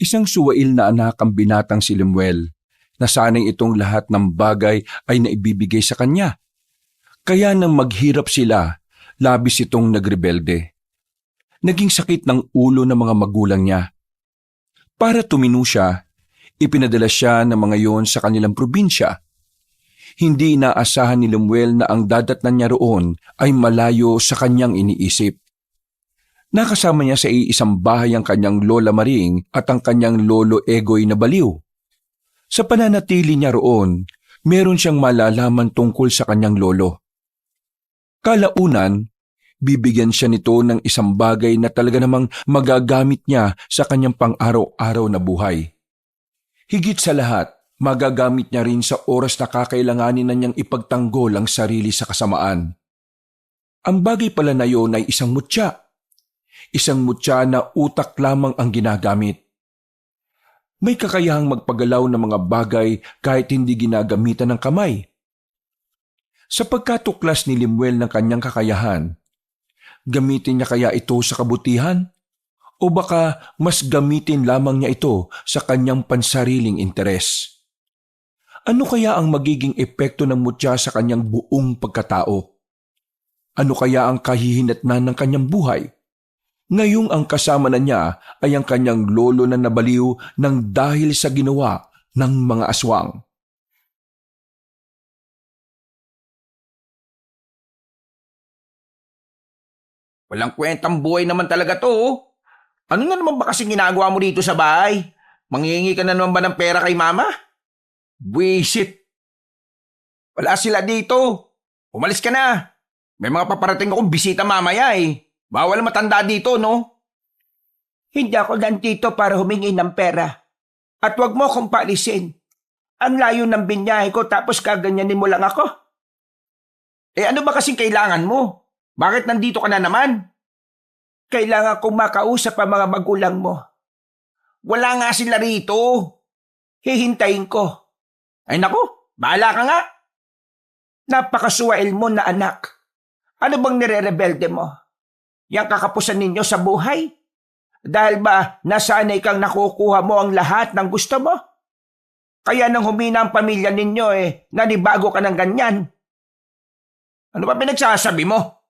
Isang suwail na anak ang binatang si Lemuel, na sanay itong lahat ng bagay ay naibibigay sa kanya. Kaya nang maghirap sila, labis itong nagrebelde. Naging sakit ng ulo ng mga magulang niya. Para tumino siya, ipinadala siya ng mga yon sa kanilang probinsya. Hindi inaasahan ni Lemuel na ang dadatnan niya roon ay malayo sa kanyang iniisip. Nakasama niya sa iisang bahay ang kanyang lola Maring at ang kanyang lolo Egoy na baliw. Sa pananatili niya roon, meron siyang malalaman tungkol sa kanyang lolo. Kalaunan, bibigyan siya nito ng isang bagay na talaga namang magagamit niya sa kanyang pang-araw-araw na buhay. Higit sa lahat, magagamit niya rin sa oras na kakailanganin na niyang ipagtanggol ang sarili sa kasamaan. Ang bagay pala na yon ay isang mutya. Isang mutya na utak lamang ang ginagamit. May kakayahang magpagalaw ng mga bagay kahit hindi ginagamitan ng kamay. Sa pagkatuklas ni Lemuel ng kanyang kakayahan, gamitin niya kaya ito sa kabutihan? O baka mas gamitin lamang niya ito sa kanyang pansariling interes? Ano kaya ang magiging epekto ng mutya sa kanyang buong pagkatao? Ano kaya ang kahihinatnan ng kanyang buhay? Ngayong ang kasama na niya ay ang kanyang lolo na nabaliw ng dahil sa ginawa ng mga aswang. Walang kwentang buhay naman talaga to. Ano na naman ba kasing ginagawa mo dito sa bahay? Manghihingi ka na naman ba ng pera kay mama? Buwisit. Wala sila dito. Umalis ka na. May mga paparating akong bisita mamaya eh. Bawal matanda dito, no? Hindi ako nandito para humingi ng pera. At wag mo akong paalisin. Ang layo ng binyahe ko tapos kaganyanin mo lang ako. Eh ano ba kasing kailangan mo? Bakit nandito ka na naman? Kailangan kong makausap ang mga magulang mo. Wala nga sila rito. Hihintayin ko. Ay naku, bahala ka nga. Napakasuwail mo na anak. Ano bang nire-rebelde mo? Yang kakapusan ninyo sa buhay? Dahil ba nasanay kang nakukuha mo ang lahat ng gusto mo? Kaya nang humina ang pamilya ninyo nanibago ka ng ganyan. Ano ba pinagsasabi mo?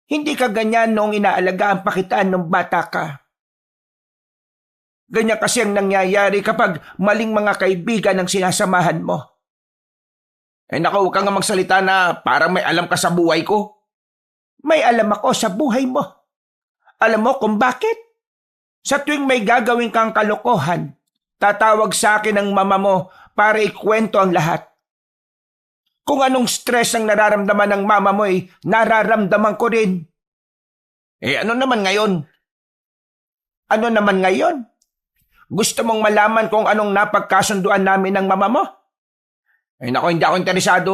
Hindi ka ganyan noong inaalagaan pa kita nung bata ka. Ganyan kasi ang nangyayari kapag maling mga kaibigan ang sinasamahan mo. Ay naku, huwag kang nga magsalita na parang may alam ka sa buhay ko. May alam ako sa buhay mo. Alam mo kung bakit? Sa tuwing may gagawin kang kalokohan, tatawag sa akin ang mama mo para ikwento ang lahat. Kung anong stress ang nararamdaman ng mama mo nararamdaman ko rin. Eh ano naman ngayon? Ano naman ngayon? Gusto mong malaman kung anong napagkasunduan namin ng mama mo? Ay naku, hindi ako interesado.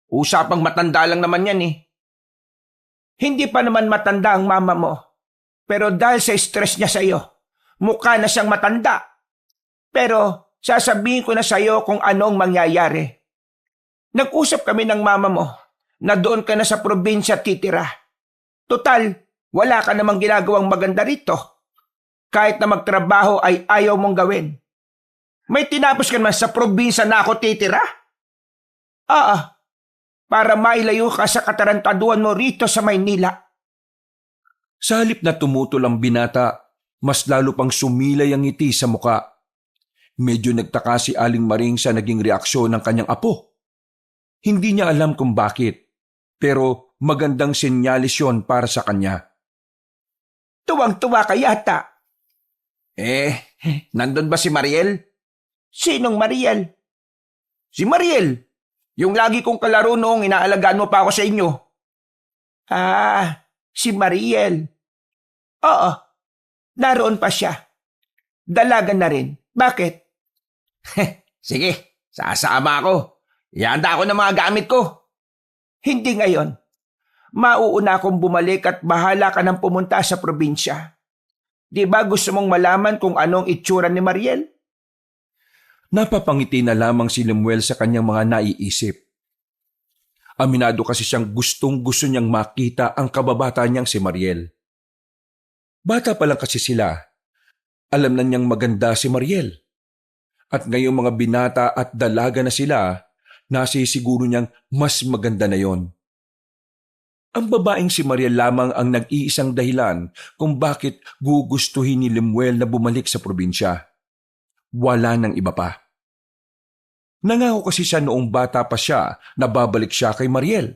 Usapang matanda lang naman yan eh. Hindi pa naman matanda ang mama mo. Pero dahil sa stress niya sa iyo, mukha na siyang matanda. Pero sasabihin ko na sa iyo kung anong mangyayari. Nag-usap kami ng mama mo na doon ka na sa probinsya titira. Total, wala ka namang ginagawang maganda rito. Kahit na magtrabaho ay ayaw mong gawin. May tinapos ka naman sa probinsya na ako titira? Para mailayo ka sa katarantaduan mo rito sa Maynila. Sa halip na tumutol ang binata, mas lalo pang sumilay ang ngiti sa muka. Medyo nagtaka si Aling Maring sa naging reaksyon ng kanyang apo. Hindi niya alam kung bakit, pero magandang senyalis yon para sa kanya. Tuwang-tuwa ka yata. Nandun ba si Mariel? Sinong Mariel? Si Mariel! Yung lagi kong kalaro noong inaalagaan mo pa ako sa inyo. Si Mariel. Oo, naroon pa siya. Dalaga na rin. Bakit? Sige, sasama ako. Ihanda ako ng mga gamit ko. Hindi ngayon. Mauuna akong bumalik at bahala ka nang pumunta sa probinsya. Di ba gusto mong malaman kung anong itsura ni Mariel? Napapangiti na lamang si Lemuel sa kanyang mga naiisip. Aminado kasi siyang gustong-gusto niyang makita ang kababata niyang si Mariel. Bata pa lang kasi sila, Alam na niyang maganda si Mariel. At ngayong mga binata at dalaga na sila, nasisiguro niyang mas maganda na yon. Ang babaeng si Mariel lamang ang nag-iisang dahilan kung bakit gugustuhin ni Lemuel na bumalik sa probinsya. Wala nang iba pa. Nangako kasi siya noong bata pa siya na babalik siya kay Mariel.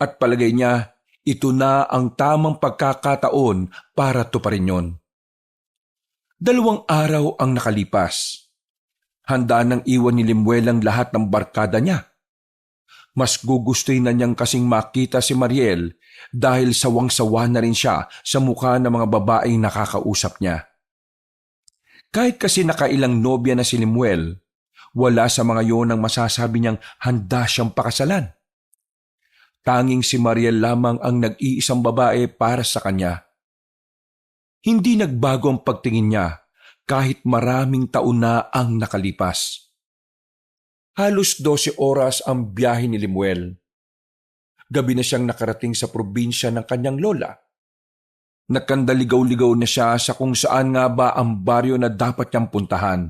At palagay niya, ito na ang tamang pagkakataon para tuparin yon. 2 araw ang nakalipas. Handa nang iwan ni Lemuel ang lahat ng barkada niya. Mas gugustuhin na niyang kasing makita si Mariel dahil sawang-sawa na rin siya sa mukha ng mga babaeng nakakausap niya. Kahit kasi nakailang nobya na si Lemuel, wala sa mga yon ang masasabi niyang handa siyang pakasalan. Tanging si Mariel lamang ang nag-iisang babae para sa kanya. Hindi nagbago ang pagtingin niya kahit maraming taon na ang nakalipas. Halos 12 oras ang biyahe ni Lemuel. Gabi na siyang nakarating sa probinsya ng kanyang lola. Nakandaligaw-ligaw na siya sa kung saan nga ba ang baryo na dapat niyang puntahan.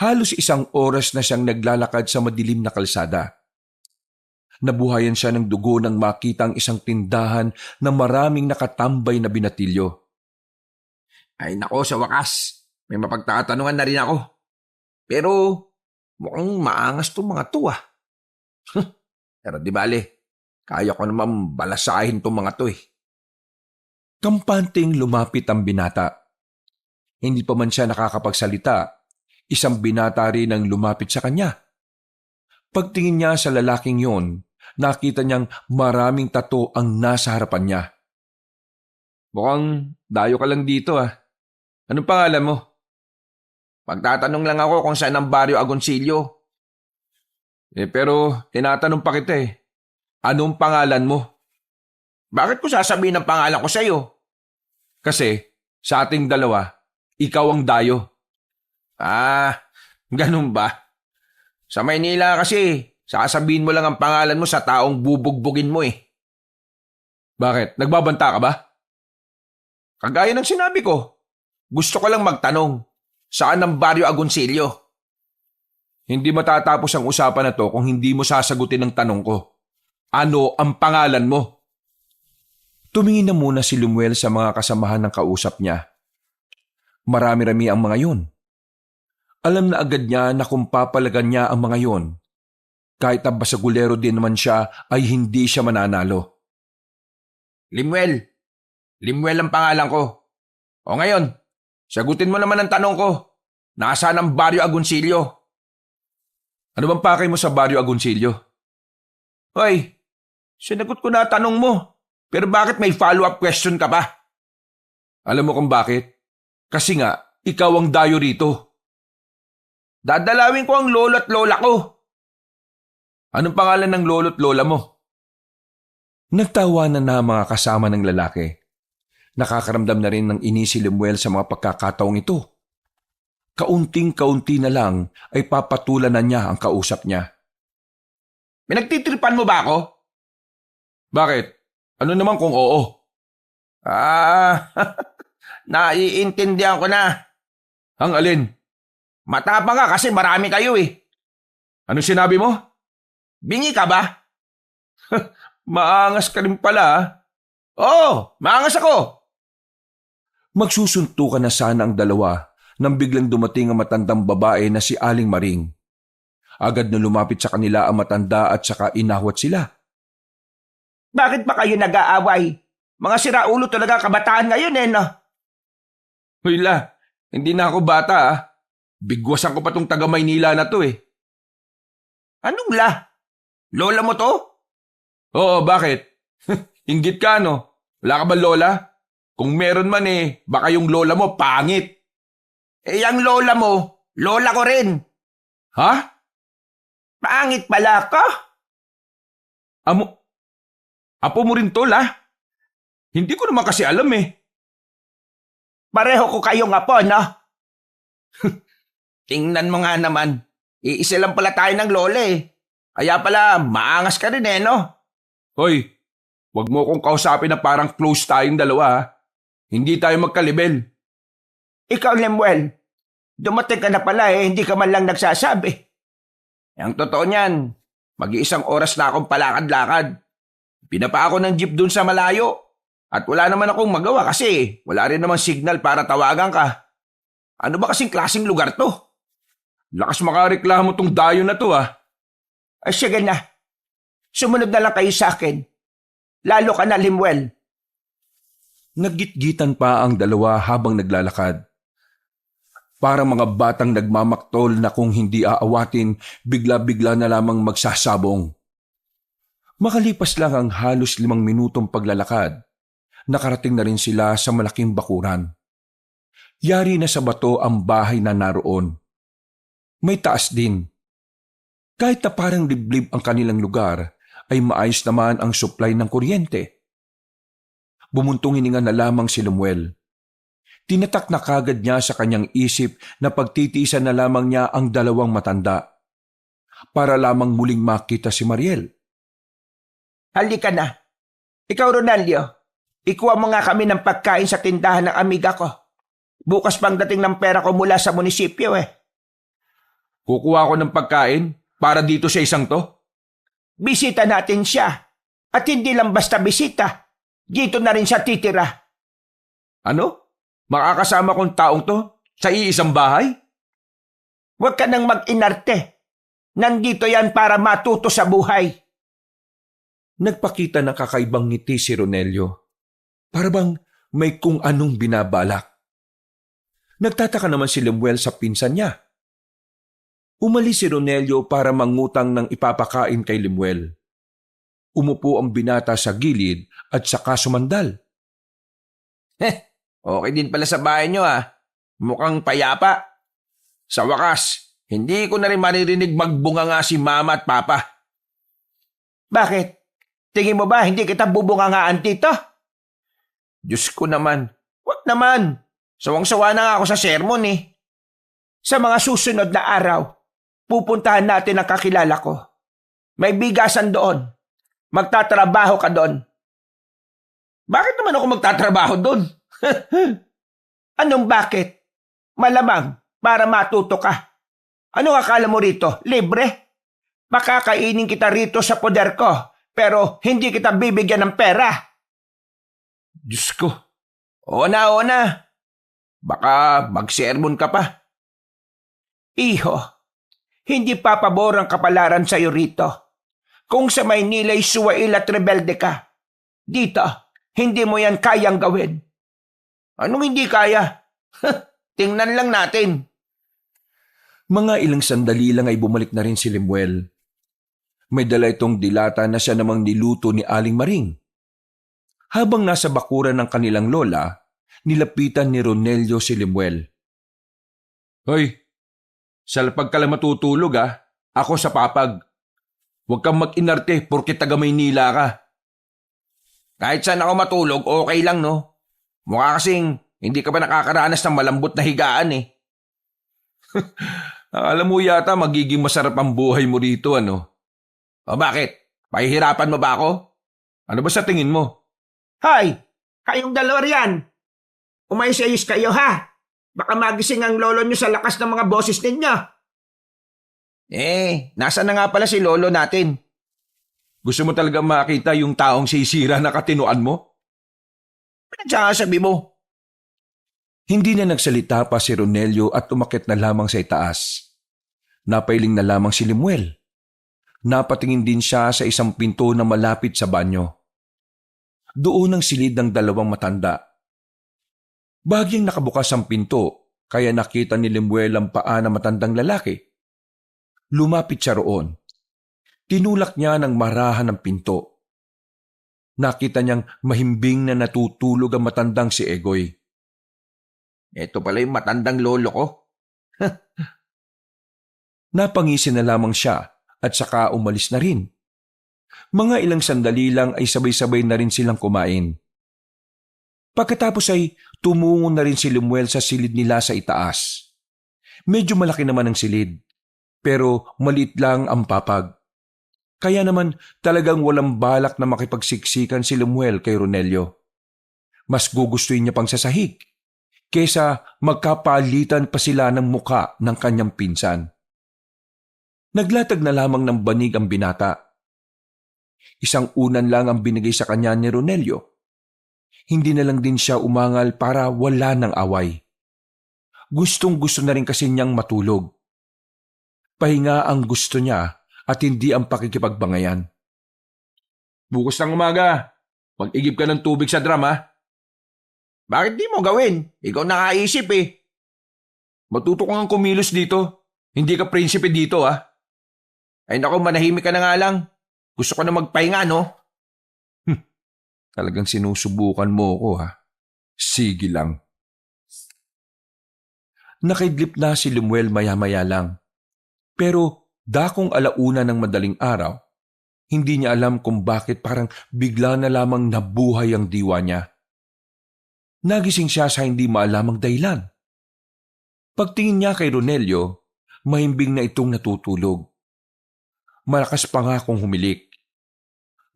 Halos 1 oras na siyang naglalakad sa madilim na kalsada. Nabuhayan siya ng dugo nang makita ang isang tindahan na maraming nakatambay na binatilyo. Ay nako, sa wakas, may mapagtatanungan na rin ako. Pero mukhang maangas tong mga to ah. Pero di bale, kaya ko naman balasahin tong mga to eh. Kampanting lumapit ang binata. Hindi pa man siya nakakapagsalita, isang binata rin ang lumapit sa kanya. Pagtingin niya sa lalaking yon, nakita niyang maraming tato ang nasa harapan niya. Mukhang dayo ka lang dito ah. Anong pangalan mo? Magtatanong lang ako kung saan ang baryo Agoncillo. Pero tinatanong pa kita eh. Anong pangalan mo? Bakit ko sasabihin ang pangalan ko sa'yo? Kasi sa ating dalawa, ikaw ang dayo. Ah, ganun ba? Sa Maynila kasi, sasabihin mo lang ang pangalan mo sa taong bubugbugin mo eh. Bakit? Nagbabanta ka ba? Kagaya ng sinabi ko, gusto ko lang magtanong, saan ang baryo Agoncillo? Hindi matatapos ang usapan na to kung hindi mo sasagutin ang tanong ko. Ano ang pangalan mo? Tumingin na muna si Lemuel sa mga kasamahan ng kausap niya. Marami-rami ang mga yon. Alam na agad niya na kung papalagan niya ang mga yon, kahit ang basagulero din naman siya ay hindi siya mananalo. Lemuel ang pangalan ko. O ngayon, sagutin mo naman ang tanong ko. Nasaan ang baryo Agoncillo? Ano bang pakay mo sa baryo Agoncillo? Hoy, sinagot ko na tanong mo. Pero bakit may follow-up question ka pa? Alam mo kung bakit? Kasi nga, ikaw ang dayo rito. Dadalawin ko ang lolo at lola ko. Anong pangalan ng lolo at lola mo? Nagtawanan na mga kasama ng lalaki. Nakakaramdam na rin ng inis si Lemuel sa mga pagkakataong ito. Kaunting-kaunti na lang ay papatulan na niya ang kausap niya. Pinagtitripan mo ba ako? Bakit? Ano naman kung oo? Naiintindihan ko na. Ang alin? Matapang ka kasi marami kayo eh. Ano sinabi mo? Bingi ka ba? Maangas ka rin pala ah. Oo, maangas ako. Magsusuntukan na sana ang dalawa nang biglang dumating ang matandang babae na si Aling Maring. Agad na lumapit sa kanila ang matanda at saka inahwat sila. Bakit ba kayo nag-aaway? Mga siraulo talaga kabataan ngayon eh, no? Hoy la, hindi na ako bata ah. Bigwasan ko pa tong taga Maynila na to eh. Anong la? Lola mo to? Oo, bakit? Inggit ka no? Wala ka ba lola? Kung meron man eh, baka yung lola mo pangit. Eh, ang lola mo, lola ko rin. Ha? Pangit pala ka? Apo mo rin to la? Hindi ko naman kasi alam eh. Pareho ko kayong apo, no? Tingnan mo nga naman. Iisa lang pala tayo ng lola eh. Kaya pala, maangas ka rin eh, no? Hoy, wag mo kong kausapin na parang close tayong dalawa ha. Hindi tayo magkalibel. Ikaw, Lemuel, dumating ka na pala hindi ka man lang nagsasabi. Ang totoo niyan, mag-iisang oras na akong palakad-lakad. Pinapa ako ng jeep dun sa malayo. At wala naman akong magawa kasi wala rin namang signal para tawagan ka. Ano ba kasing klaseng lugar to? Lakas makareklamo tong dayo na to ah. Ay sige na, sumunod na lang kayo sa akin. Lalo ka na, Lemuel. Naggitgitan pa ang dalawa habang naglalakad. Para mga batang nagmamaktol na kung hindi aawatin, bigla-bigla na lamang magsasabong. Makalipas lang ang halos 5 minutong paglalakad, nakarating na rin sila sa malaking bakuran. Yari na sa bato ang bahay na naroon. May taas din. Kahit na parang liblib ang kanilang lugar, ay maayos naman ang supply ng kuryente. Bumuntong hininga na lamang si Lemuel. Tinatak na kagad niya sa kanyang isip na pagtitiisan na lamang niya ang 2 matanda para lamang muling makita si Mariel. Halika na. Ikaw, Ronaldo, ikuha mo nga kami ng pagkain sa tindahan ng amiga ko. Bukas pang dating ng pera ko mula sa munisipyo Kukuha ko ng pagkain para dito sa isang to? Bisita natin siya. At hindi lang basta bisita. Dito na rin siya titira. Ano? Makakasama kong taong to sa iisang bahay? Huwag ka nang mag-inarte. Nandito yan para matuto sa buhay. Nagpakita ng kakaibang ngiti si Ronelio. Para bang may kung anong binabalak. Nagtataka naman si Lemuel sa pinsan niya. Umalis si Ronelio para mangutang ng ipapakain kay Lemuel. Umupo ang binata sa gilid at saka sumandal. Okay din pala sa bahay nyo Mukhang payapa. Sa wakas, hindi ko na rin maririnig magbunga nga si mama at papa. Bakit? Tingin mo ba hindi kita bubungangaan, tito? Diyos ko naman. Wag naman. Sawang-sawa na nga ako sa sermon Sa mga susunod na araw, pupuntahan natin ang kakilala ko. May bigasan doon. Magtatrabaho ka doon. Bakit naman ako magtatrabaho doon? Anong bakit? Malamang para matuto ka. Anong akala mo rito? Libre? Makakainin kita rito sa poder ko, pero hindi kita bibigyan ng pera. Diyos ko. Oo na. Baka mag-sermon ka pa. Iho, hindi papabor ang kapalaran sa'yo rito. Kung sa Maynila'y suwail at rebelde ka, dito, hindi mo yan kayang gawin. Anong hindi kaya? Tingnan lang natin. Mga ilang sandali lang ay bumalik na rin si Lemuel. May dala itong dilata na siya namang niluto ni Aling Maring. Habang nasa bakuran ng kanilang lola, nilapitan ni Ronelio si Lemuel. Hoy, salpag ka lang matutulog Ako sa papag. Huwag kang mag-inarte porke taga Maynila ka. Kahit saan ako matulog, okay lang no? Mukha kasing hindi ka ba nakakaranas ng malambot na higaan Alam mo yata magiging masarap ang buhay mo rito O bakit? Pahihirapan mo ba ako? Ano ba sa tingin mo? Hoy, kayong dalawa riyan. Umayos-ayos kayo Baka magising ang lolo nyo sa lakas ng mga boses ninyo. Nasaan na nga pala si lolo natin? Gusto mo talaga makita yung taong sisira na katinuan mo? Pinagsasabi mo. Hindi na nagsalita pa si Ronelio at umakyat na lamang sa itaas. Napailing na lamang si Lemuel. Napatingin din siya sa isang pinto na malapit sa banyo. Doon ang silid ng 2 matanda. Bagyang nakabukas ang pinto, kaya nakita ni Lemuel ang paa ng matandang lalaki. Lumapit siya roon. Tinulak niya ng marahan ng pinto. Nakita niyang mahimbing na natutulog ang matandang si Egoy. Ito pala yung matandang lolo ko. Napangisi na lamang siya at saka umalis na rin. Mga ilang sandali lang ay sabay-sabay na rin silang kumain. Pagkatapos ay tumungo na rin si Lemuel sa silid nila sa itaas. Medyo malaki naman ang silid, pero maliit lang ang papag. Kaya naman talagang walang balak na makipagsiksikan si Lemuel kay Ronelio. Mas gugustuhin niya pang sasahig. kesa magkapalitan pa sila ng muka ng kanyang pinsan. Naglatag na lamang ng banig ang binata. Isang unan lang ang binigay sa kanya ni Ronelio. Hindi na lang din siya umangal para wala ng away. Gustong-gusto na rin kasi niyang matulog. Pahinga ang gusto niya at hindi ang pakikipagbangayan. Bukas ng umaga, mag-igib ka ng tubig sa drum, ha? Bakit di mo gawin? Ikaw nakaisip eh. Matuto kang kumilos dito. Hindi ka prinsipe dito, ha? Ay naku, manahimik ka na nga lang. Gusto ko na magpahinga, no? Talagang sinusubukan mo ko, ha? Sige lang. Nakidlip na si Lemuel maya-maya lang. Pero dakong alauna ng madaling araw, hindi niya alam kung bakit parang bigla na lamang nabuhay ang diwa niya. Nagising siya sa hindi maalamang dahilan. Pagtingin niya kay Ronelio, mahimbing na itong natutulog. Malakas pa nga kung humilik.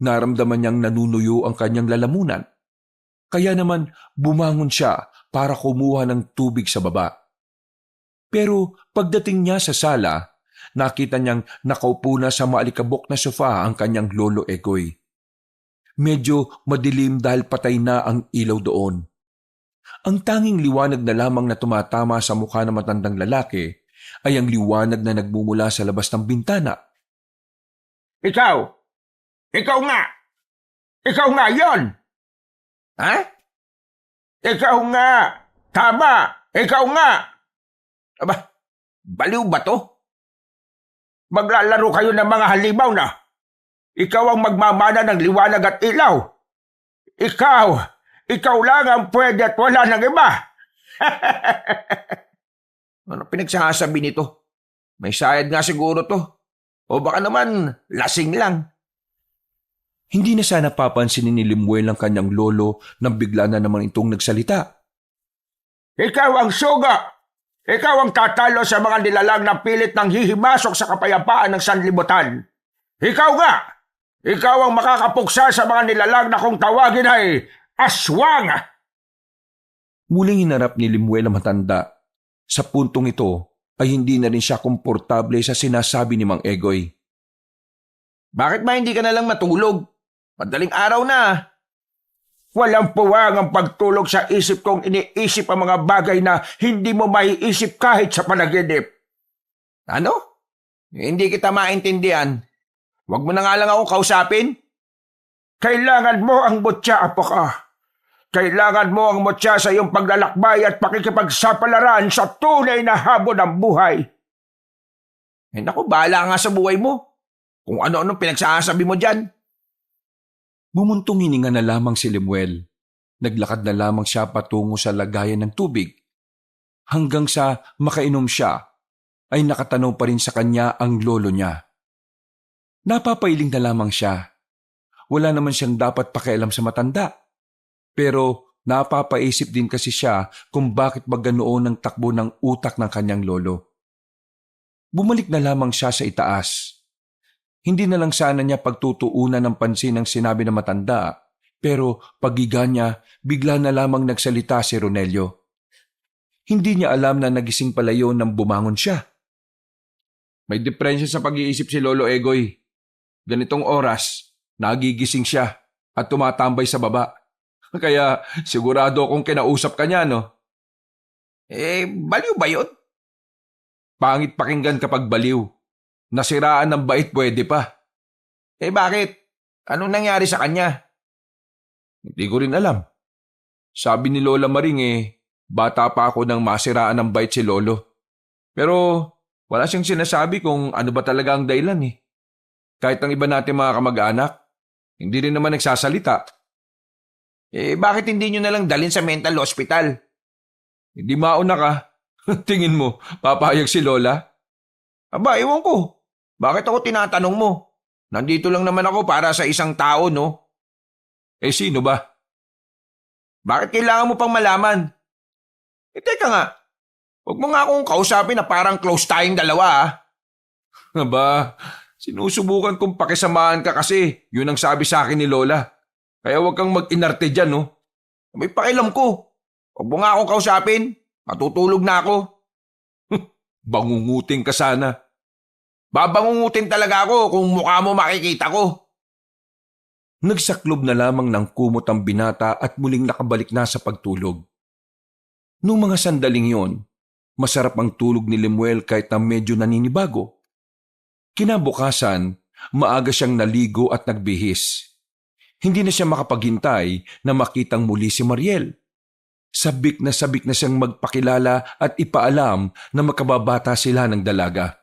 Naramdaman niyang nanunuyo ang kanyang lalamunan. Kaya naman bumangon siya para kumuha ng tubig sa baba. Pero pagdating niya sa sala, nakita niyang nakaupo na sa maalikabok na sofa ang kanyang lolo Egoy. Medyo madilim dahil patay na ang ilaw doon. Ang tanging liwanag na lamang na tumatama sa mukha ng matandang lalaki ay ang liwanag na nagmumula sa labas ng bintana. Ikaw! Ikaw nga! Ikaw nga yon! Ha? Ikaw nga! Tama! Ikaw nga! Aba, baliw ba to? Maglalaro kayo ng mga halimaw na. Ikaw ang magmamana ng liwanag at ilaw. Ikaw lang ang pwede at wala ng iba. Ano pinagsasabi nito? May sayad nga siguro to. O baka naman, lasing lang. Hindi na sana papansinin ni Lemuel ang kanyang lolo nang bigla na naman itong nagsalita. Ikaw ang suga. Ikaw ang tatalo sa mga nilalang na pilit ng hihimasok sa kapayapaan ng sanlibutan. Ikaw nga! Ikaw ang makakapuksa sa mga nilalang na kung tawagin ay aswang! Muling hinarap ni Lemuel ang matanda. Sa puntong ito ay hindi na rin siya komportable sa sinasabi ni Mang Egoy. Bakit ba hindi ka na lang matulog? Madaling araw na. Walang puwang ang pagtulog sa isip kong iniisip ang mga bagay na hindi mo maiisip kahit sa panaginip. Ano? Hindi kita maintindihan. Huwag mo na nga lang ako kausapin. Kailangan mo ang mutya, apo ka. Kailangan mo ang mutya sa iyong paglalakbay at pakikipagsapalaran sa tunay na habon ng buhay. Eh naku, bahala nga sa buhay mo. Kung ano-anong pinagsasabi mo dyan. Bumuntong hininga na lamang si Lemuel. Naglakad na lamang siya patungo sa lagayan ng tubig. Hanggang sa makainom siya, ay nakatanaw pa rin sa kanya ang lolo niya. Napapailing na lamang siya. Wala naman siyang dapat pakialam sa matanda. Pero napapaisip din kasi siya kung bakit ba ganoon ang takbo ng utak ng kanyang lolo. Bumalik na lamang siya sa itaas. Hindi na lang sana niya pagtutuunan ng pansin ang sinabi ng matanda, pero pagiga niya, bigla na lamang nagsalita si Ronelio. Hindi niya alam na nagising pala yun nang bumangon siya. May depresya sa pag-iisip si Lolo Egoy. Ganitong oras, nagigising siya at tumatambay sa baba. Kaya sigurado akong kinausap ka niya, no? Baliw ba yun? Pangit pakinggan kapag baliw. Nasiraan ng bait pwede pa. Bakit? Anong nangyari sa kanya? Hindi ko rin alam. Sabi ni Lola Maring bata pa ako nang masiraan ng bait si Lolo. Pero wala siyang sinasabi kung ano ba talaga ang dahilan Kahit ang iba natin mga kamag-anak, hindi rin naman nagsasalita. Bakit hindi nyo nalang dalhin sa mental hospital? Hindi mauna ka. Tingin mo, papayag si Lola? Aba, ewan ko. Bakit ako tinatanong mo? Nandito lang naman ako para sa isang tao, no? Sino ba? Bakit kailangan mo pang malaman? Teka nga. Huwag mo nga akong kausapin na parang close tayong dalawa, Aba, sinusubukan kong pakisamahan ka kasi yun ang sabi sa akin ni Lola. Kaya huwag kang mag-inarte dyan, no? May pakialam ko. Huwag mo nga akong kausapin. Matutulog na ako. Bangunguting ka sana. Babangungutin talaga ako kung mukha mo makikita ko. Nagsaklob na lamang ng kumot ang binata at muling nakabalik na sa pagtulog. Noong mga sandaling yon, masarap ang tulog ni Lemuel kahit na medyo naninibago. Kinabukasan, maaga siyang naligo at nagbihis. Hindi na siya makapaghintay na makitang muli si Mariel. Sabik na siyang magpakilala at ipaalam na makababata sila ng dalaga.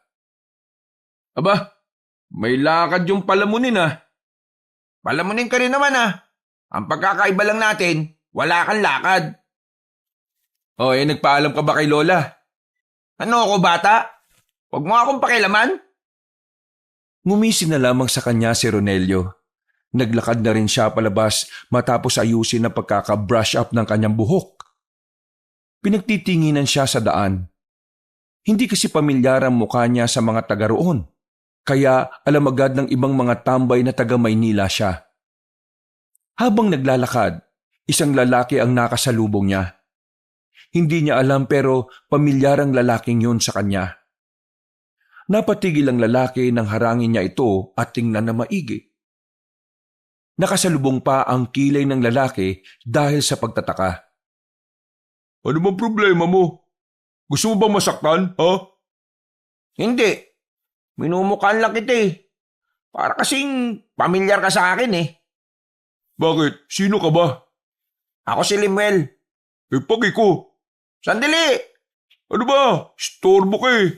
Aba, may lakad yung palamunin ah. Palamunin ka rin naman ah. Ang pagkakaiba lang natin, wala kang lakad. Nagpaalam ka ba kay Lola? Ano ako bata? Huwag mo akong pakialaman. Ngumisi na lamang sa kanya si Ronelio. Naglakad na rin siya palabas matapos ayusin ang pagkaka-brush up ng kanyang buhok. Pinagtitinginan siya sa daan. Hindi kasi pamilyar ang mukha niya sa mga taga roon, kaya alam agad ng ibang mga tambay na taga Maynila siya. Habang naglalakad, isang lalaki ang nakasalubong niya. Hindi niya alam pero pamilyar ang lalaking yun sa kanya. Napatigil ang lalaki nang harangin niya ito at tingnan na maigi. Nakasalubong pa ang kilay ng lalaki dahil sa pagtataka. Ano bang problema mo? Gusto mo bang masaktan, ha? Hindi. Minumukhaan lang kita eh. Para kasing pamilyar ka sa akin eh. Bakit? Sino ka ba? Ako si Lemuel. Pagi ko. Sandali! Ano ba? Storbo ka eh.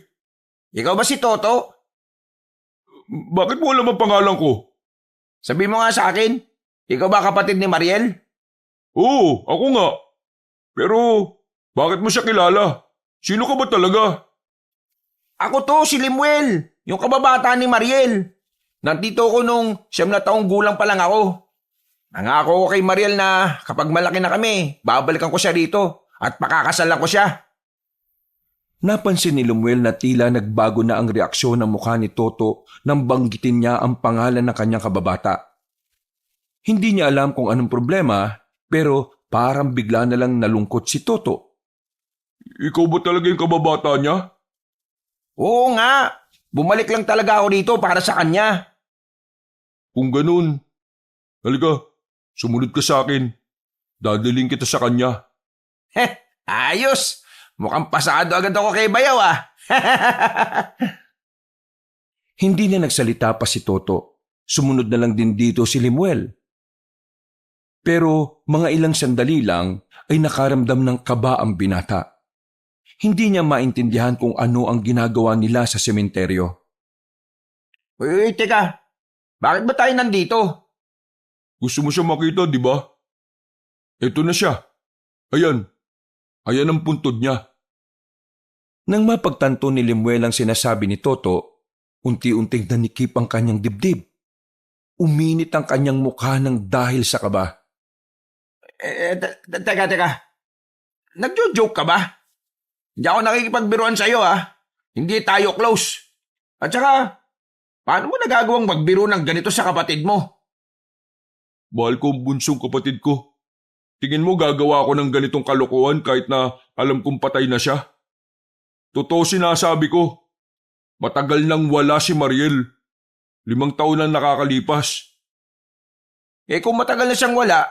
Ikaw ba si Toto? Bakit mo alam ang pangalan ko? Sabi mo nga sa akin, ikaw ba kapatid ni Mariel? Oo, ako nga. Pero, bakit mo siya kilala? Sino ka ba talaga? Ako to, si Lemuel, yung kababata ni Mariel. Nandito ko nung 9 na taong gulang pa lang ako. Nangako ko kay Mariel na kapag malaki na kami, babalikan ko siya rito at pakakasalan ko siya. Napansin ni Lemuel na tila nagbago na ang reaksyon ng mukha ni Toto nang banggitin niya ang pangalan ng kanyang kababata. Hindi niya alam kung anong problema, pero parang bigla na lang nalungkot si Toto. Ikaw ba talaga yung kababata niya? Oo nga, bumalik lang talaga ako dito para sa kanya. Kung ganun, halika, sumunod ka sa akin. Dadaling kita sa kanya. Ayos! Mukhang pasado agad ako kay Bayaw ah. Hindi na nagsalita pa si Toto. Sumunod na lang din dito si Lemuel. Pero mga ilang sandali lang ay nakaramdam ng kaba ang binata. Hindi niya maintindihan kung ano ang ginagawa nila sa sementeryo. Uy, teka. Bakit ba tayo nandito? Gusto mo siya makita, di ba? Eto na siya. Ayan. Ayan ang puntod niya. Nang mapagtanto ni Lemuel ang sinasabi ni Toto, unti-unting nanikip ang kanyang dibdib. Uminit ang kanyang mukha ng dahil sa kaba. Teka. Nagjo-joke ka ba? Hindi ako nakikipagbiruan sa'yo ah. Hindi tayo close. At saka, paano mo nagagawang magbiro ng ganito sa kapatid mo? Mahal ko ang bunsong kapatid ko. Tingin mo gagawa ako ng ganitong kalokohan kahit na alam kong patay na siya? Totoo sinasabi ko. Matagal nang wala si Mariel. 5 taon na nakakalipas. Kung matagal na siyang wala,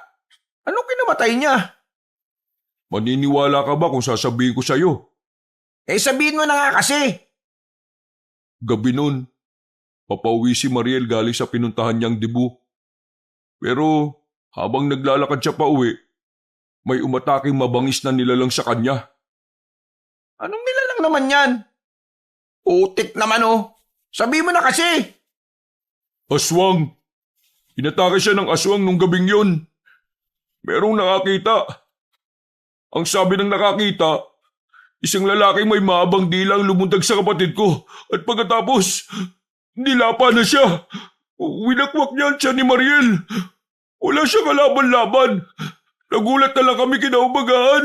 anong kinamatay niya? Maniniwala ka ba kung sasabihin ko sa'yo? Sabihin mo na nga kasi. Gabi nun, papauwi si Mariel galing sa pinuntahan niyang debu. Pero habang naglalakad siya pa uwi, may umataking mabangis na nilalang sa kanya. Anong nilalang naman yan? Utik naman oh. Sabihin mo na kasi. Aswang! Inatake siya ng aswang nung gabing yun. Merong nakakita. Ang sabi ng nakakita, isang lalaking may maabang dilang lumundag sa kapatid ko at pagkatapos, nilapa na siya. Winakwak niya ang tiyan ni Mariel. Wala siya kalaban-laban. Nagulat na lang kami kinaumagahan.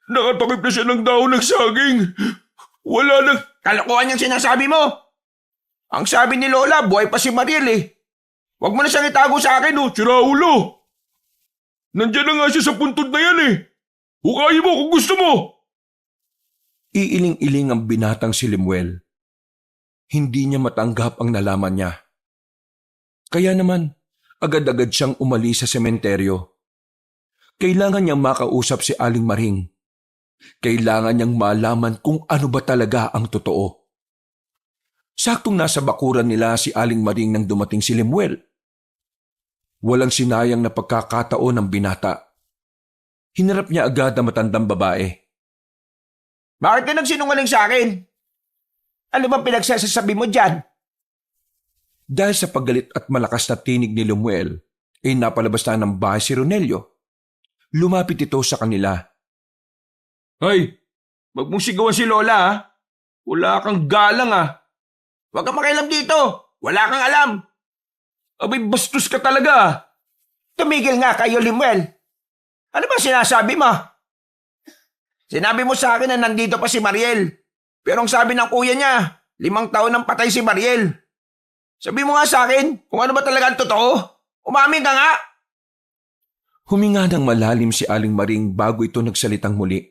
Nakatakip na siya ng dahon ng saging. Wala na. Kalokohan yung sinasabi mo. Ang sabi ni Lola, buhay pa si Mariel eh. Huwag mo na siyang itago sa akin oh. Si Raulo! Nandiyan na nga siya sa puntod na yan eh. Hukayin mo kung gusto mo! Iiling-iling ang binatang si Lemuel. Hindi niya matanggap ang nalaman niya. Kaya naman, agad-agad siyang umalis sa sementeryo. Kailangan niyang makausap si Aling Maring. Kailangan niyang malaman kung ano ba talaga ang totoo. Saktong nasa bakuran nila si Aling Maring nang dumating si Lemuel. Walang sinayang na pagkakataon ng binata. Hinarap niya agad ang matandang babae. Bakit ka nagsinungaling sa akin? Ano bang pinagsasasabi mo dyan? Dahil sa paggalit at malakas na tinig ni Lemuel, ay napalabas na ng bahay si Ronelio. Lumapit ito sa kanila. Ay, wag mong sigawan si Lola ha. Wala kang galang ha. Huwag kang makialam dito. Wala kang alam. Abay, bastos ka talaga ha. Tumigil nga kayo, Lemuel. Ano ba sinasabi mo? Sinabi mo sa akin na nandito pa si Mariel. Pero ang sabi ng kuya niya, 5 taon nang patay si Mariel. Sabi mo nga sa akin kung ano ba talaga ang totoo. Umamin ka nga. Huminga ng malalim si Aling Maring bago ito nagsalitang muli.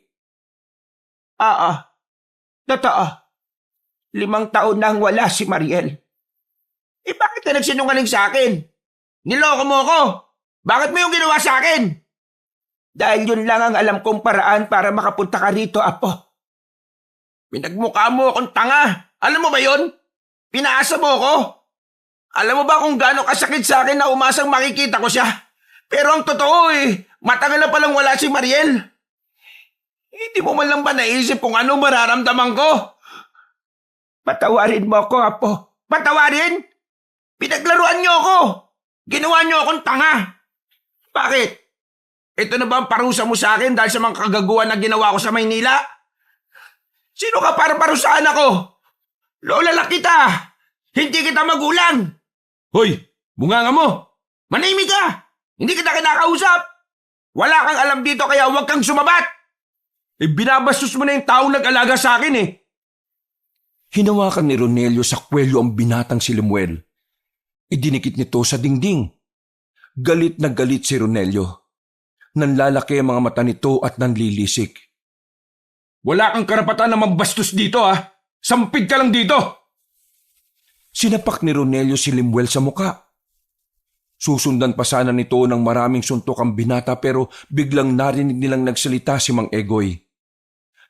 Totoo. 5 taon nang wala si Mariel. Bakit ka nagsinungaling sa akin? Niloko mo ako. Bakit mo yung ginawa sa akin? Dahil yun lang ang alam kong paraan para makapunta ka rito, Apo. Pinagmukha mo akong tanga. Alam mo ba yun? Pinaasa mo ako. Alam mo ba kung gaano kasakit sa akin na umasang makikita ko siya? Pero ang totoo matagal na palang wala si Mariel. Hindi mo man lang ba naisip kung anong mararamdaman ko? Patawarin mo ako, Apo. Patawarin? Pinaglaruan niyo ako. Ginawa niyo akong tanga. Bakit? Ito na ba ang parusa mo sa akin dahil sa mga kagaguhan na ginawa ko sa Maynila? Sino ka para parusahan ako? Lola lang kita. Hindi kita magulang. Hoy, bunganga mo! Manahimik ka. Hindi kita kinakausap. Wala kang alam dito kaya huwag kang sumabat. Binabastos mo na yung taong nag-alaga sa akin Hinawakan ni Ronelio sa kwelyo ang binatang si Lemuel. Idinikit nito sa dingding. Galit na galit si Ronelio. Nanlalaki ang mga mata nito at nanlilisik. Wala kang karapatan na mambastos dito ha. Sampid ka lang dito. Sinapak ni Ronelio si Lemuel sa muka. Susundan pa sana nito ng maraming suntok ang binata pero biglang narinig nilang nagsalita si Mang Egoy.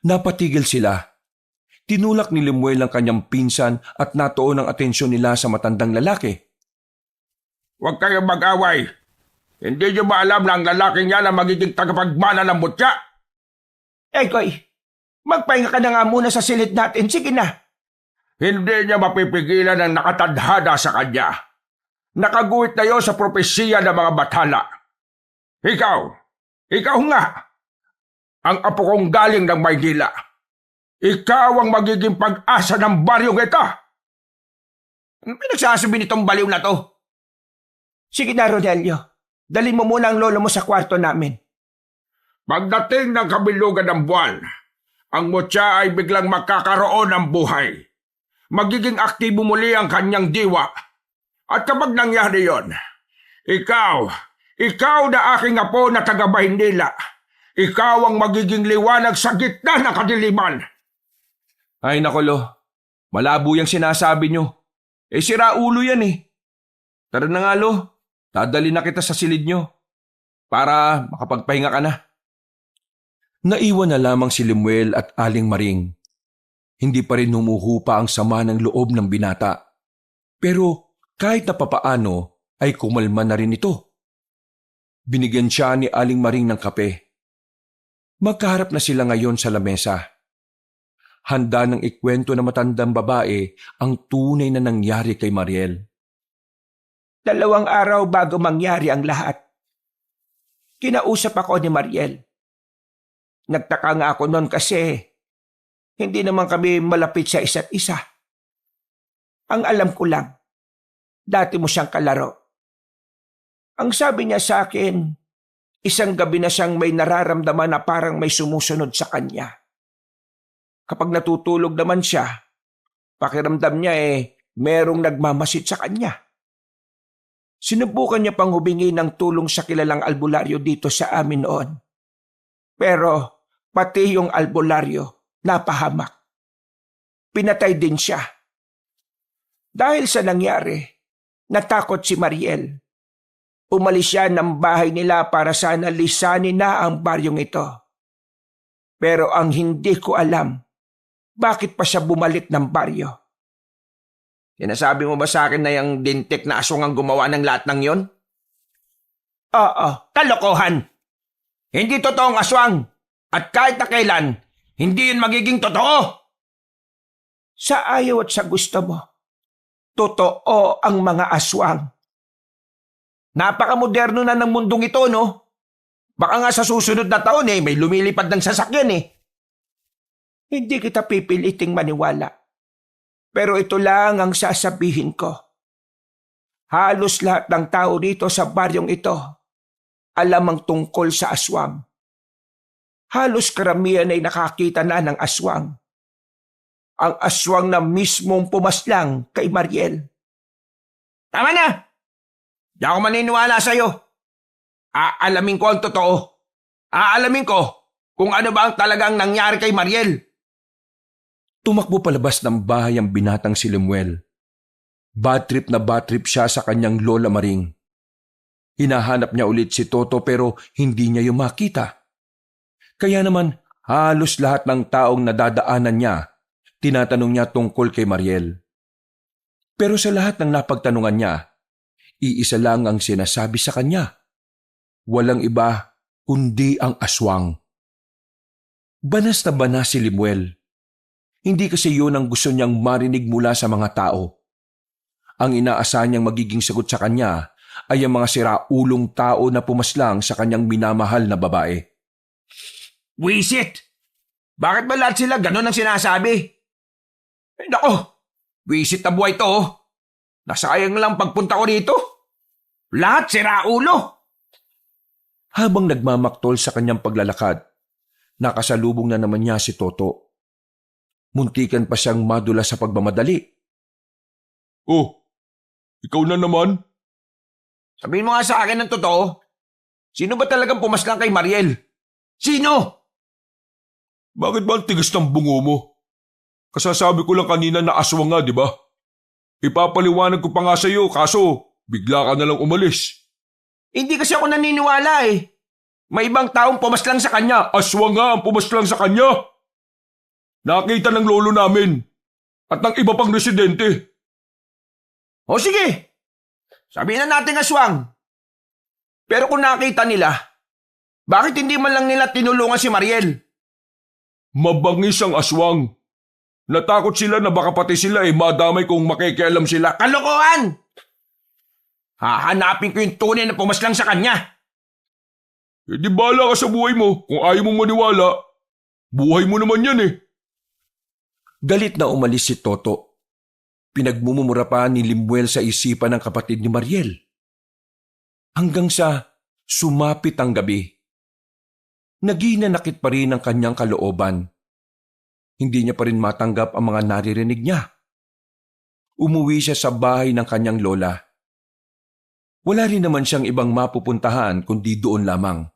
Napatigil sila. Tinulak ni Lemuel ang kanyang pinsan at natuon ang atensyon nila sa matandang lalaki. Huwag kayong mag-away. Hindi niyo ba alam na ang lalaking yan ang magiging tagapagmana ng mutya? Egoy, magpahinga ka na nga muna sa silid natin. Sige na. Hindi niya mapipigilan ang nakatadhada sa kanya. Nakaguhit na yun sa propesiya ng mga bathala. Ikaw nga, ang apo kong galing ng Maynila. Ikaw ang magiging pag-asa ng baryong ito. Ano pinagsasabi nitong baliw na to? Sige na, Ronelio. Dalhin mo muna ang lolo mo sa kwarto namin. Pagdating ng kabilugan ng buwan, ang mutya ay biglang magkakaroon ng buhay. Magiging aktibo muli ang kanyang diwa. At kapag nangyari yon, ikaw na aking apo na taga-Maynila, ikaw ang magiging liwanag sa gitna ng kadiliman. Ay nakolo, malabo yung sinasabi nyo. Sira ulo yan Tara na nga dadali na kita sa silid nyo para makapagpahinga ka na. Naiwan na lamang si Lemuel at Aling Maring. Hindi pa rin humuhupa ang sama ng loob ng binata. Pero kahit na papaano ay kumalma na rin ito. Binigyan siya ni Aling Maring ng kape. Magkaharap na sila ngayon sa lamesa. Handa ng ikwento na matandang babae ang tunay na nangyari kay Mariel. 2 araw bago mangyari ang lahat, kinausap ako ni Mariel. Nagtaka nga ako noon kasi hindi naman kami malapit sa isa't isa. Ang alam ko lang, dati mo siyang kalaro. Ang sabi niya sa akin, isang gabi na siyang may nararamdaman na parang may sumusunod sa kanya. Kapag natutulog naman siya, pakiramdam niya merong nagmamasid sa kanya. Sinubukan niya pang humingi ng tulong sa kilalang albularyo dito sa amin noon. Pero pati yung albularyo napahamak. Pinatay din siya. Dahil sa nangyari, natakot si Mariel. Umalis siya ng bahay nila para sana lisanin na ang baryong ito. Pero ang hindi ko alam, bakit pa siya bumalik ng baryo? Sinasabi mo ba sa akin na yung dintik na aswang ang gumawa ng lahat ng yon? Oo, Kalokohan! Hindi totoong aswang! At kahit na kailan, hindi yun magiging totoo! sa ayaw at sa gusto mo, totoo ang mga aswang. Napakamoderno na ng mundong ito, no? Baka nga sa susunod na taon may lumilipad ng sasakyan Hindi kita pipiliting maniwala. Pero ito lang ang sasabihin ko. Halos lahat ng tao dito sa baryong ito alam ang tungkol sa aswang. Halos karamihan ay nakakita na ng aswang. Ang aswang na mismong pumaslang kay Mariel. Tama na! Di ako maniniwala sa'yo. Aalamin ko ang totoo. Aalamin ko kung ano ba ang talagang nangyari kay Mariel. Tumakbo palabas ng bahay ang binatang si Lemuel. Bad trip na bad trip siya sa kanyang lola Maring. Hinahanap niya ulit si Toto pero hindi niya yung makita. Kaya naman halos lahat ng taong nadadaanan niya, tinatanong niya tungkol kay Mariel. Pero sa lahat ng napagtanungan niya, iisa lang ang sinasabi sa kanya. Walang iba kundi ang aswang. Banas na banas si Lemuel. Hindi kasi yun ang gusto niyang marinig mula sa mga tao. Ang inaasahan niyang magiging sagot sa kanya ay ang mga siraulong tao na pumaslang sa kanyang minamahal na babae. Wisit! Bakit ba lahat sila ganun ang sinasabi? Nako! Wisit na buhay to. Nasayang lang pagpunta ko rito. Lahat siraulo! Habang nagmamaktol sa kanyang paglalakad, nakasalubong na naman niya si Toto. Muntikan pa siyang madula sa pagmamadali. Oh, ikaw na naman? Sabihin mo nga sa akin ng totoo. Sino ba talagang pumaslang kay Mariel? Sino? Bakit ba ang tigas ng bungo mo? Kasasabi ko lang kanina na aswang nga, di ba? Ipapaliwanag ko pa nga sa iyo, kaso bigla ka na lang umalis. Hindi kasi ako naniniwala May ibang taong pumaslang sa kanya. Aswang nga ang pumaslang sa kanya. Nakita ng lolo namin at ng iba pang residente. O sige, sabihin na natin aswang. Pero kung nakita nila, bakit hindi man lang nila tinulungan si Mariel? Mabangis ang aswang. Natakot sila na baka pati sila madamay kung makikialam sila. Kalokohan! Hahanapin ko yung tunay na pumaslang sa kanya. Di bala ka sa buhay mo. Kung ayaw mong maniwala, buhay mo naman yan Galit na umalis si Toto. Pinagmumura pa ni Lemuel sa isipan ng kapatid ni Mariel. Hanggang sa sumapit ang gabi. Naginanakit pa rin ang kanyang kalooban. Hindi niya pa rin matanggap ang mga naririnig niya. Umuwi siya sa bahay ng kanyang lola. Wala rin naman siyang ibang mapupuntahan kundi doon lamang.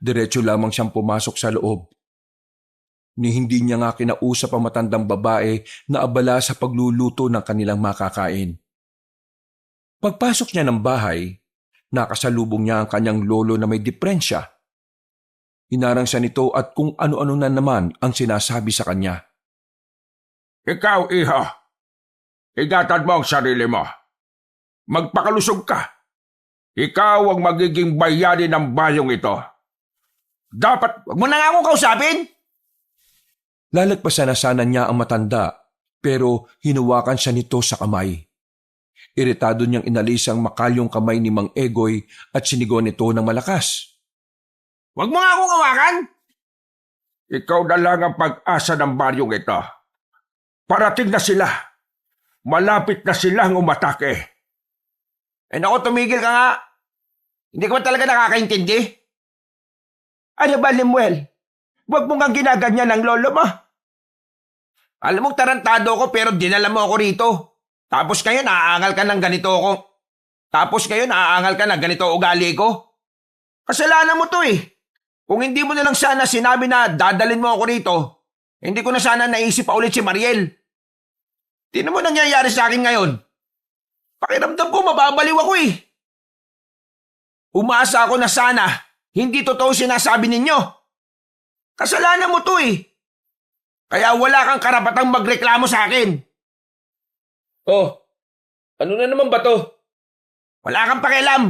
Diretso lamang siyang pumasok sa loob. Ni hindi niya nga kinausap ang matandang babae na abala sa pagluluto ng kanilang makakain. Pagpasok niya ng bahay, nakasalubong niya ang kanyang lolo na may deprensya. Hinarang siya nito at kung ano-ano na naman ang sinasabi sa kanya. Ikaw, iha, igatad mo ang sarili mo. Magpakalusog ka. Ikaw ang magiging bayani ng bayong ito. Dapat, wag mo na nga akong kausapin. Lalagpasan na sana niya ang matanda pero hinuwakan siya nito sa kamay. Iritado niyang inalis ang makalyong kamay ni Mang Egoy at sinigaw nito ng malakas. Wag mo nga akong kawakan. Ikaw na lang ang pag-asa ng baryong ito. Parating na sila. Malapit na silang umatake. Naku, tumigil ka nga. Hindi ka ba talaga nakakaintindi? Ano ba, Lemuel? Huwag mo nga ginaganyan ng lolo mo. Alam mong tarantado ko pero dinala mo ako rito. Tapos ngayon aangal ka ng ganito ako. Tapos ngayon aangal ka ng ganito ugali ko. Kasalanan mo to Kung hindi mo na lang sana sinabi na dadalin mo ako rito, hindi ko na sana naisip pa ulit si Mariel. Tingnan mo nangyayari sa akin ngayon. Pakiramdam ko mababaliw ako eh. Umaasa ako na sana hindi totoo sinasabi ninyo. Kasalanan mo to eh. Kaya wala kang karapatang magreklamo sa akin. Oh, ano na naman ba to? Wala kang pakialam.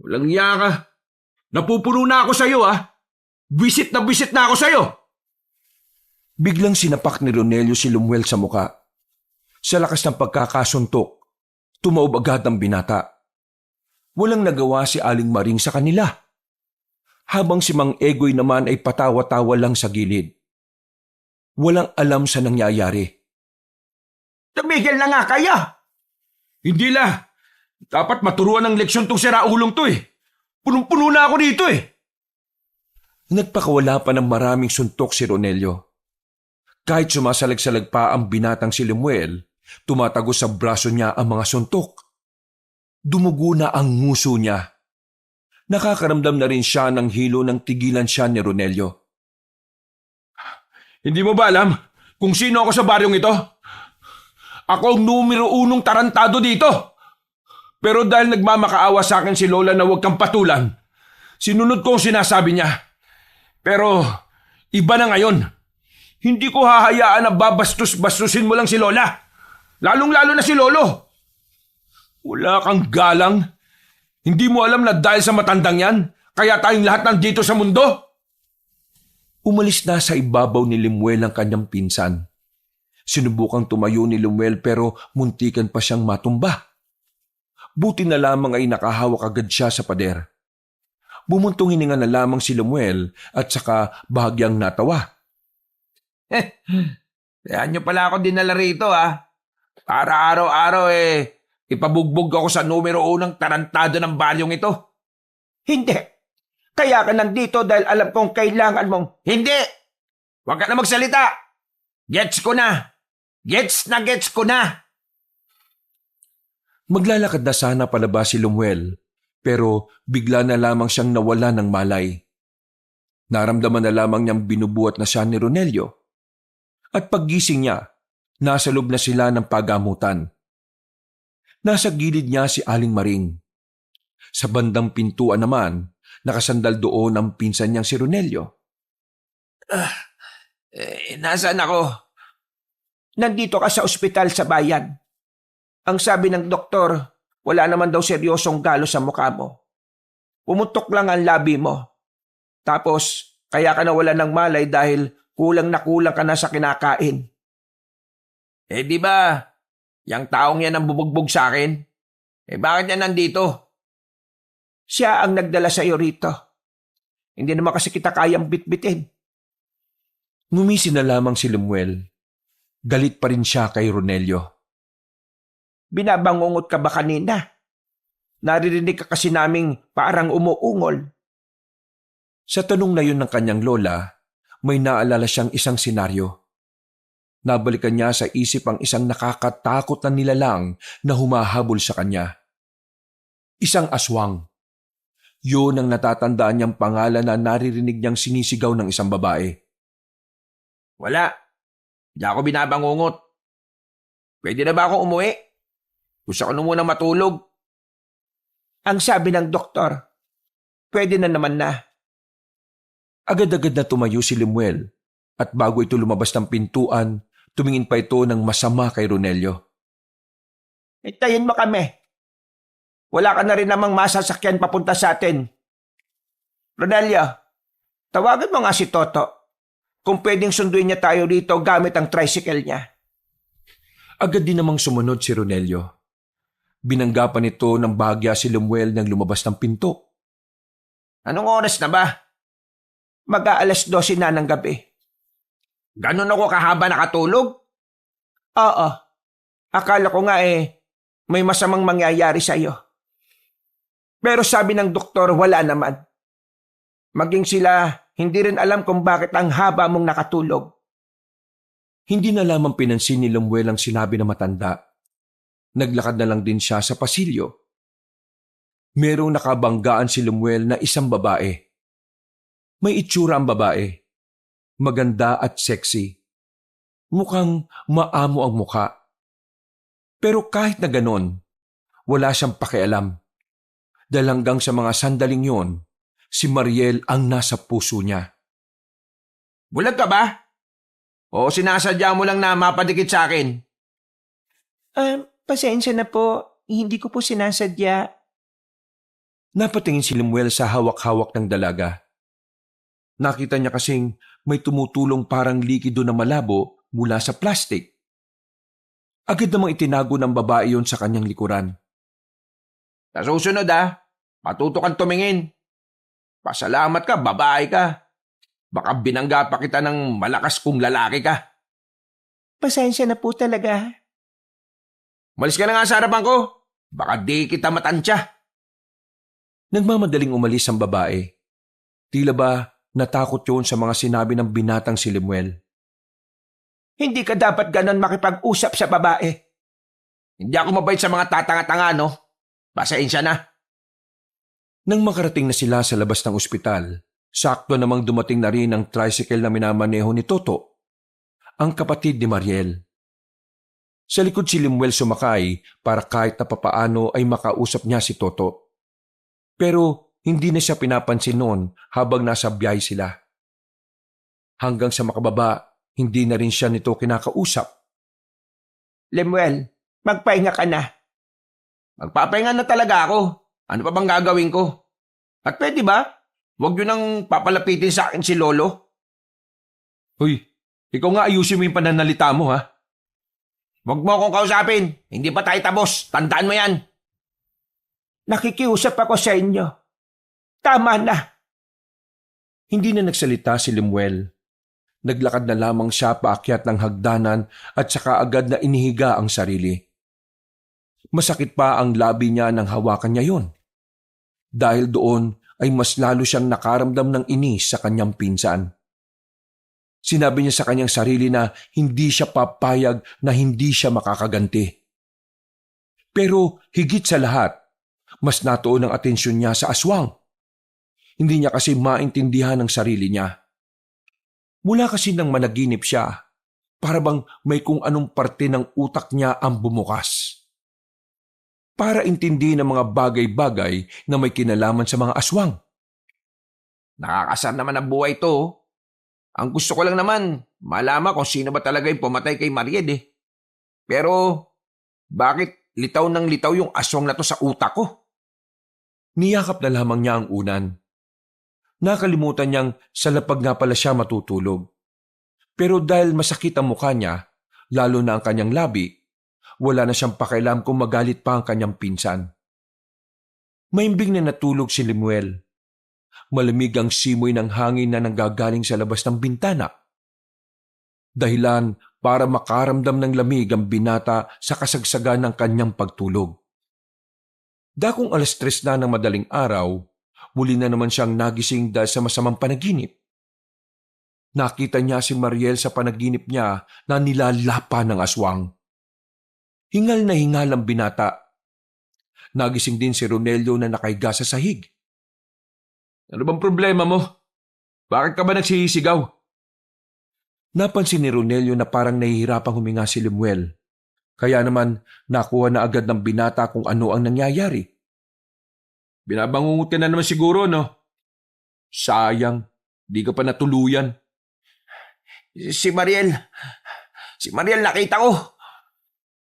Walang iya ka. Napupuno na ako sa'yo Visit na ako sa'yo. Biglang sinapak ni Ronelio si Lumuel sa muka. Sa lakas ng pagkakasuntok, tumaob agad ang binata. Walang nagawa si Aling Maring sa kanila. Habang si Mang Egoy naman ay patawa-tawa lang sa gilid. Walang alam sa nangyayari. Tumigil na nga kaya. Hindi la. Dapat maturuan ng leksyon tong siraulong to eh. Punong-puno na ako dito eh. Nagpakawala pa ng maraming suntok si Ronelio. Kahit sumasalag-salag pa ang binatang si Lemuel, tumatagos sa braso niya ang mga suntok. Dumugo na ang nguso niya. Nakakaramdam na rin siya ng hilo ng tigilan siya ni Ronelio. Hindi mo ba alam kung sino ako sa baryong ito? Ako ang numero 1 tarantado dito. Pero dahil nagmamakaawa sa akin si Lola na huwag kang patulan, sinunod ko ang sinasabi niya. Pero iba na ngayon. Hindi ko hahayaan na babastos-bastusin mo lang si Lola. Lalong-lalo na si Lolo. Wala kang galang. Hindi mo alam na dahil sa matandang yan, kaya tayong lahat nandito sa mundo? Umalis na sa ibabaw ni Lemuel ang kanyang pinsan. Sinubukang tumayo ni Lemuel pero muntikan pa siyang matumba. Buti na lamang ay nakahawak agad siya sa pader. Bumuntong hininga na lamang si Lemuel at saka bahagyang natawa. Kaya nyo pala ako dinala rito Para araw-araw ipabugbog ako sa numero 1 tarantado ng balyong ito. Hindi. Kaya ka nandito dahil alam kong kailangan mong... Hindi! Huwag ka na magsalita! Gets ko na! Gets ko na! Maglalakad na sana palabas si Lemuel, pero bigla na lamang siyang nawala ng malay. Naramdaman na lamang niyang binubuhat na siya ni Ronelio. At paggising niya, nasa loob na sila ng pagamutan. Nasa gilid niya si Aling Maring. Sa bandang pintuan naman, nakasandal doon ang pinsan niyang si Ronelio. Nasaan ako? Nandito ka sa ospital sa bayan. Ang sabi ng doktor, wala naman daw seryosong galo sa mukha mo. Pumutok lang ang labi mo. Tapos, kaya ka nawala ng malay dahil kulang na kulang ka na sa kinakain. Di ba, yang taong yan ang bubugbog sa akin? Bakit yan nandito? Siya ang nagdala sa iyo rito. Hindi naman kasi kita kayang bitbitin. Ngumisi na lamang si Lemuel. Galit pa rin siya kay Ronelio. Binabangungot ka ba kanina? Naririnig ka kasi naming parang umuungol. Sa tanong na yun ng kanyang lola, may naalala siyang isang senaryo. Nabalikan niya sa isip ang isang nakakatakot na nilalang na humahabol sa kanya. Isang aswang. Yun ang natatandaan niyang pangalan na naririnig niyang sinisigaw ng isang babae. Wala. Hindi ako binabangungot. Pwede na ba akong umuwi? Gusto ko na munang matulog. Ang sabi ng doktor, pwede na naman na. Agad-agad na tumayo si Lemuel at bago ito lumabas ng pintuan, tumingin pa ito ng masama kay Ronelio. Itayin mo kami. Wala ka na rin namang masasakyan papunta sa atin. Ronelio, tawagan mo nga si Toto kung pwedeng sunduin niya tayo dito gamit ang tricycle niya. Agad din namang sumunod si Ronelio. Binanggapan ito ng bahagya si Lemuel nang lumabas ng pinto. Anong oras na ba? Mag-aalas 12 na ng gabi. Ganon ako kahaba nakatulog? Oo. Akala ko nga may masamang mangyayari sa iyo. Pero sabi ng doktor wala naman. Maging sila hindi rin alam kung bakit ang haba mong nakatulog. Hindi na lamang pinansin ni Lemuel ang sinabi ng matanda. Naglakad na lang din siya sa pasilyo. Merong nakabanggaan si Lemuel na isang babae. May itsura ang babae. Maganda at sexy. Mukhang maamo ang mukha. Pero kahit na ganon, wala siyang pakialam. Dahil hanggang sa mga sandaling yon, si Mariel ang nasa puso niya. Bulag ka ba? O sinasadya mo lang na mapadikit sa akin? Pasensya na po. Hindi ko po sinasadya. Napatingin si Lemuel sa hawak-hawak ng dalaga. Nakita niya kasing may tumutulong parang likido na malabo mula sa plastik. Agad namang itinago ng babae yon sa kanyang likuran. Sa susunod matuto kang tumingin. Pasalamat ka, babae ka. Baka binangga pa kita ng malakas kung lalaki ka. Pasensya na po talaga. Malis ka na nga sa harapan ko. Baka di kita matansya. Nagmamadaling umalis ang babae. Tila ba natakot yun sa mga sinabi ng binatang si Lemuel. Hindi ka dapat ganon makipag-usap sa babae. Hindi ako mabait sa mga tatanga-tanga, no? Pasensya na. Nang makarating na sila sa labas ng ospital, sakto namang dumating na rin ang tricycle na minamaneho ni Toto, ang kapatid ni Mariel. Sa likod si Lemuel sumakay para kahit na papaano ay makausap niya si Toto. Pero hindi na siya pinapansin noon habang nasa biyahe sila. Hanggang sa makababa, hindi na rin siya nito kinakausap. Lemuel, magpahinga ka na. Magpapahinga na talaga ako. Ano pa bang gagawin ko? At pwede ba? Huwag yun ang papalapitin sa akin si Lolo. Hoy, ikaw nga ayusin mo yung pananalita mo, ha? Huwag mo akong kausapin. Hindi pa tayo tapos. Tandaan mo yan. Nakikiusap ako sa inyo. Tama na. Hindi na nagsalita si Lemuel. Naglakad na lamang siya paakyat ng hagdanan at saka agad na inihiga ang sarili. Masakit pa ang labi niya nang hawakan niya yon. Dahil doon ay mas lalo siyang nakaramdam ng inis sa kanyang pinsan. Sinabi niya sa kanyang sarili na hindi siya papayag na hindi siya makakaganti. Pero higit sa lahat, mas natuon ang atensyon niya sa aswang. Hindi niya kasi maintindihan ang sarili niya. Mula kasi nang managinip siya, para bang may kung anong parte ng utak niya ang bumukas. Para intindihin ang mga bagay-bagay na may kinalaman sa mga aswang. Nakakasar naman ang buhay to. Ang gusto ko lang naman, malaman kung sino ba talaga yung pumatay kay Mariel Pero, bakit litaw ng litaw yung aswang na to sa utak ko? Niyakap na lamang niya ang unan. Nakalimutan niyang sa lapag nga pala siya matutulog. Pero dahil masakit ang mukha niya, lalo na ang kanyang labi, wala na siyang pakialam kung magalit pa ang kanyang pinsan. Maimbing na natulog si Lemuel. Malamig ang simoy ng hangin na nanggagaling sa labas ng bintana. Dahilan para makaramdam ng lamig ang binata sa kasagsagan ng kanyang pagtulog. Dakong 3:00 na ng madaling araw, muli na naman siyang nagising dahil sa masamang panaginip. Nakita niya si Mariel sa panaginip niya na nilalapa ng aswang. Hingal na hingal ang binata. Nagising din si Ronelio na nakahiga sa sahig. Ano bang problema mo? Bakit ka ba nagsisigaw? Napansin ni Ronelio na parang nahihirapang huminga si Lemuel. Kaya naman nakuha na agad ng binata kung ano ang nangyayari. Binabangungot ka na naman siguro, no? Sayang, di ka pa natuluyan. Si Mariel nakita ko.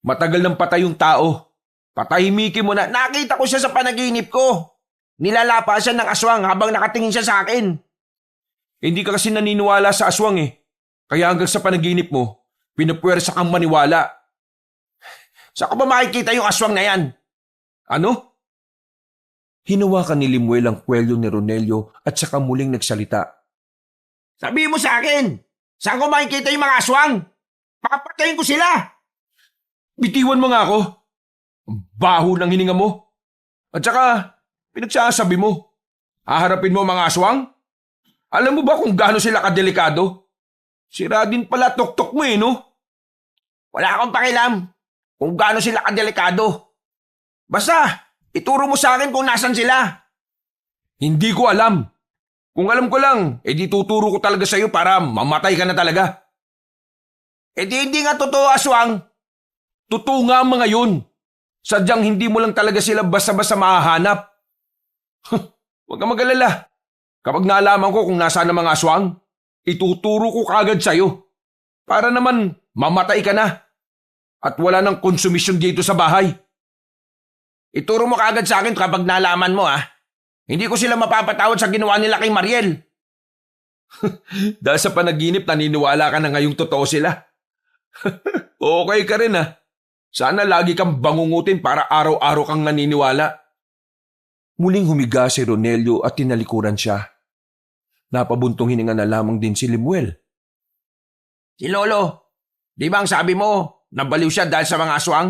Matagal nang patay yung tao. Patahimikin mo na. Nakita ko siya sa panaginip ko. Nilalapa siya ng aswang habang nakatingin siya sa akin. Hindi ka kasi naniniwala sa aswang Kaya hanggang sa panaginip mo, pinupwersa kang maniwala. Saan ko ba makikita yung aswang na yan? Ano? Hinawakan ni Lemuel ang kwelyo ni Ronelio at saka muling nagsalita. Sabihin mo sa akin, saan ko makikita yung mga aswang? Pakapatayin ko sila. Bitiwan mo nga ako. Ang baho ng hininga mo. At saka, pinagsasabi mo, haharapin mo mga aswang? Alam mo ba kung gaano sila kadelikado? Sira din pala tuktok mo no? Wala akong pakialam kung gaano sila kadelikado. Basta, ituro mo sa akin kung nasan sila. Hindi ko alam. Kung alam ko lang, di tuturo ko talaga sa'yo para mamatay ka na talaga. Hindi nga totoo, aswang. Totoo nga ang mga yun. Sadyang hindi mo lang talaga sila basta-basta mahahanap. Huwag kang mag-alala. Kapag naalaman ko kung nasaan ang mga aswang, ituturo ko kagad sa'yo. Para naman mamatay ka na. At wala nang konsumisyon dito sa bahay. Ituro mo kagad sa akin kapag nalaman mo, ha? Hindi ko sila mapapatawad sa ginawa nila kay Mariel. Dahil sa panaginip, naniniwala ka na ngayong totoo sila. Okay ka rin, ha? Sana lagi kang bangungutin para araw-araw kang naniniwala. Muling humiga si Ronelio at tinalikuran siya. Napabuntong hininga na lamang din si Limuel. Si Lolo, di ba ang sabi mo, nabaliw siya dahil sa mga aswang?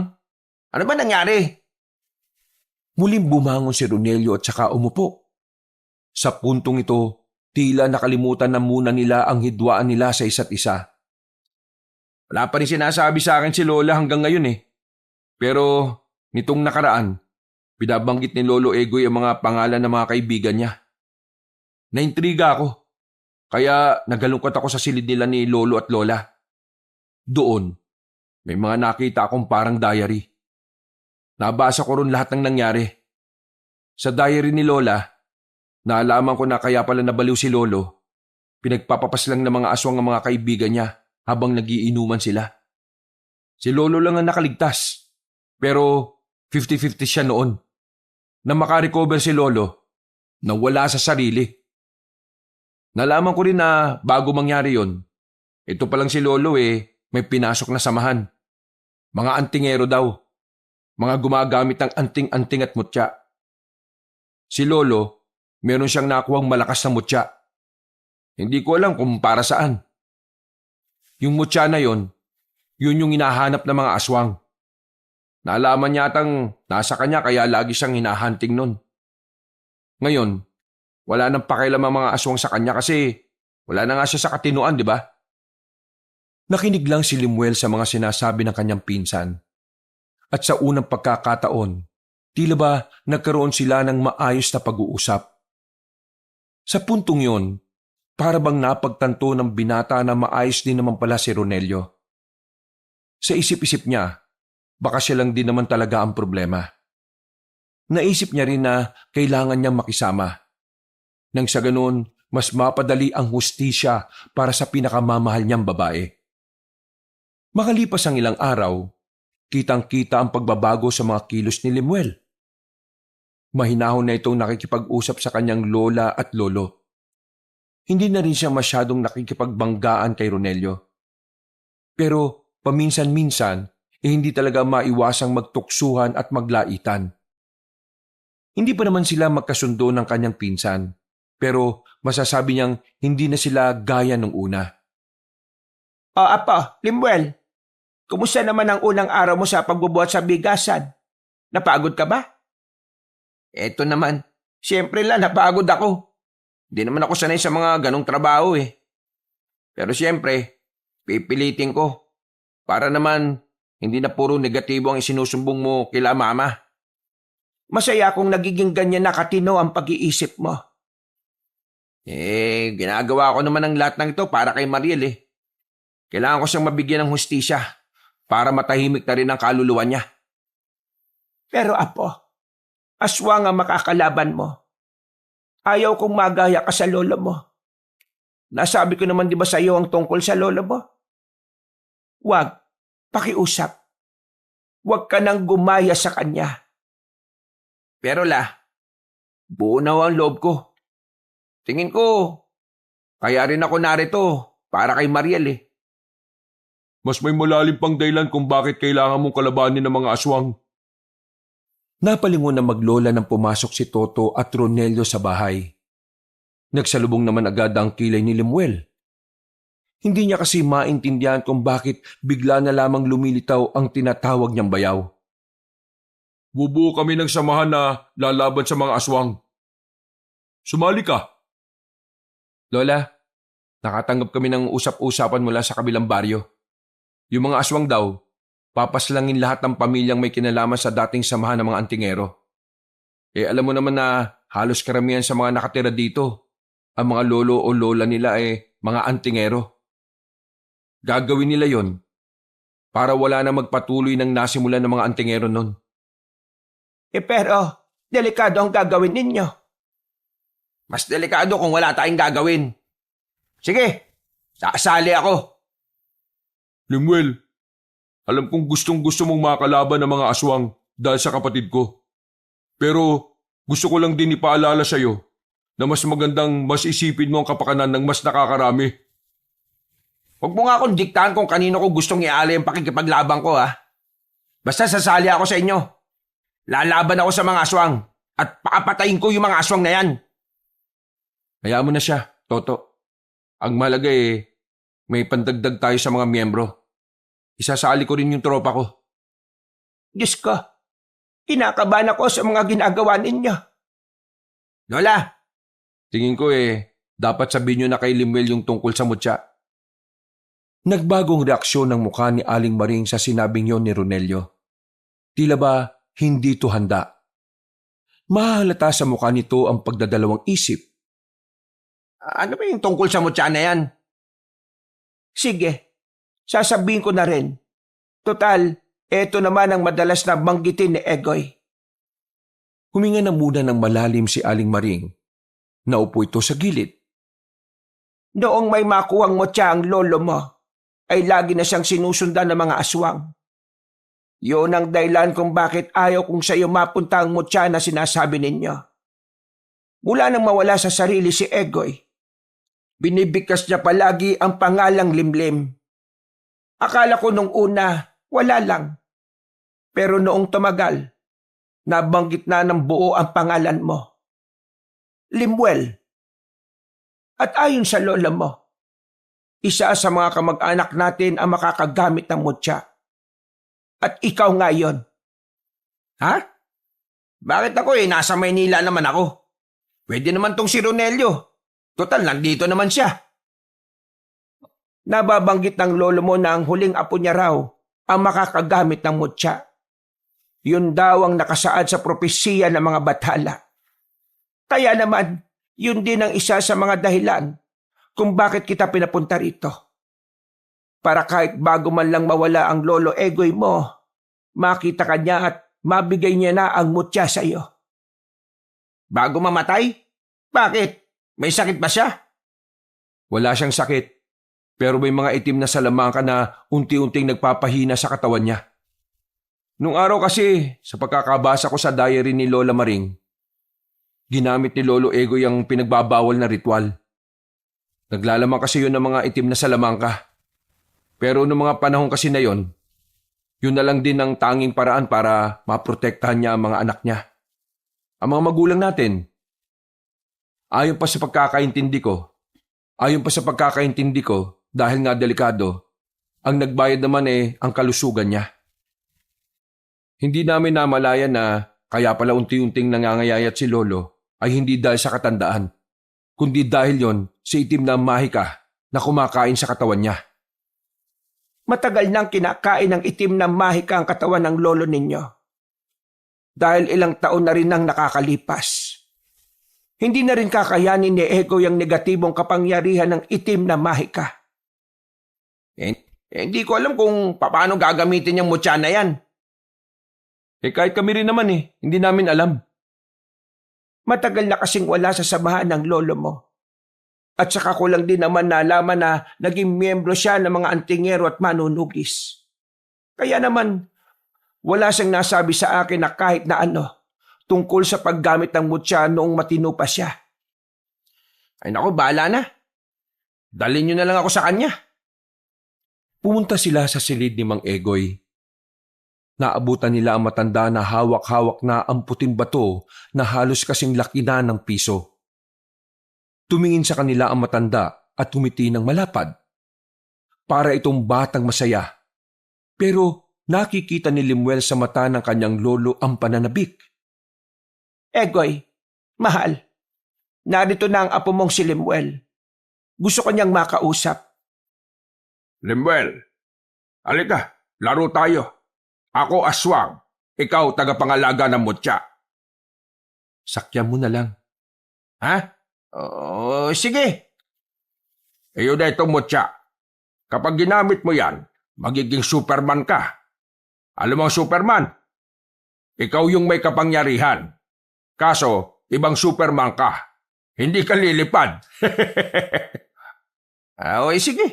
Ano ba nangyari? Muling bumangon si Ronelio at saka umupo. Sa puntong ito, tila nakalimutan na muna nila ang hidwaan nila sa isa't isa. Wala pa rin sinasabi sa akin si Lola hanggang ngayon eh. Pero nitong nakaraan, binabanggit ni Lolo Egoy ang mga pangalan ng mga kaibigan niya. Naintriga ako, kaya nagalungkot ako sa silid nila ni Lolo at Lola. Doon, may mga nakita akong parang diary. Nabasa ko ron lahat ng nangyari. Sa diary ni Lola, naalaman ko na kaya pala nabaliw si Lolo. Pinagpapapas lang ng mga aswang ang mga kaibigan niya habang nagiinuman sila. Si Lolo lang ang nakaligtas, pero 50-50 siya noon. Na makarecover si Lolo, nawala sa sarili. Nalaman ko rin na bago mangyari yon, ito palang si Lolo may pinasok na samahan. Mga antingero daw. Mga gumagamit ng anting-anting at mutya. Si Lolo, meron siyang nakuhang malakas na mutya. Hindi ko alam kung para saan. Yung mutya na yon, yun yung hinahanap ng mga aswang. Naalaman niyatang nasa kanya kaya lagi siyang hinahunting nun. Ngayon, wala nang pakialam ang mga aswang sa kanya kasi wala na nga siya sa katinuan, di ba? Nakinig lang si Limuel sa mga sinasabi ng kanyang pinsan. At sa unang pagkakataon, tila ba nagkaroon sila ng maayos na pag-uusap. Sa puntong yon, para bang napagtanto ng binata na maayos din naman pala si Ronelio. Sa isip-isip niya, baka siya lang din naman talaga ang problema. Naisip niya rin na kailangan niyang makisama. Nang sa ganun, mas mapadali ang hustisya para sa pinakamamahal niyang babae. Makalipas ang ilang araw, kitang-kita ang pagbabago sa mga kilos ni Limuel. Mahinahon na itong nakikipag-usap sa kanyang lola at lolo. Hindi na rin siya masyadong nakikipagbanggaan kay Ronelio. Pero paminsan-minsan, hindi talaga maiwasang magtuksuhan at maglaitan. Hindi pa naman sila magkasundo ng kanyang pinsan, pero masasabi niyang hindi na sila gaya nung una. Apo, Limuel, kumusta naman ang unang araw mo sa pagbubuhat sa bigasan? Napagod ka ba? Eto naman, siyempre lang napagod ako. Hindi naman ako sanay sa mga ganong trabaho eh. Pero siyempre, pipilitin ko. Para naman, hindi na puro negatibo ang isinusumbong mo kila mama. Masaya kung nagiging ganyan na katino ang pag-iisip mo. Ginagawa ko naman ang lahat ng ito para kay Mariel eh. Kailangan ko siyang mabigyan ng hustisya para matahimik na rin ang kaluluwa niya. Pero apo, aswang ang makakalaban mo. Ayaw kong magaya ka sa lolo mo. Nasabi ko naman di ba sa iyo ang tungkol sa lolo mo? Huwag, pakiusap. Huwag ka nang gumaya sa kanya. Pero buo na ang loob ko. Tingin ko, kaya rin ako narito para kay Mariel eh. Mas may malalim pang dahilan kung bakit kailangan mong kalabanin ng mga aswang. Napalingon na maglola nang pumasok si Toto at Ronelio sa bahay. Nagsalubong naman agad ang kilay ni Limuel. Hindi niya kasi maintindihan kung bakit bigla na lamang lumilitaw ang tinatawag niyang bayaw. Bubuo kami ng samahan na lalaban sa mga aswang. Sumali ka. Lola, nakatanggap kami ng usap-usapan mula sa kabilang baryo. Yung mga aswang daw, papaslangin lahat ng pamilyang may kinalaman sa dating samahan ng mga antingero. Alam mo naman na halos karamihan sa mga nakatira dito ang mga lolo o lola nila ay mga antingero. Gagawin nila yon para wala na magpatuloy ng nasimulan ng mga antingero nun. Pero, delikado ang gagawin ninyo. Mas delikado kung wala tayong gagawin. Sige, sasali ako. Limuel, alam kong gustong-gusto mong makalaban ng mga aswang dahil sa kapatid ko. Pero gusto ko lang din ipaalala sa'yo na mas magandang mas isipin mo ang kapakanan ng mas nakakarami. Huwag mo nga akong diktahan kung kanino ko gustong ialay ang pakikipaglaban ko, ha? Basta sasali ako sa inyo. Lalaban ako sa mga aswang at pakapatayin ko yung mga aswang na yan. Hayaan mo na siya, Toto. Ang mahalaga may pandagdag tayo sa mga miyembro. Isasali ko rin yung tropa ko. Diyos ko, kinakabahan ako sa mga ginagawa ninyo. Lola, Tingin ko dapat sabihin nyo na kay Limuel yung tungkol sa mutya. Nagbagong reaksyon ng mukha ni Aling Maring sa sinabing yon ni Ronelio. Tila ba hindi to handa? Mahalata sa mukha nito ang pagdadalawang isip. ano ba yung tungkol sa mutya na yan? Sige, sasabihin ko na rin. Total, eto naman ang madalas na banggitin ni Egoy. Huminga na muna ng malalim si Aling Maring. Naupo ito sa gilid. Noong may makuhang mutya ang lolo mo, ay lagi na siyang sinusundan ng mga aswang. Yun ang dahilan kung bakit ayaw kong sa iyo mapunta ang mutya na sinasabi ninyo. Mula nang mawala sa sarili si Egoy, binibigkas niya palagi ang pangalang Limlim. Akala ko nung una, wala lang. Pero noong tumagal, nabanggit na ng buo ang pangalan mo. Limuel. At ayon sa lola mo, isa sa mga kamag-anak natin ang makakagamit ng mutya. At ikaw nga yon. Ha? Bakit ako nasa Maynila naman ako? Pwede naman tong si Ronelio. Total, nandito naman siya. Nababanggit ng lolo mo na ang huling apo niya raw ang makakagamit ng mutya. Yun daw ang nakasaad sa propesiya ng mga bathala. Kaya naman, yun din ang isa sa mga dahilan kung bakit kita pinapunta rito. Para kahit bago man lang mawala ang lolo Egoy mo, makita ka niya at mabigay niya na ang mutya sa iyo. Bago mamatay? Bakit? May sakit ba siya? Wala siyang sakit, pero may mga itim na salamangka na unti-unting nagpapahina sa katawan niya. Nung araw kasi, sa pagkakabasa ko sa diary ni Lola Maring, ginamit ni Lolo Egoy ang pinagbabawal na ritual. Naglalaman kasi yun ng mga itim na salamangka. Pero noong mga panahon kasi na yon, yun na lang din ang tanging paraan para maprotektahan niya ang mga anak niya. Ang mga magulang natin, ayon pa sa pagkakaintindi ko, dahil nga delikado, ang nagbayad naman ang kalusugan niya. Hindi namin namalayan na kaya pala unti-unting nangangayayat si Lolo ay hindi dahil sa katandaan, kundi dahil yon sa itim na mahika na kumakain sa katawan niya. Matagal nang kinakain ng itim na mahika ang katawan ng lolo ninyo. Dahil ilang taon na rin nang nakakalipas. Hindi na rin kakayanin ni Egoy ang negatibong kapangyarihan ng itim na mahika. Hindi ko alam kung paano gagamitin yung mutya na yan. Kahit kami rin naman hindi namin alam. Matagal na kasing wala sa samahan ng lolo mo. At saka ko lang din naman nalaman na naging miyembro siya ng mga antingero at manunugis. Kaya naman, wala siyang nasabi sa akin na kahit na ano tungkol sa paggamit ng mutya noong matino pa siya. Ay naku, bahala na. Dalhin niyo na lang ako sa kanya. Pumunta sila sa silid ni Mang Egoy. Naabutan nila ang matanda na hawak-hawak na ang puting bato na halos kasing laki na ng piso. Tumingin sa kanila ang matanda at tumiti ng malapad. Para itong batang masaya. Pero nakikita ni Limuel sa mata ng kanyang lolo ang pananabik. Egoy, mahal, narito na ang apo mong si Limuel. Gusto ko niyang makausap. Limuel, halika, laro tayo. Ako aswang, ikaw tagapangalaga ng mutya. Sakyan mo na lang. Ha? Oh, sige. Ayun na itong mutya. Kapag ginamit mo yan, magiging Superman ka. Alam mo ang Superman? Ikaw yung may kapangyarihan. Kaso, ibang Superman ka. Hindi ka lilipad. Okay, sige.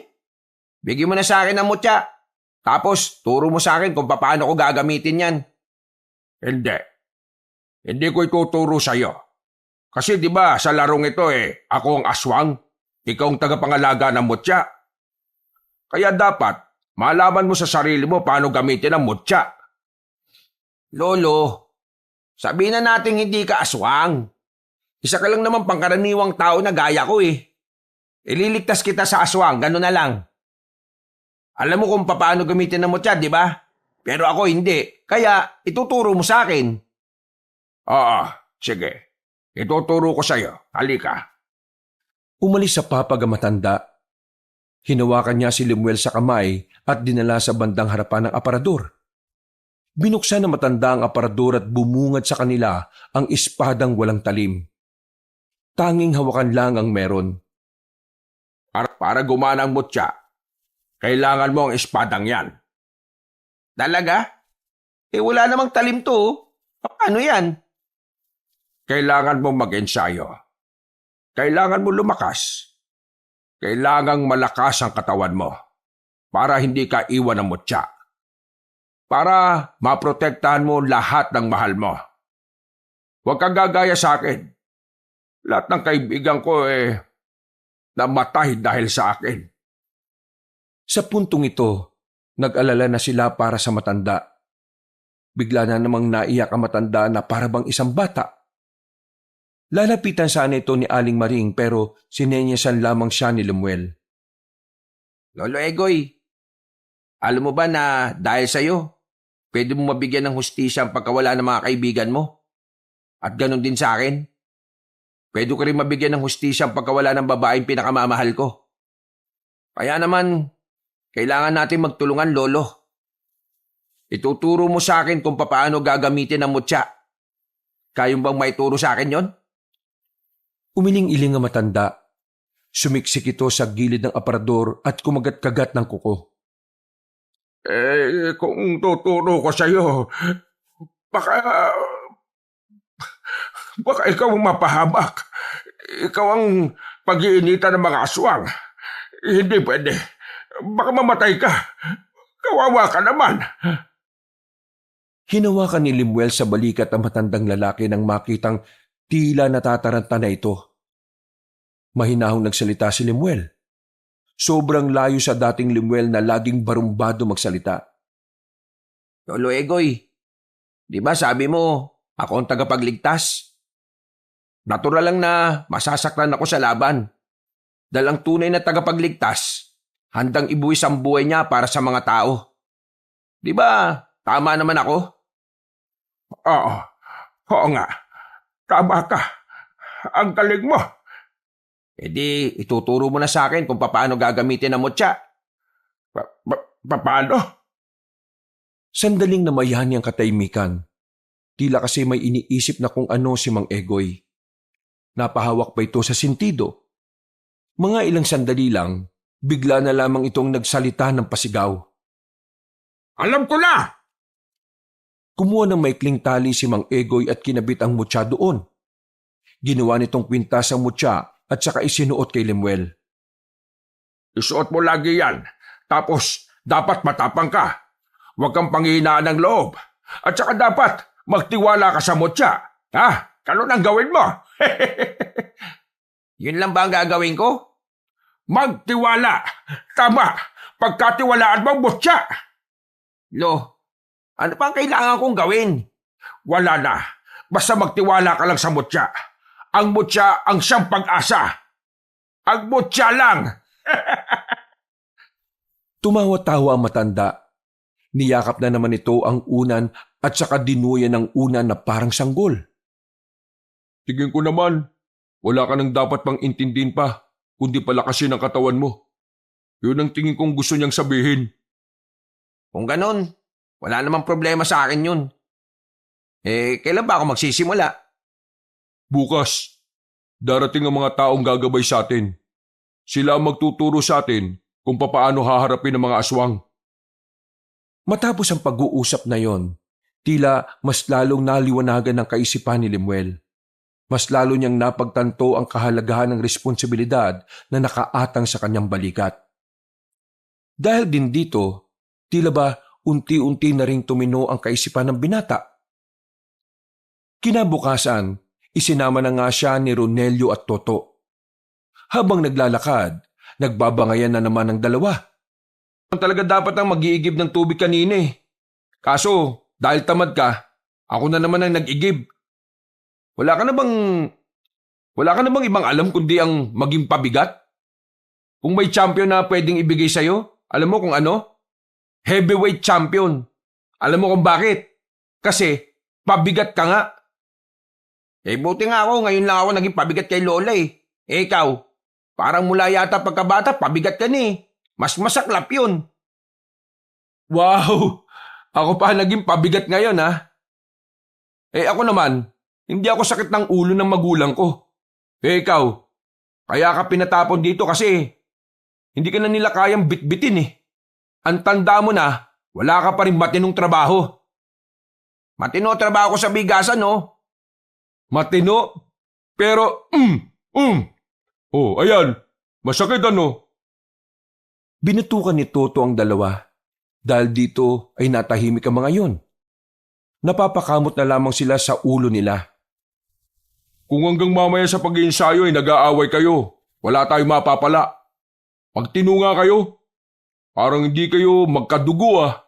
Bigyan mo na sa akin ang mutya. Tapos, turo mo sa akin kung paano ko gagamitin yan. Hindi. Hindi ko ituturo sa'yo. Kasi di ba sa larong ito ako ang aswang, ikaw ang tagapangalaga ng mutya. Kaya dapat, malaman mo sa sarili mo paano gamitin ang mutya. Lolo, sabihin na natin hindi ka aswang. Isa ka lang naman pangkaraniwang tao na gaya ko Ililigtas kita sa aswang, gano'n na lang. Alam mo kung paano gamitin ang mutya, di ba? Pero ako hindi, kaya ituturo mo sa akin. Oo, sige. Ituturo ko sa'yo. Halika. Umalis sa papag ang matanda. Hinawakan niya si Lemuel sa kamay at dinala sa bandang harapan ng aparador. Binuksan ng matanda ang aparador at bumungad sa kanila ang espadang walang talim. Tanging hawakan lang ang meron. Para gumana ang mutya, kailangan mo ang espadang yan. Talaga? Wala namang talim to. Paano yan? Kailangan mo mag-ensayo. Kailangan mo lumakas. Kailangang malakas ang katawan mo para hindi ka iwan ng mutya. Para maprotektahan mo lahat ng mahal mo. Huwag kang gagaya sa akin. Lahat ng kaibigan ko namatay dahil sa akin. Sa puntong ito, nag-alala na sila para sa matanda. Bigla na namang naiyak ang matanda na para bang isang bata. Lalapitan sana ito ni Aling Maring pero sinenyasan lamang siya ni Lemuel. Lolo Egoy, alam mo ba na dahil sa'yo, pwede mo mabigyan ng hustisya ang pagkawala ng mga kaibigan mo? At ganun din sa akin. Pwede ko rin mabigyan ng hustisya ang pagkawala ng babaeng pinakamamahal ko. Kaya naman, kailangan natin magtulungan, Lolo. Ituturo mo sa akin kung paano gagamitin ang mutya. Kayong bang maituro sa akin yon? Umiling-iling ang matanda. Sumiksik ito sa gilid ng aparador at kumagat-kagat ng kuko. Kung tuturo ko sa'yo, baka ikaw ang mapahamak. Ikaw ang pag-iinitan ng mga aswang. Hindi pwede. Baka mamatay ka. Kawawa ka naman. Hinawakan ni Lemuel sa balikat ang matandang lalaki nang makitang tila natataranta na ito. Mahinahong nagsalita si Lemuel. Sobrang layo sa dating Lemuel na laging barumbado magsalita. Lolo Egoy, di ba sabi mo, ako ang tagapagligtas? Natural lang na masasaktan ako sa laban. Dahil ang tunay na tagapagligtas, handang ibuwis ang buhay niya para sa mga tao. Di ba, tama naman ako? Oo nga. Tama ka. Ang galing mo. Di, ituturo mo na sa akin kung paano gagamitin ang mutya. Paano? Sandaling namayani ang katahimikan. Tila kasi may iniisip na kung ano si Mang Egoy. Napahawak pa ito sa sentido. Mga ilang sandali lang, bigla na lamang itong nagsalita ng pasigaw. Alam ko na! Kumuha ng maikling tali si Mang Egoy at kinabit ang mutya doon. Ginawa nitong kwintas ang mutya at saka isinuot kay Lemuel. Isuot mo lagi yan. Tapos, dapat matapang ka. Huwag kang panghihinaan ng loob. At saka dapat magtiwala ka sa mutya. Ganun ang gawin mo. Yun lang ba ang gagawin ko? Magtiwala. Tama. Pagkatiwalaan mo ang mutya. Lo, ano pa ang kailangan kong gawin? Wala na. Basta magtiwala ka lang sa mutya. Ang mutya ang siyang pag-asa. Ang mutya lang. Tumawa-tawa ang matanda. Niyakap na naman ito ang unan at saka dinuyan ng unan na parang sanggol. Tingin ko naman, wala ka nang dapat pang intindihin pa, kundi palakasin ang katawan mo. Yun ang tingin kong gusto niyang sabihin. Kung ganon, wala namang problema sa akin yun. Kailan ba ako magsisimula? Bukas. darating ang mga taong gagabay sa atin. Sila ang magtuturo sa atin kung papaano haharapin ang mga aswang. Matapos ang pag-uusap na yon, tila mas lalong naliwanagan ng kaisipan ni Lemuel. Mas lalo niyang napagtanto ang kahalagahan ng responsibilidad na nakaatang sa kanyang balikat. Dahil din dito, tila ba unti-unti na ring tumino ang kaisipan ng binata. Kinabukasan, isinama na nga siya ni Ronelio at Toto. Habang naglalakad, nagbabangayan na naman ang dalawa. Talaga dapat ang mag-iigib ng tubig kanina eh. Kaso, dahil tamad ka, ako na naman ang nag-igib. Wala ka na bang ibang alam kundi ang maging pabigat? Kung may champion na pwedeng ibigay sa'yo, alam mo kung ano? Heavyweight champion. Alam mo kung bakit? Kasi, pabigat ka nga. Buti nga ako, ngayon lang ako naging pabigat kay Lola eh. Ikaw, parang mula yata pagkabata, pabigat ka na eh. Mas masaklap yun. Wow! Ako pa naging pabigat ngayon ha. Ako naman, hindi ako sakit ng ulo ng magulang ko. Ikaw, kaya ka pinatapon dito kasi hindi ka na nila kayang bitbitin eh. Ang tanda mo na, wala ka pa rin matinong trabaho. Matino trabaho ko sa bigasan no? Matino? Pero, Oh, ayan. Masakit ano? Binutukan ni Toto ang dalawa dahil dito ay natahimik ang mga yon. Napapakamot na lamang sila sa ulo nila. Kung hanggang mamaya sa pag-iinsayo ay nag-aaway kayo, wala tayong mapapala. Pag tinunga kayo, parang hindi kayo magkadugo ah.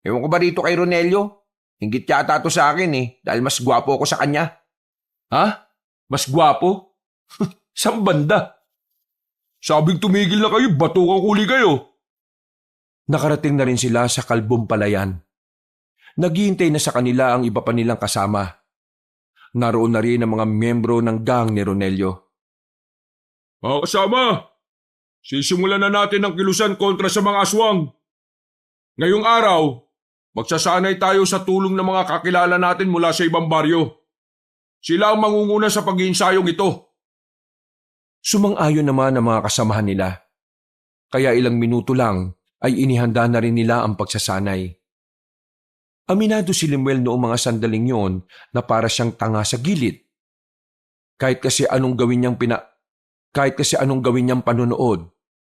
Ewan ko ba dito kay Ronelio? Hinggit yata to sa akin eh, dahil mas gwapo ako sa kanya. Ha? Mas gwapo? Saan banda? Sabing tumigil na kayo, batukang uli kayo. Nakarating na rin sila sa Kalbong Palayan. Naghihintay na sa kanila ang iba pa nilang kasama. Naroon na rin ang mga miyembro ng gang ni Ronelio. Mga kasama, sisimulan na natin ang kilusan kontra sa mga aswang. Ngayong araw, magsasanay tayo sa tulong ng mga kakilala natin mula sa ibang baryo. Sila ang mangunguna sa pag-iinsayong ito. Sumang-ayon naman ang mga kasamahan nila. Kaya ilang minuto lang ay inihanda na rin nila ang pagsasanay. Aminado si Lemuel noong mga sandaling yon na para siyang tanga sa gilid. Kahit kasi anong gawin niyang panonood,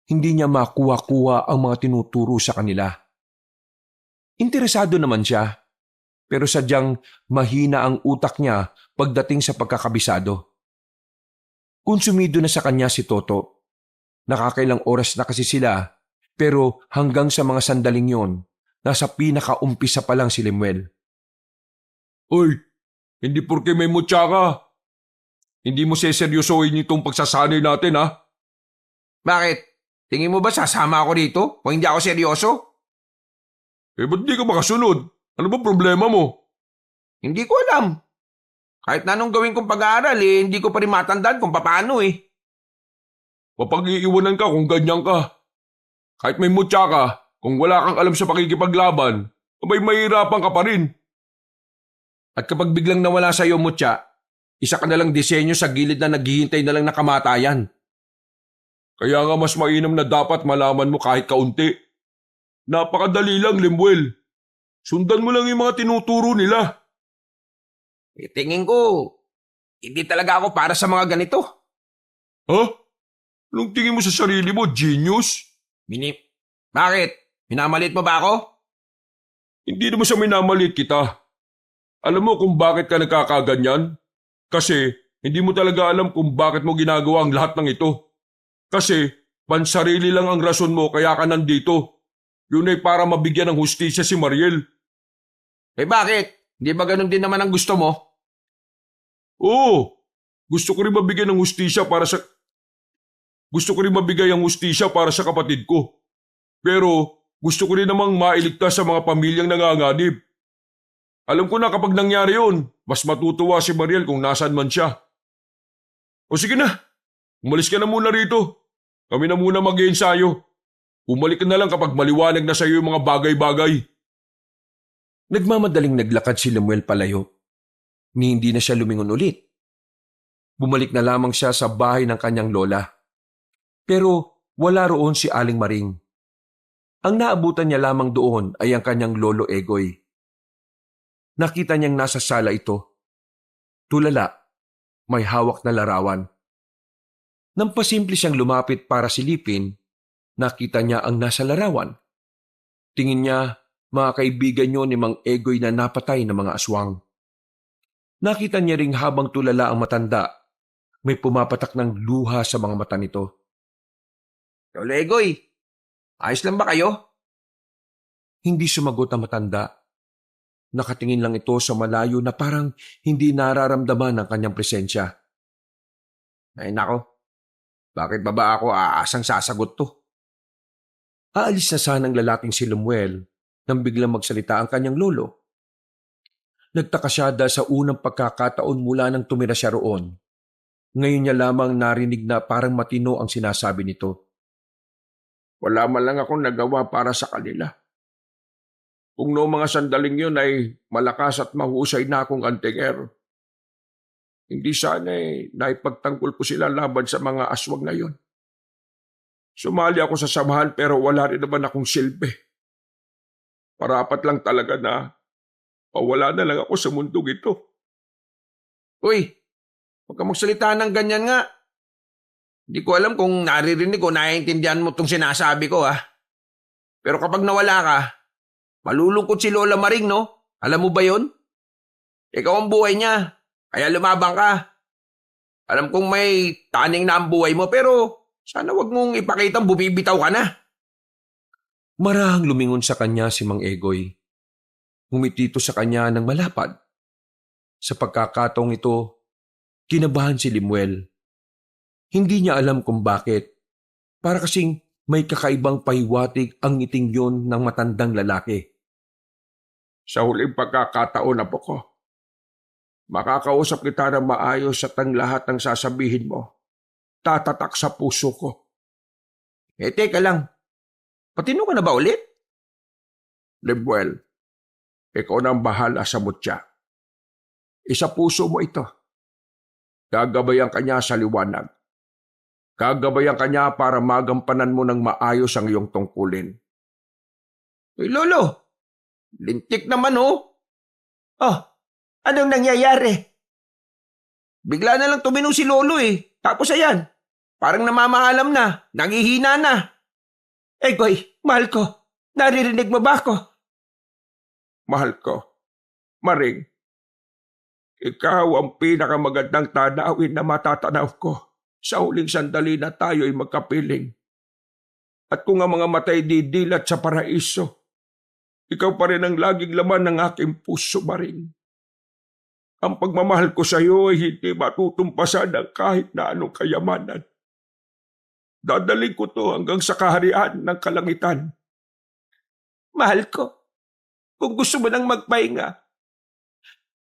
hindi niya makuha-kuha ang mga tinuturo sa kanila. Interesado naman siya, pero sadyang mahina ang utak niya pagdating sa pagkakabisado. Konsumido na sa kanya si Toto. Nakakailang oras na kasi sila, pero hanggang sa mga sandaling yon, nasa pinakaumpisa pa lang si Lemuel. Uy, hindi porke may mutya ka. Hindi mo seseryosohin itong pagsasanay natin ha? Bakit? Tingin mo ba sasama ako dito kung hindi ako seryoso? Ba't di ka makasunod? Ano ba problema mo? Hindi ko alam. Kahit na anong gawin kong pag-aaral hindi ko pa rin matandaan kung paano eh. Mapag-iiwanan ka kung ganyan ka. Kahit may mutya ka, kung wala kang alam sa pakikipaglaban, abay mahirapan ka pa rin. At kapag biglang nawala sa iyo mutya, isa ka nalang disenyo sa gilid na naghihintay na lang na kamatayan. Kaya nga mas mainam na dapat malaman mo kahit kaunti. Napakadali lang, Lemuel. Sundan mo lang yung mga tinuturo nila. Tingin ko, hindi talaga ako para sa mga ganito. Ha? Anong tingin mo sa sarili mo, genius? Bakit? Minamalit mo ba ako? Hindi naman sa minamalit kita. Alam mo kung bakit ka nagkakaganyan? Kasi hindi mo talaga alam kung bakit mo ginagawa ang lahat ng ito. Kasi pansarili lang ang rason mo kaya ka nandito. Yun ay para mabigyan ng hustisya si Mariel. Bakit? Hindi ba ganun din naman ang gusto mo? Oo, gusto ko rin mabigyan ng hustisya para sa... Gusto ko rin mabigay ang hustisya para sa kapatid ko. Pero gusto ko rin namang mailigtas sa mga pamilyang nanganganib. Alam ko na kapag nangyari yun, mas matutuwa si Mariel kung nasaan man siya. O sige na, umalis ka na muna rito. Kami na muna mag-iensayo. Umalik ka na lang kapag maliwanag na sa iyo yung mga bagay-bagay. Nagmamadaling naglakad si Lemuel palayo, ni hindi na siya lumingon ulit. Bumalik na lamang siya sa bahay ng kanyang lola. Pero wala roon si Aling Maring. Ang naabutan niya lamang doon ay ang kanyang lolo Egoy. Nakita niyang nasa sala ito. Tulala, may hawak na larawan. Nang pasimple siyang lumapit para silipin, nakita niya ang nasa larawan. Tingin niya, mga kaibigan niyo ni Mang Egoy na napatay ng mga aswang. Nakita niya ring habang tulala ang matanda, may pumapatak ng luha sa mga mata nito. Lolo Egoy, ayos lang ba kayo? Hindi sumagot ang matanda. Nakatingin lang ito sa malayo na parang hindi nararamdaman ang kanyang presensya. Ay nako, bakit ba ako aasang sasagot to? Aalis na sanang lalaking si Lemuel nang biglang magsalita ang kanyang lolo. Nagtaka siya dahil sa unang pagkakataon mula nang tumira siya roon. Ngayon niya lamang narinig na parang matino ang sinasabi nito. Wala man lang akong nagawa para sa kanila. Kung noong mga sandaling yun ay malakas at mahusay na akong antingero, hindi sana naipagtanggol ko sila laban sa mga aswang na yun. Sumali ako sa samahan pero wala rin naman akong silbi. Parapat lang talaga na pawala na lang ako sa mundong ito. Uy, huwag ka magsalita ng ganyan nga. Hindi ko alam kung naririnig o naiintindihan mo itong sinasabi ko Pero kapag nawala ka, malulungkot si Lola Maring, no? Alam mo ba yon? Ikaw ang buhay niya, kaya lumabang ka. Alam kong may taning na ang buhay mo pero sana wag mong ipakitang bumibitaw ka na. Marahang lumingon sa kanya si Mang Egoy. Ngumiti ito sa kanya ng malapad. Sa pagkakataong ito, kinabahan si Lemuel. Hindi niya alam kung bakit. Para kasing may kakaibang pahiwatig ang ngiting yon ng matandang lalaki. Sa huling pagkakataon na po ko, makakausap kita ng maayos at ang lahat ng sasabihin mo tatatak sa puso ko. Teka lang. Patino ka na ba ulit? Lemuel, ikaw na ang bahala sa mutya. Isa puso mo ito. Gagabayan ka niya sa liwanag. Gagabayan ka niya para magampanan mo ng maayos ang iyong tungkulin. Uy, Lolo! Lintik naman, Oh, anong nangyayari? Bigla na lang tumino si Lolo Tapos ayan, parang namamahalam na, nangihina na. Egoy, mahal ko, naririnig mo ba ako? Mahal ko, Maring, ikaw ang pinakamagandang tanawin na matatanaw ko sa huling sandali na tayo'y magkapiling. At kung ang mga matay didilat sa paraiso, ikaw pa rin ang laging laman ng aking puso, Maring. Ang pagmamahal ko sa iyo ay hindi matutumpasan ng kahit na anong kayamanan. Dadaling ko to hanggang sa kaharian ng kalangitan. Mahal ko, kung gusto mo nang magpahinga,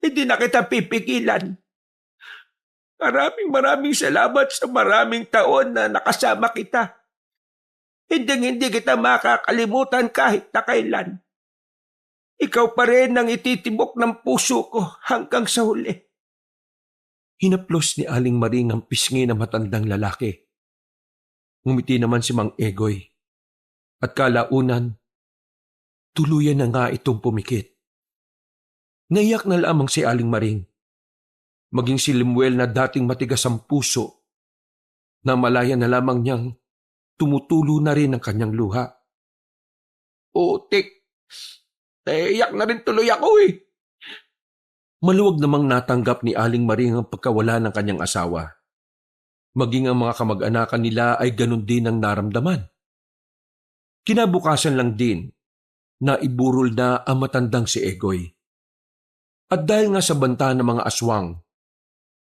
hindi na kita pipigilan. Maraming salamat sa maraming taon na nakasama kita. Hindi kita makakalimutan kahit na kailan. Ikaw pa rin ang ititibok ng puso ko hanggang sa huli. Hinaplos ni Aling Maring ang pisngi na matandang lalaki. Ngumiti naman si Mang Egoy. At kalaunan, tuluyan na nga itong pumikit. Naiyak na lamang si Aling Maring. Maging si Lemuel na dating matigas ang puso, na malaya na lamang niyang tumutulo na rin ang kanyang luha. Utik! Naiyak na rin tuloy ako Maluwag namang natanggap ni Aling Maring ang pagkawala ng kanyang asawa. Maging ang mga kamag-anakan nila ay ganun din ang naramdaman. Kinabukasan lang din na iburol na ang matandang si Egoy. At dahil nga sa banta ng mga aswang,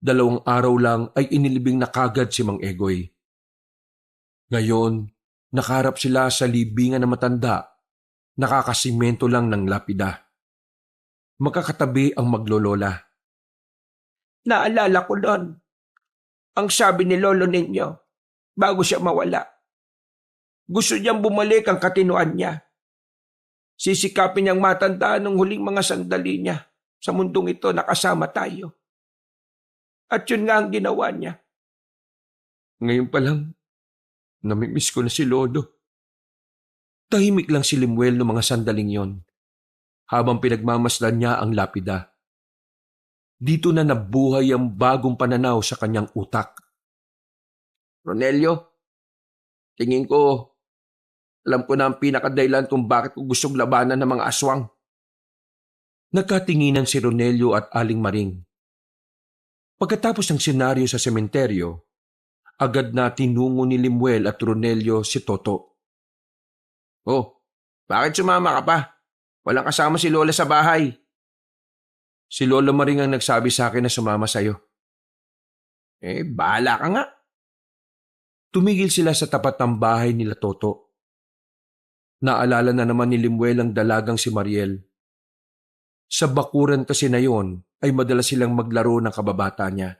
2 araw lang ay inilibing na kagad si Mang Egoy. Ngayon, nakaharap sila sa libingan ng matanda, nakakasimento lang ng lapida. Magkakatabi ang maglolola. Naalala ko noon, ang sabi ni Lolo ninyo, bago siya mawala. Gusto niyang bumalik ang katinuan niya. Sisikapin niyang matandaan ng huling mga sandali niya sa mundong ito na kasama tayo. At yun nga ang ginawa niya. Ngayon pa lang, namimiss ko na si Lolo. Tahimik lang si Limuel noong mga sandaling yon, habang pinagmamasdan niya ang lapida. Dito na nabuhay ang bagong pananaw sa kanyang utak. Ronelio, tingin ko, alam ko na ang pinakadahilan kung bakit ko gustong labanan ng mga aswang. Nagkatinginan si Ronelio at Aling Maring. Pagkatapos ng senaryo sa sementeryo, agad na tinungo ni Limuel at Ronelio si Toto. Oh, bakit sumama ka pa? Walang kasama si Lola sa bahay. Si Lola Maring ang nagsabi sa akin na sumama sa'yo. Bahala ka nga. Tumigil sila sa tapat ng bahay nila Toto. Naalala na naman ni Limuel ang dalagang si Mariel. Sa bakuran kasi na yon ay madalas silang maglaro ng kababata niya.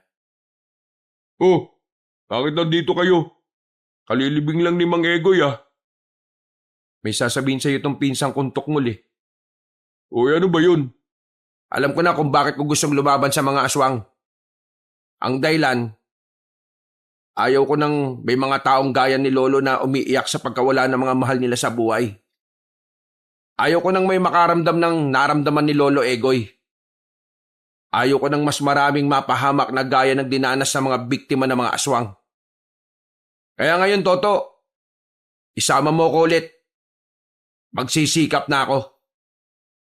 Oh, bakit nandito kayo? Kalilibing lang ni Mang Egoy ah. May sasabihin sa'yo itong pinsang kuntok muli. O ano ba yun? Alam ko na kung bakit ko gustong lumaban sa mga aswang. Ang dahilan, ayaw ko nang may mga taong gaya ni Lolo na umiiyak sa pagkawala ng mga mahal nila sa buhay. Ayaw ko nang may makaramdam ng naramdaman ni Lolo Egoy. Ayaw ko nang mas maraming mapahamak na gaya ng dinanas sa mga biktima ng mga aswang. Kaya ngayon, Toto, isama mo ko ulit. Magsisikap na ako.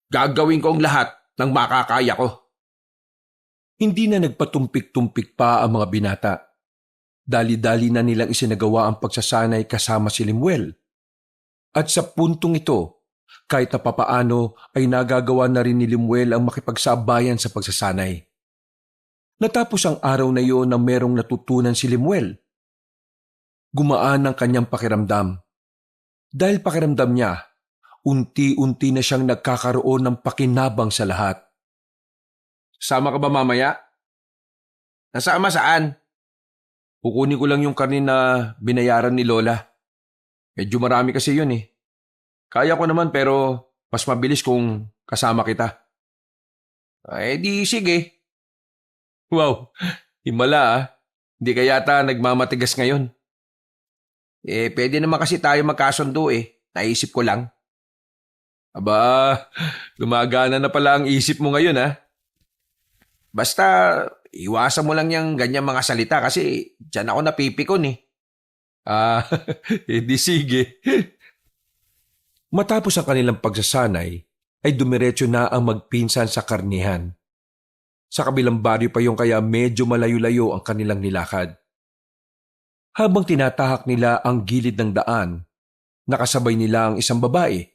Gagawin ko ang lahat ng makakaya ko. Hindi na nagpatumpik-tumpik pa ang mga binata. Dali-dali na nilang isinagawa ang pagsasanay kasama si Limuel. At sa puntong ito, kahit na papaano ay nagagawa na rin ni Limuel ang makipagsabayan sa pagsasanay. Natapos ang araw na iyon na merong natutunan si Limuel. Gumaan ang kanyang pakiramdam. Dahil pakiramdam niya, unti-unti na siyang nagkakaroon ng pakinabang sa lahat. Sama ka ba mamaya? Nasama saan? Kukunin ko lang yung karne na binayaran ni Lola. Medyo marami kasi yun eh. Kaya ko naman pero mas mabilis kung kasama kita. Di sige. Wow, himala ah. Hindi ka yata nagmamatigas ngayon. Pwede naman kasi tayo magkasundo eh. Naisip ko lang. Aba, gumagana na pala ang isip mo ngayon ah. Basta iwasan mo lang yung ganyang mga salita kasi dyan ako napipikon eh. Ah, edi sige. Matapos ang kanilang pagsasanay, ay dumiretso na ang magpinsan sa karnihan. Sa kabilang baryo pa yung kaya medyo malayo-layo ang kanilang nilakad. Habang tinatahak nila ang gilid ng daan, nakasabay nila ang isang babae.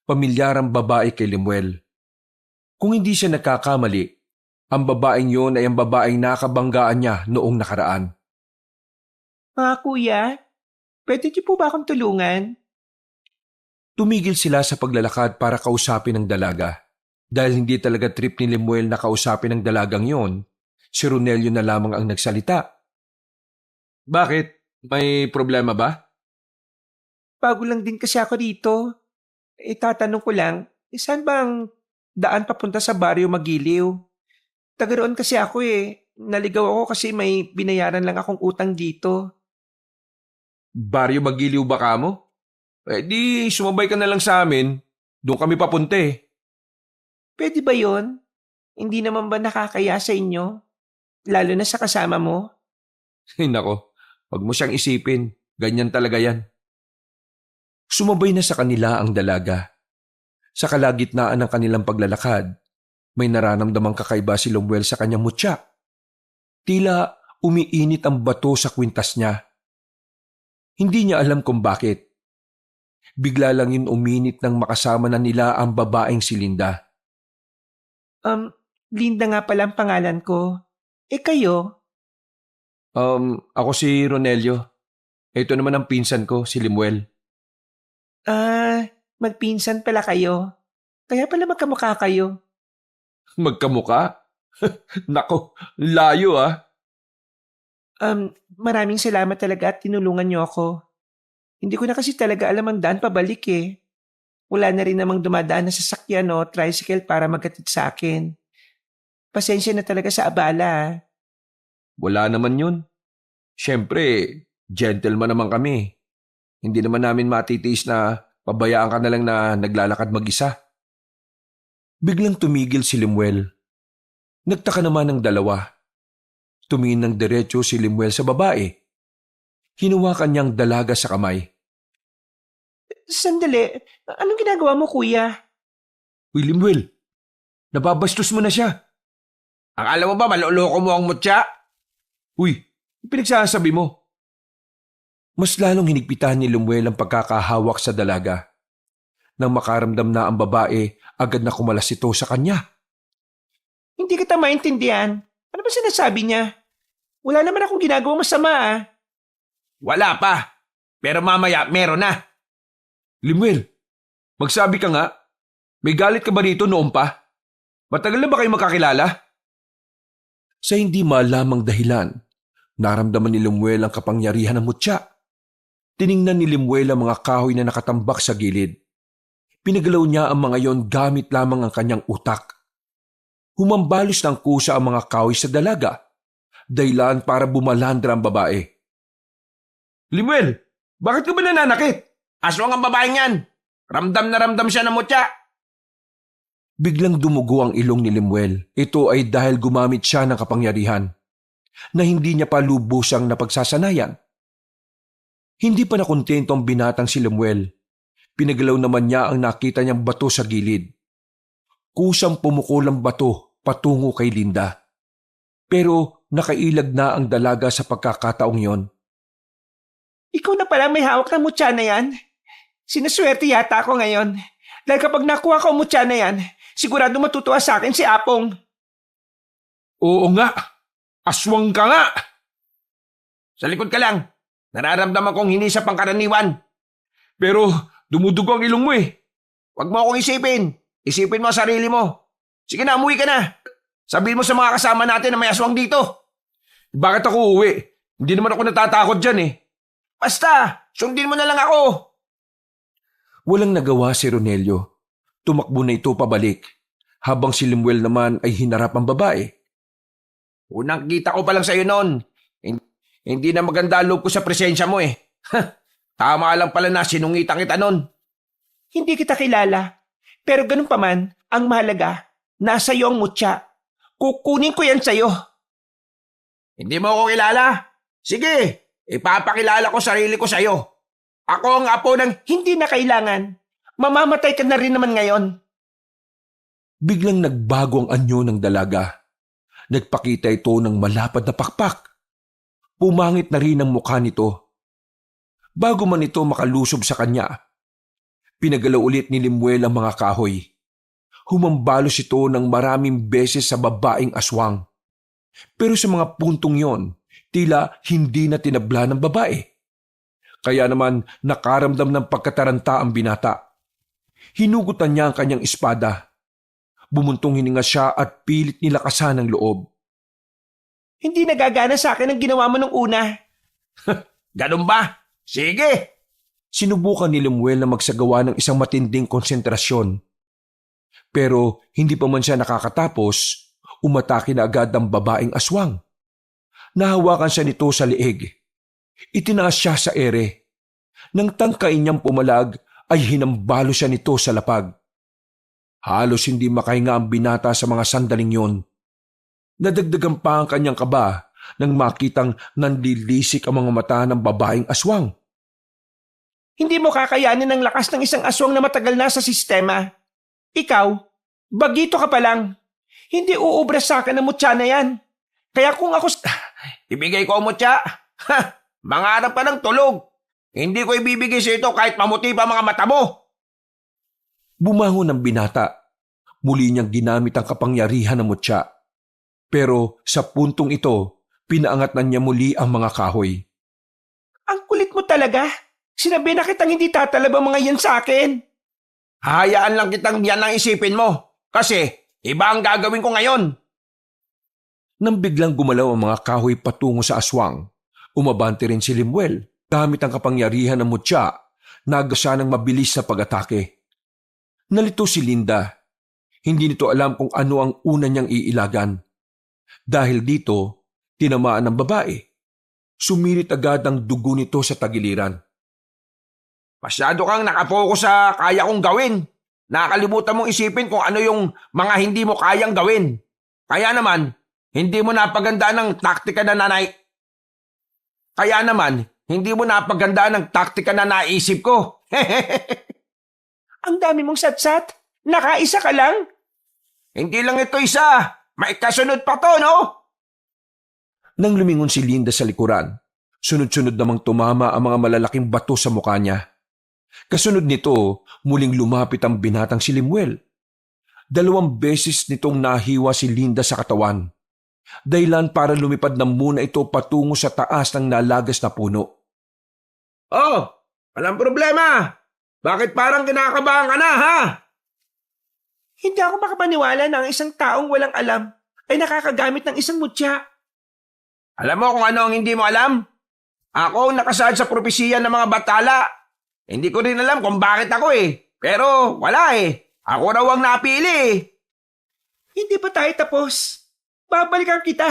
Pamilyarang babae kay Limuel. Kung hindi siya nagkakamali, ang babaeng yun ay ang babaeng nakabanggaan niya noong nakaraan. Mga kuya, pwede niyo po ba akong tulungan? Tumigil sila sa paglalakad para kausapin ang dalaga. Dahil hindi talaga trip ni Limuel na kausapin ang dalagang yon, si Ronelio na lamang ang nagsalita. Bakit? May problema ba? Bago lang din kasi ako dito. Tatanong ko lang, saan ba ang daan papunta sa Baryo Magiliw? Taga roon kasi ako eh. Naligaw ako kasi may binayaran lang akong utang dito. Baryo Magiliw ba ka mo? Di sumabay ka na lang sa amin. Doon kami papunta eh. Pwede ba yon? Hindi naman ba nakakaya sa inyo? Lalo na sa kasama mo? Ay nako, wag mo siyang isipin. Ganyan talaga yan. Sumabay na sa kanila ang dalaga. Sa kalagitnaan ng kanilang paglalakad, may nararamdamang kakaiba si Limuel sa kanyang mutya. Tila umiinit ang bato sa kwintas niya. Hindi niya alam kung bakit. Bigla lang yun uminit nang makasama na nila ang babaeng si Linda. Linda nga pala ang pangalan ko. Kayo? Ako si Ronelio. Ito naman ang pinsan ko, si Limuel. Magpinsan pala kayo. Kaya pala magkamukha kayo. Magkamuka? Nako, layo ah. Maraming salamat talaga at tinulungan niyo ako. Hindi ko na kasi talaga alam ang daan pabalik eh. Wala na rin namang dumadaan na sasakyan o tricycle para maghatid sa akin. Pasensya na talaga sa abala. Wala naman yun. Siyempre, gentleman naman kami. Hindi naman namin matitiis na pabayaan ka na lang na naglalakad mag-isa. Biglang tumigil si Lemuel. Nagtaka naman ng dalawa. Tumingin ng diretso si Lemuel sa babae. Hinuwakan niyang dalaga sa kamay. Sandali, anong ginagawa mo, kuya? Uy, Lemuel, nababastos mo na siya. Akala mo ba maloloko mo ang mutya? Uy, pinagsasabi mo. Mas lalong hinigpitan ni Lemuel ang pagkakahawak sa dalaga. Nang makaramdam na ang babae, agad na kumalas ito sa kanya. Hindi kita maintindihan. Ano ba sinasabi niya? Wala naman akong ginagawang masama, ah. Wala pa. Pero mamaya meron na. Lemuel, magsabi ka nga, may galit ka ba rito noon pa? Matagal na ba kayo magkakilala? Sa hindi malamang dahilan, naramdaman ni Lemuel ang kapangyarihan ng mutya. Tiningnan ni Lemuel ang mga kahoy na nakatambak sa gilid. Pinagalaw niya ang mga yon gamit lamang ang kanyang utak. Humambalos ng kusa ang mga kahoy sa dalaga, dahilan para bumalandra ang babae. Lemuel, bakit ka ba nananakit? Aswang ang babaeng yan. Ramdam na ramdam siya ng mutya. Biglang dumugo ang ilong ni Lemuel. Ito ay dahil gumamit siya ng kapangyarihan na hindi niya pa lubusang napagsasanayan. Hindi pa nakontento ang binatang si Lemuel. Pinagalaw naman niya ang nakita niyang bato sa gilid. Kusang pumukol ang bato patungo kay Linda. Pero nakailag na ang dalaga sa pagkakataong yon. Ikaw na pala may hawak na mutya na yan. Sinaswerte yata ako ngayon. Dahil kapag nakuha ko ang mutya na yan, sigurado matutuwa sa akin si Apong. Oo nga, aswang ka nga. Sa likod ka lang. Nararamdaman kong hindi sa pangkaraniwan. Pero dumudugo ang ilong mo eh. Huwag mo akong isipin. Isipin mo ang sarili mo. Sige na, umuwi ka na. Sabihin mo sa mga kasama natin na may aswang dito. Bakit ako uuwi? Hindi naman ako natatakot dyan eh. Basta, sundin mo na lang ako. Walang nagawa si Ronelio. Tumakbo na ito pabalik, habang si Lemuel naman ay hinarap ang babae. Unang kita ko pa lang sa'yo noon. Hindi na maganda loob ko sa presensya mo eh. Tama lang pala na sinungitan kita noon. Hindi kita kilala. Pero ganun pa man, ang mahalaga, nasa iyo ang mutya. Kukunin ko yan sa'yo. Hindi mo ako kilala? Sige, ipapakilala ko sarili ko sa'yo. Ako ang apo ng... Hindi na kailangan. Mamamatay ka na rin naman ngayon. Biglang nagbago ang anyo ng dalaga. Nagpakita ito ng malapad na pakpak. Pumangit na rin ang mukha nito. Bago man ito makalusob sa kanya, pinagalaw ulit ni Lemuel ang mga kahoy. Humambalos ito ng maraming beses sa babaeng aswang. Pero sa mga puntong yon, tila hindi na tinabla ng babae. Kaya naman nakaramdam ng pagkataranta ang binata. Hinugutan niya ang kanyang espada. Bumuntong hininga siya at pilit nilakasan ang loob. Hindi nagagana sa akin ang ginawa mo nung una. Ganun ba? Sige! Sinubukan ni Lemuel na magsagawa ng isang matinding konsentrasyon. Pero hindi pa man siya nakakatapos, umatake na agad ang babaeng aswang. Nahawakan siya nito sa liig. Itinaas siya sa ere. Nang tangkain niyang pumalag, ay hinambalo siya nito sa lapag. Halos hindi makahinga ang binata sa mga sandaling yon. Nadagdagan pa ang kanyang kaba nang makitang nanlilisik ang mga mata ng babaeng aswang. Hindi mo kakayanin ang lakas ng isang aswang na matagal na sa sistema. Ikaw, bagito ka pa lang. Hindi uubra sa akin ang mutya na yan. Kaya kung ako... Ibigay ko ang mutya. Mangarap pa ng tulog. Hindi ko ibibigay sa ito kahit mamuti pa mga mata mo. Bumangon ang binata. Muli niyang ginamit ang kapangyarihan ng mutya. Pero sa puntong ito, pinaangat na niya muli ang mga kahoy. Ang kulit mo talaga. Sinabi na kitang hindi tatalab ang mga yan sa akin. Hayaan lang kitang yan ang isipin mo. Kasi iba ang gagawin ko ngayon. Nang biglang gumalaw ang mga kahoy patungo sa aswang, umabante rin si Lemuel. Gamit ang kapangyarihan ng mutya, nagasa ng mabilis na pag-atake. Nalito si Linda. Hindi nito alam kung ano ang una niyang iilagan. Dahil dito, tinamaan ng babae. Sumirit agad ang dugo nito sa tagiliran. Masyado kang nakapokus sa kaya kong gawin. Nakakalimutan mong isipin kung ano yung mga hindi mo kayang gawin. Kaya naman, hindi mo napagandaan ng taktika na naisip ko. Ang dami mong satsat. Nakaisa ka lang. Hindi lang ito isa. May kasunod pa to, no? Nang lumingon si Linda sa likuran, sunod-sunod namang tumama ang mga malalaking bato sa mukha niya. Kasunod nito, muling lumapit ang binatang si Lemuel. 2 beses nitong nahiwa si Linda sa katawan. Dahilan para lumipad na muna ito patungo sa taas ng nalagas na puno. Oh, walang problema. Bakit parang kinakabahan ka na, ha? Hindi ako makapaniwala na ang isang taong walang alam ay nakakagamit ng isang mutya. Alam mo kung ano ang hindi mo alam? Ako ang nakasaad sa propesiya ng mga batala. Hindi ko rin alam kung bakit ako eh. Pero wala eh. Ako raw ang napili eh. Hindi pa tayo tapos. Babalikan kita.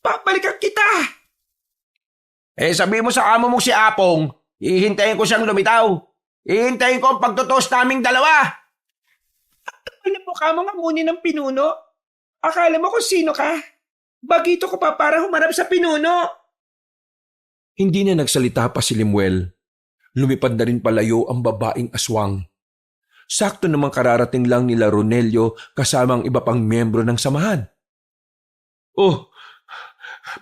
Babalikan kita. Eh sabi mo sa amo mong si Apong, hihintayin ko siyang lumitaw. Hihintayin ko ang pagtutos naming dalawa. Alam mo ka mga muni ng pinuno? Akala mo kung sino ka? Bagito ko pa para humarap sa pinuno. Hindi na nagsalita pa si Lemuel. Lumipad na rin palayo ang babaeng aswang. Sakto namang kararating lang nila Ronelio kasama ang iba pang miyembro ng samahan. Oh,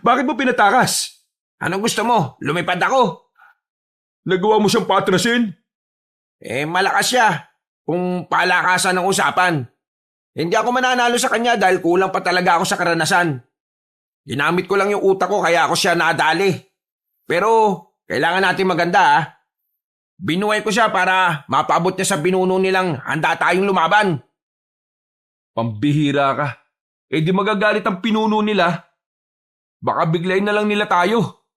bakit mo pinatakas? Anong gusto mo? Lumipad ako. Nagawa mo siyang patrasin? Eh malakas siya. Kung palakasan ng usapan. Hindi ako mananalo sa kanya dahil kulang pa talaga ako sa karanasan. Ginamit ko lang yung utak ko kaya ako siya nadali. Pero kailangan natin maganda ah. Binuhay ko siya para mapaabot niya sa binuno nilang handa tayong lumaban. Pambihira ka. Eh di magagalit ang pinuno nila. Baka biglayin na lang nila tayo.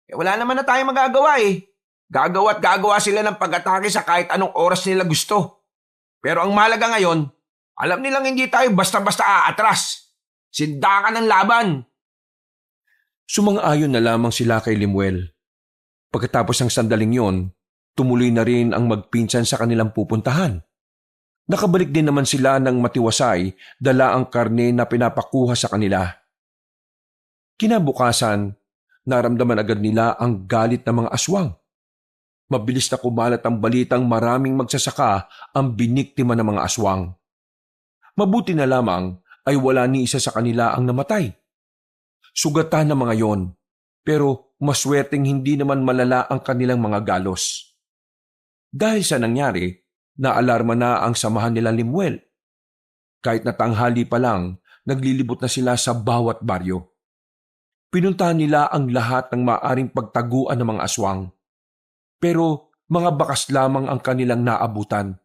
Eh wala naman na tayong magagawa eh. Gagawa sila ng pag-atake sa kahit anong oras nila gusto. Pero ang mahalaga ngayon, alam nilang hindi tayo basta-basta aatras. Sindakan ng laban. Sumang-ayon na lamang sila kay Lemuel. Pagkatapos ng sandaling yon, tumuloy na rin ang magpinsan sa kanilang pupuntahan. Nakabalik din naman sila ng matiwasay, dala ang karne na pinapakuha sa kanila. Kinabukasan, naramdaman agad nila ang galit ng mga aswang. Mabilis na kumalat ang balitang maraming magsasaka ang biniktima ng mga aswang. Mabuti na lamang ay wala ni isa sa kanila ang namatay. Sugatan ng mga yon, pero maswerteng hindi naman malala ang kanilang mga galos. Dahil sa nangyari, naalarma na ang samahan nila Lemuel. Kahit na tanghali pa lang, naglilibot na sila sa bawat baryo. Pinuntahan nila ang lahat ng maaring pagtaguan ng mga aswang. Pero mga bakas lamang ang kanilang naabutan.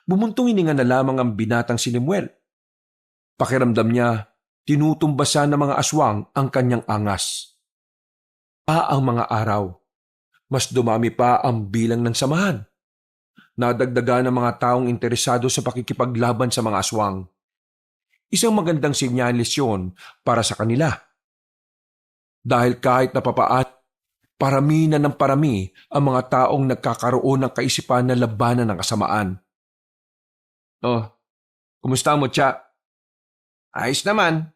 Bumuntong hininga na lamang ang binatang si Lemuel. Pakiramdam niya, tinutumbasan ng mga aswang ang kanyang angas. Ang mga araw, mas dumami pa ang bilang ng samahan. Nadagdagan ng mga taong interesado sa pakikipaglaban sa mga aswang. Isang magandang sinyalis yun para sa kanila. Dahil kahit napapaat, parami na ng parami ang mga taong nagkakaroon ng kaisipan na labanan ng kasamaan. Oh, kumusta mo, Tsa? Ayos naman.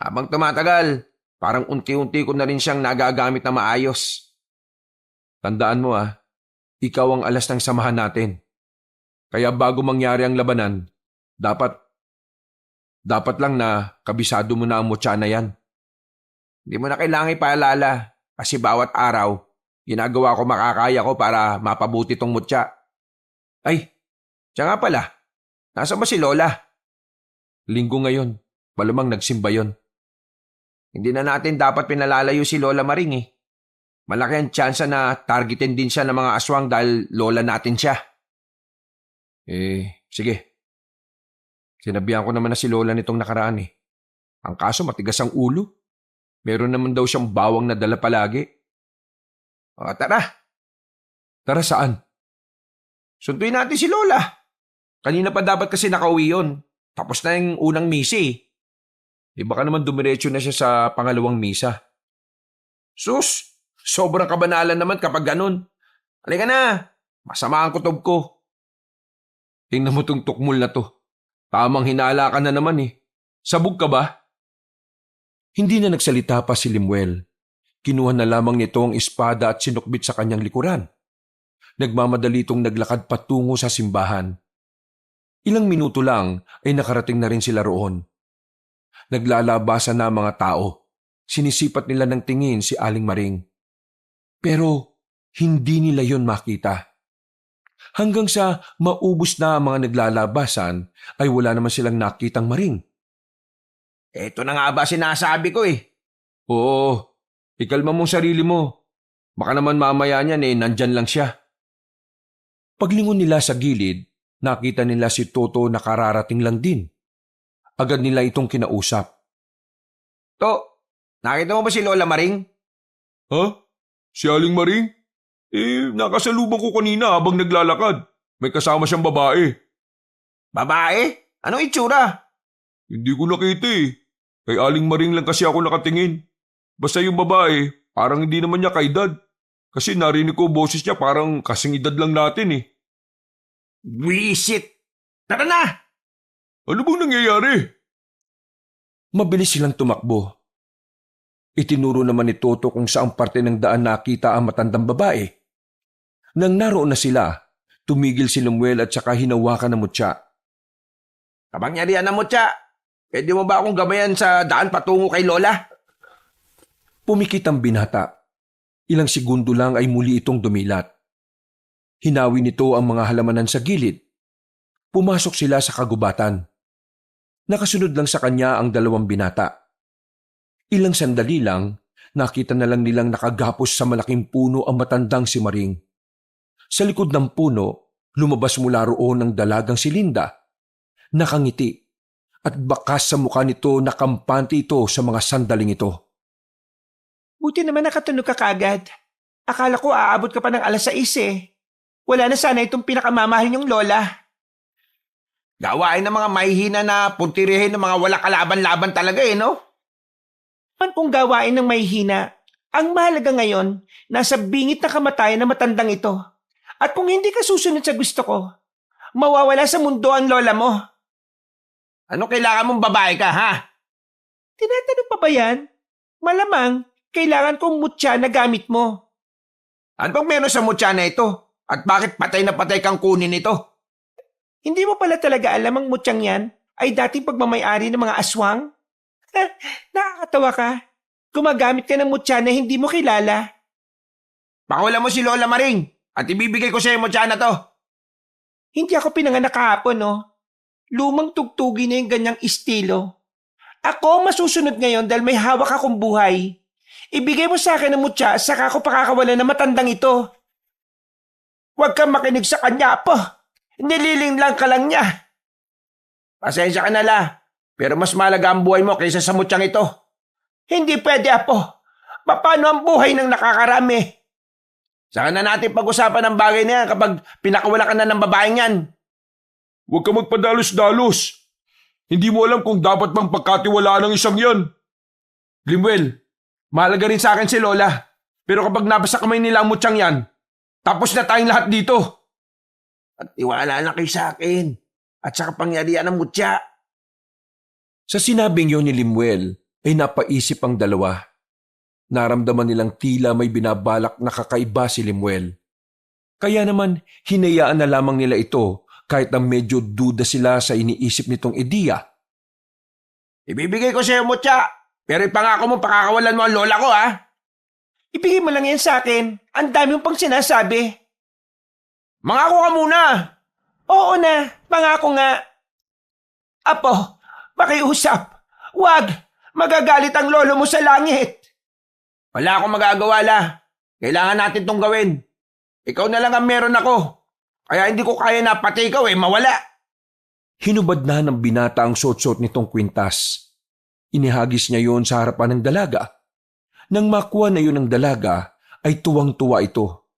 Habang tumatagal, parang unti-unti ko na rin siyang nagagamit na maayos. Tandaan mo ikaw ang alas ng samahan natin. Kaya bago mangyari ang labanan, dapat lang na kabisado mo na ang mutya na yan. Hindi mo na kailangan ipaalala kasi bawat araw, ginagawa ko makakaya ko para mapabuti tong mutya. Ay, siya nga pala. Nasaan ba si Lola? Linggo ngayon, malamang nagsimba yon. Hindi na natin dapat pinalalayo si Lola Maring eh. Malaki ang tsansa na targetin din siya ng mga aswang dahil lola natin siya. Sige. Sinabihan ko naman na si Lola nitong nakaraan eh. Ang kaso matigas ang ulo. Meron naman daw siyang bawang na dala palagi. O tara. Tara saan? Sunduin natin si Lola. Kanina pa dapat kasi nakauwi yun. Tapos na yung unang misi. baka naman dumiretso na siya sa pangalawang misa. Sus, sobrang kabanalan naman kapag ganun. Halika na, masama ang kutob ko. Tingnan mo tong tukmol na to. Tamang hinala ka na naman eh. Sabog ka ba? Hindi na nagsalita pa si Limuel. Kinuha na lamang nito ang espada at sinukbit sa kanyang likuran. Nagmamadali itong naglakad patungo sa simbahan. Ilang minuto lang ay nakarating na rin sila roon. Naglalabasan na ang mga tao. Sinisipat nila ng tingin si Aling Maring. Pero hindi nila yon makita. Hanggang sa maubos na ang mga naglalabasan ay wala naman silang nakitang Maring. Eto na nga ba sinasabi ko eh. Oo, ikalma mong sarili mo. Baka naman mamaya niyan nandyan lang siya. Paglingon nila sa gilid, nakita nila si Toto na kararating lang din. Agad nila itong kinausap. To, nakita mo ba si Lola Maring? Ha? Si Aling Maring? Nakasalubong ko kanina habang naglalakad. May kasama siyang babae. Babae? Anong itsura? Hindi ko nakita eh. Kay Aling Maring lang kasi ako nakatingin. Basta yung babae, parang hindi naman niya kaedad. Kasi narinig ko boses niya parang kasing edad lang natin eh. Wisit! Tara na! Ano bang nangyayari? Mabilis silang tumakbo. Itinuro naman ni Toto kung saang parte ng daan nakita ang matandang babae. Nang naroon na sila, tumigil si Lemuel at saka hinawakan ng mutya. Kapangyarihan ng mutya, pwede mo ba akong gamayan sa daan patungo kay Lola? Pumikit ang binata. Ilang segundo lang ay muli itong dumilat. Hinawi nito ang mga halamanan sa gilid. Pumasok sila sa kagubatan. Nakasunod lang sa kanya ang dalawang binata. Ilang sandali lang, nakita na lang nilang nakagapos sa malaking puno ang matandang si Maring. Sa likod ng puno, lumabas mula roon ang dalagang si Linda. Nakangiti at bakas sa mukha nito nakampante ito sa mga sandaling ito. Buti naman nakatunog ka kagad. Akala ko aabot ka pa ng 6:00 eh. Wala na sana itong pinakamamahal niyong lola. Gawain ng mga mahihina na puntirihin ng mga wala kalaban-laban talaga eh, no? Man pong gawain ng mahihina, ang mahalaga ngayon, nasa bingit na kamatayan ng matandang ito. At kung hindi ka susunod sa gusto ko, mawawala sa mundo ang lola mo. Ano kailangan mong babae ka, ha? Tinatanong pa ba yan? Malamang, kailangan kong mutya na gamit mo. Ano bang meron sa mutya na ito? At bakit patay na patay kang kunin ito? Hindi mo pala talaga alam ang mutyang yan ay dating pagmamayari ng mga aswang? Nakakatawa ka. Gumagamit ka ng mutya na hindi mo kilala. Pakulam mo si Lola Maring at ibibigay ko sa iyo mutya na to. Hindi ako pinanganak kahapon, no? Lumang tugtugi na yung ganyang estilo. Ako masusunod ngayon dahil may hawak akong buhay. Ibigay mo sa akin ang mutya saka ako pakakawalan ng matandang ito. Huwag kang makinig sa kanya, Apo. Nililing lang ka lang niya. Pasensya ka na la, pero mas malaga ang buhay mo kaysa sa mutyang ito. Hindi pwede, Apo. Paano ang buhay ng nakakarami? Saka na natin pag-usapan ng bagay na yan kapag pinakawala ka na ng babaeng yan. Huwag ka magpadalos-dalos. Hindi mo alam kung dapat bang pagkatiwalaan ng isang yan. Limuel, mahalaga rin sa akin si Lola. Pero kapag nabasa kamay nila ang mutyang yan, tapos na tayong lahat dito. At iwala na kayo sa akin. At sa kapangyarihan ng mutya. Sa sinabing yon ni Limuel ay napaisip ang dalawa. Naramdaman nilang tila may binabalak na kakaiba si Limuel. Kaya naman hinayaan na lamang nila ito kahit na medyo duda sila sa iniisip nitong ideya. Ibibigay ko sa iyo mutya, pero ipangako mo pakakawalan mo ang lola ko, ha? Ibigay mo lang yan sa akin. Ang dami mong pang sinasabi. Mangako ka muna! Oo na, pangako nga. Apo, pakiusap. Wag, magagalit ang lolo mo sa langit. Wala akong magagawa, la. Kailangan natin tong gawin. Ikaw na lang ang meron ako. Kaya hindi ko kaya na pati ikaw mawala. Hinubad na ng binata ang suot-suot nitong kwintas. Inihagis niya yon sa harapan ng dalaga. Nang makuha na yun ng dalaga, ay tuwang-tuwa ito.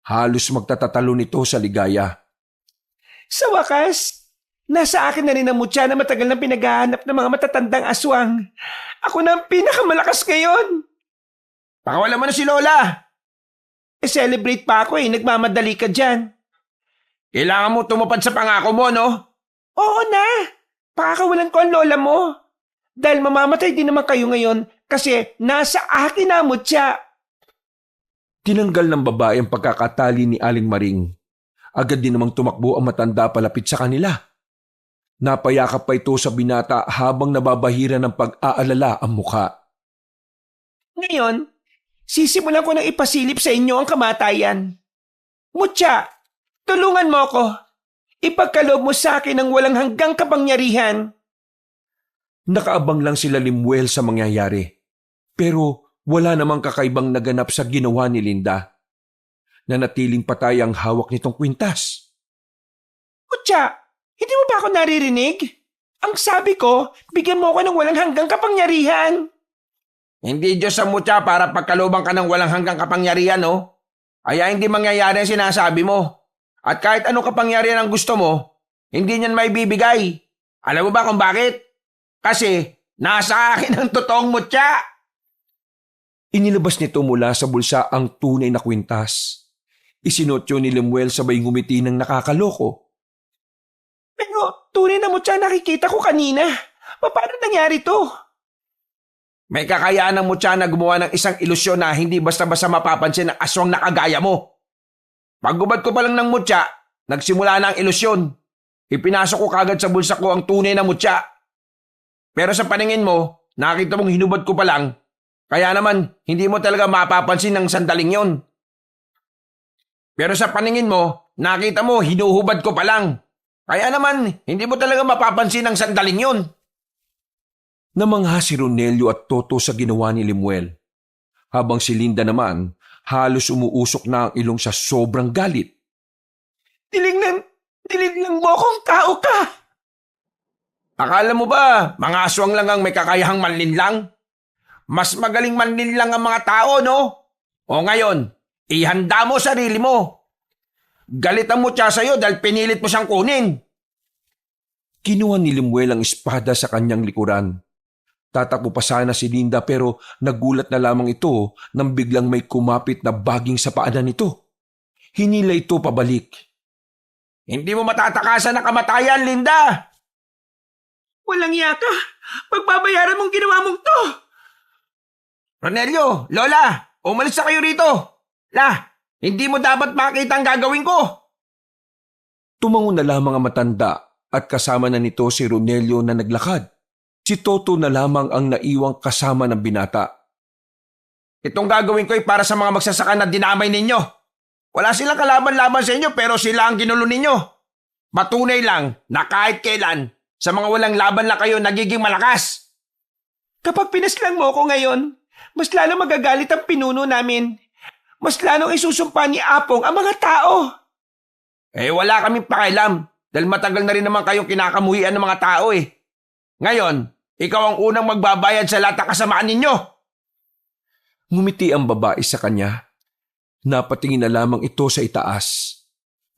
Halos magtatatalo nito sa ligaya. Sa wakas, Nasa akin na rin ang mutya na matagal nang pinaghahanap ng mga matatandang aswang. Ako na ang pinakamalakas ngayon. Pakawalan mo na si Lola. Celebrate pa ako nagmamadali ka dyan. Kailangan mo tumupad sa pangako mo, no? Oo na, pakakawalan ko ang lola mo. Dahil mamamatay din naman kayo ngayon kasi nasa akin na ang mutya. Tinanggal ng babae ang pagkakatali ni Aling Maring. Agad din namang tumakbo ang matanda palapit sa kanila. Napayakap pa ito sa binata habang nababahira ng pag-aalala ang muka. Ngayon, sisimulan ko nang ipasilip sa inyo ang kamatayan. Mutya, tulungan mo ako. Ipagkaloob mo sa akin ang walang hanggang kapangyarihan. Nakaabang lang sila Limuel sa mangyayari. Pero wala namang kakaibang naganap sa ginawa ni Linda. Nanatiling patay ang hawak nitong kwintas. Mutya, hindi mo ba ako naririnig? Ang sabi ko, bigyan mo ako ng walang hanggang kapangyarihan. Hindi Diyos sa mutya para pagkalooban ka ng walang hanggang kapangyarihan, no? Kaya hindi mangyayari ang sinasabi mo. At kahit anong kapangyarihan ang gusto mo, hindi niyan may bibigay. Alam mo ba kung bakit? Kasi nasa akin ang totoong mutya. Inilabas nito mula sa bulsa ang tunay na kwintas. Isinotyo ni Lemuel sabay ngumiti ng nakakaloko. Pero tunay na mutya nakikita ko kanina. Paano nangyari to? May kakayaan ng mutya na gumawa ng isang ilusyon na hindi basta-basta mapapansin ng aswang na kagaya mo. Paggubad ko pa lang ng mutya, nagsimula na ang ilusyon. Ipinasok ko kagad sa bulsa ko ang tunay na mutya. Pero sa paningin mo, nakita mong hinubad ko pa lang, kaya naman hindi mo talaga mapapansin ng sandaling yon. Pero sa paningin mo, nakita mo hinuhubad ko pa lang, kaya naman hindi mo talaga mapapansin ng sandaling yon. Namangha si Ronelio at Toto sa ginawa ni Lemuel. Habang si Linda naman, halos umuusok na ang ilong sa sobrang galit. Dilignan mo kung tao ka. Akala mo ba, mga aswang lang ang may kakayahang manlinlang? Mas magaling manlinlang ang mga tao, no? O ngayon, ihanda mo sarili mo. Galit ang mutya sa'yo dahil pinilit mo siyang kunin. Kinuha ni Lemuel ang espada sa kanyang likuran. Tatakbo pa sana si Linda pero nagulat na lamang ito nang biglang may kumapit na baging sa paanan nito. Hinila ito pabalik. Hindi mo matatakasan ang kamatayan, Linda! Walang yaka. Pagbabayaran mong ginawa mong to. Ronelio, Lola, umalis na kayo rito. Hindi mo dapat makita ang gagawin ko. Tumango na lamang ang matanda at kasama na nito si Ronelio na naglakad. Si Toto na lamang ang naiwang kasama ng binata. Itong gagawin ko ay para sa mga magsasaka na dinamay ninyo. Wala silang kalaban-laban sa inyo pero sila ang ginulo ninyo. Matunay lang na kahit kailan, sa mga walang laban lang kayo nagiging malakas. Kapag pinaslang mo ko ngayon, mas lalo magagalit ang pinuno namin. Mas lalong isusumpa ni Apong ang mga tao. Wala kaming pakialam dahil matagal na rin naman kayong kinakamuhian ng mga tao Ngayon, ikaw ang unang magbabayad sa lahat ng kasamaan ninyo. Ngumiti ang babae sa kanya. Napatingin na lamang ito sa itaas.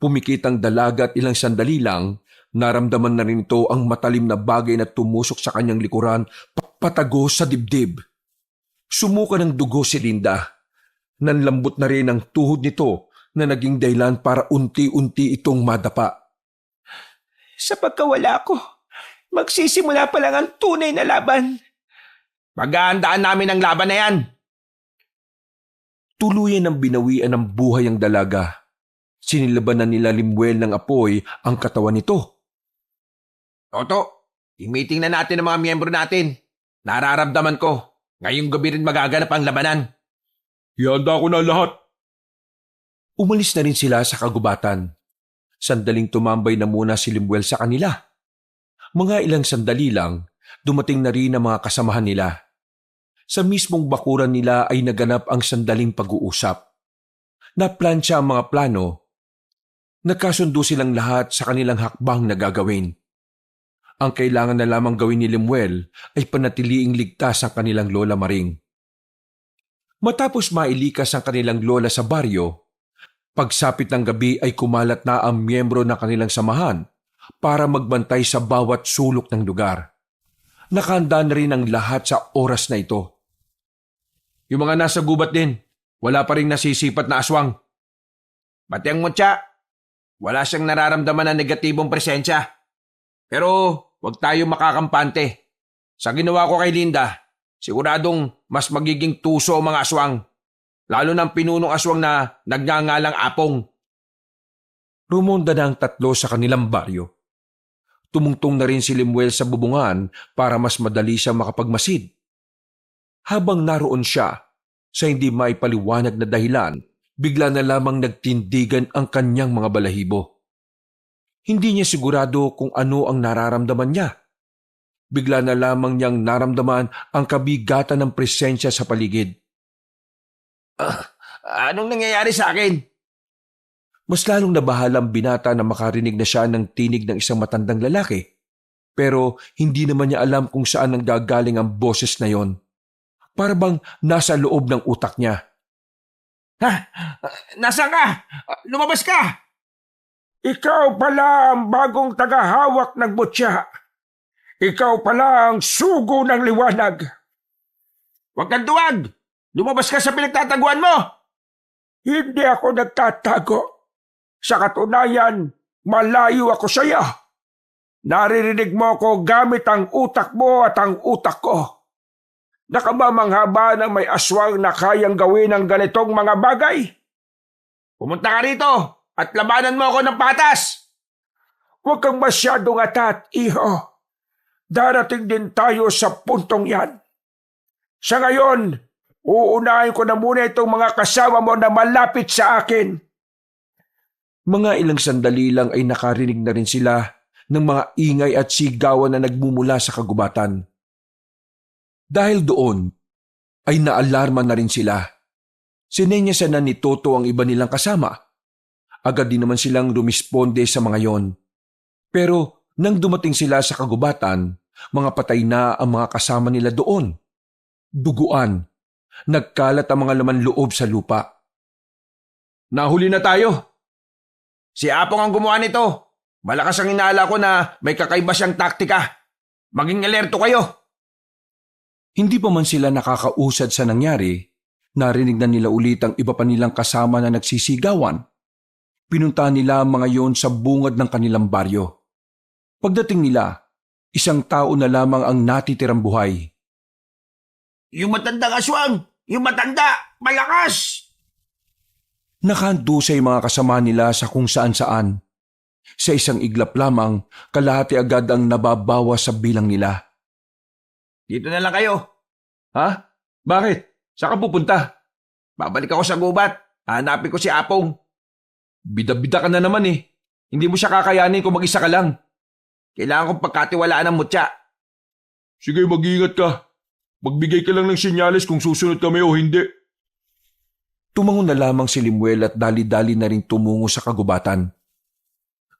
Pumikit ang dalaga at ilang sandali lang, naramdaman na rin ito ang matalim na bagay na tumusok sa kanyang likuran, patago sa dibdib. Sumuka ng dugo si Linda. Nanlambot na rin ang tuhod nito na naging dahilan para unti-unti itong madapa. Sa pagkawala ko, magsisimula pa lang ang tunay na laban. Maghahandaan namin ang laban na yan. Tuluyan ang binawian ng buhay ang dalaga. Sinilaban na nila Lemuel ng apoy ang katawan nito. Toto, i-meeting na natin ang mga miyembro natin. Nararamdaman ko, ngayong gabi rin magaganap ang labanan. Ihanda ko na lahat. Umalis na rin sila sa kagubatan. Sandaling tumambay na muna si Lemuel sa kanila. Mga ilang sandali lang, dumating na rin ang mga kasamahan nila. Sa mismong bakuran nila ay naganap ang sandaling pag-uusap. Naplansya ang mga plano. Nagkasundo silang lahat sa kanilang hakbang na gagawin. Ang kailangan na lamang gawin ni Lemuel ay panatiliing ligtas ang kanilang Lola Maring. Matapos mailikas ang kanilang lola sa baryo, pagsapit ng gabi ay kumalat na ang miyembro ng kanilang samahan para magbantay sa bawat sulok ng lugar. Nakahanda na rin ang lahat sa oras na ito. Yung mga nasa gubat din, wala pa rin nasisipat na aswang. Pati ang mutya, wala siyang nararamdaman na negatibong presensya. Pero huwag tayo makakampante. Sa ginawa ko kay Linda, siguradong mas magiging tuso ang mga aswang. Lalo ng pinunong aswang na nagngangalang Apong. Rumonda na ang tatlo sa kanilang baryo. Tumungtong na rin si Lemuel sa bubungan para mas madali siya makapagmasid. Habang naroon siya, sa hindi maipaliwanag na dahilan, bigla na lamang nagtindigan ang kanyang mga balahibo. Hindi niya sigurado kung ano ang nararamdaman niya. Bigla na lamang niyang naramdaman ang kabigatan ng presensya sa paligid. Anong nangyayari sa akin? Mas lalong nabahala ang binata na makarinig na siya ng tinig ng isang matandang lalaki. Pero hindi naman niya alam kung saan nanggagaling ang boses na yon. Para bang nasa loob ng utak niya. Ha? Nasaan ka? Lumabas ka! Ikaw pala ang bagong tagahawak ng butya. Ikaw pala ang sugo ng liwanag. Huwag kang duwag! Lumabas ka sa pinagtataguan mo! Hindi ako nagtatago. Sa katunayan, malayo ako sa iyo. Naririnig mo ko gamit ang utak mo at ang utak ko. Nakamamangha ba na may aswang na kayang gawin ang ganitong mga bagay? Pumunta ka rito at labanan mo ako ng patas! Huwag kang masyadong atat, iho. Darating din tayo sa puntong yan. Sa ngayon, uunahin ko na muna itong mga kasama mo na malapit sa akin. Mga ilang sandali lang ay nakarinig na rin sila ng mga ingay at sigawan na nagmumula sa kagubatan. Dahil doon, ay naalarma na rin sila. Sinenyasan na ni Toto ang iba nilang kasama. Agad din naman silang rumisponde sa mga yon. Pero nang dumating sila sa kagubatan, mga patay na ang mga kasama nila doon. Duguan. Nagkalat ang mga laman loob sa lupa. Nahuli na tayo! Si Apong ang gumawa nito. Malakas ang inaala ko na may kakaiba siyang taktika. Maging alerto kayo. Hindi pa man sila nakakausad sa nangyari, narinig na nila ulit ang iba pa nilang kasama na nagsisigawan. Pinuntahan nila ang mga yon sa bungad ng kanilang baryo. Pagdating nila, isang tao na lamang ang natitirang buhay. Yung matandang aswang! Yung matanda! Malakas! Nakahandusay mga kasama nila sa kung saan-saan. Sa isang iglap lamang, kalahati agad ang nababawa sa bilang nila. Dito na lang kayo. Ha? Bakit? Saan ka pupunta? Babalik ako sa gubat. Hanapin ko si Apong. Bida-bida ka na naman eh. Hindi mo siya kakayanin kung mag-isa ka lang. Kailangan kong pagkatiwalaan ng mutya. Sige, mag-ingat ka. Magbigay ka lang ng senyales kung susunod kami o hindi. Tumangon na lamang si Lemuel at dali-dali na rin tumungo sa kagubatan.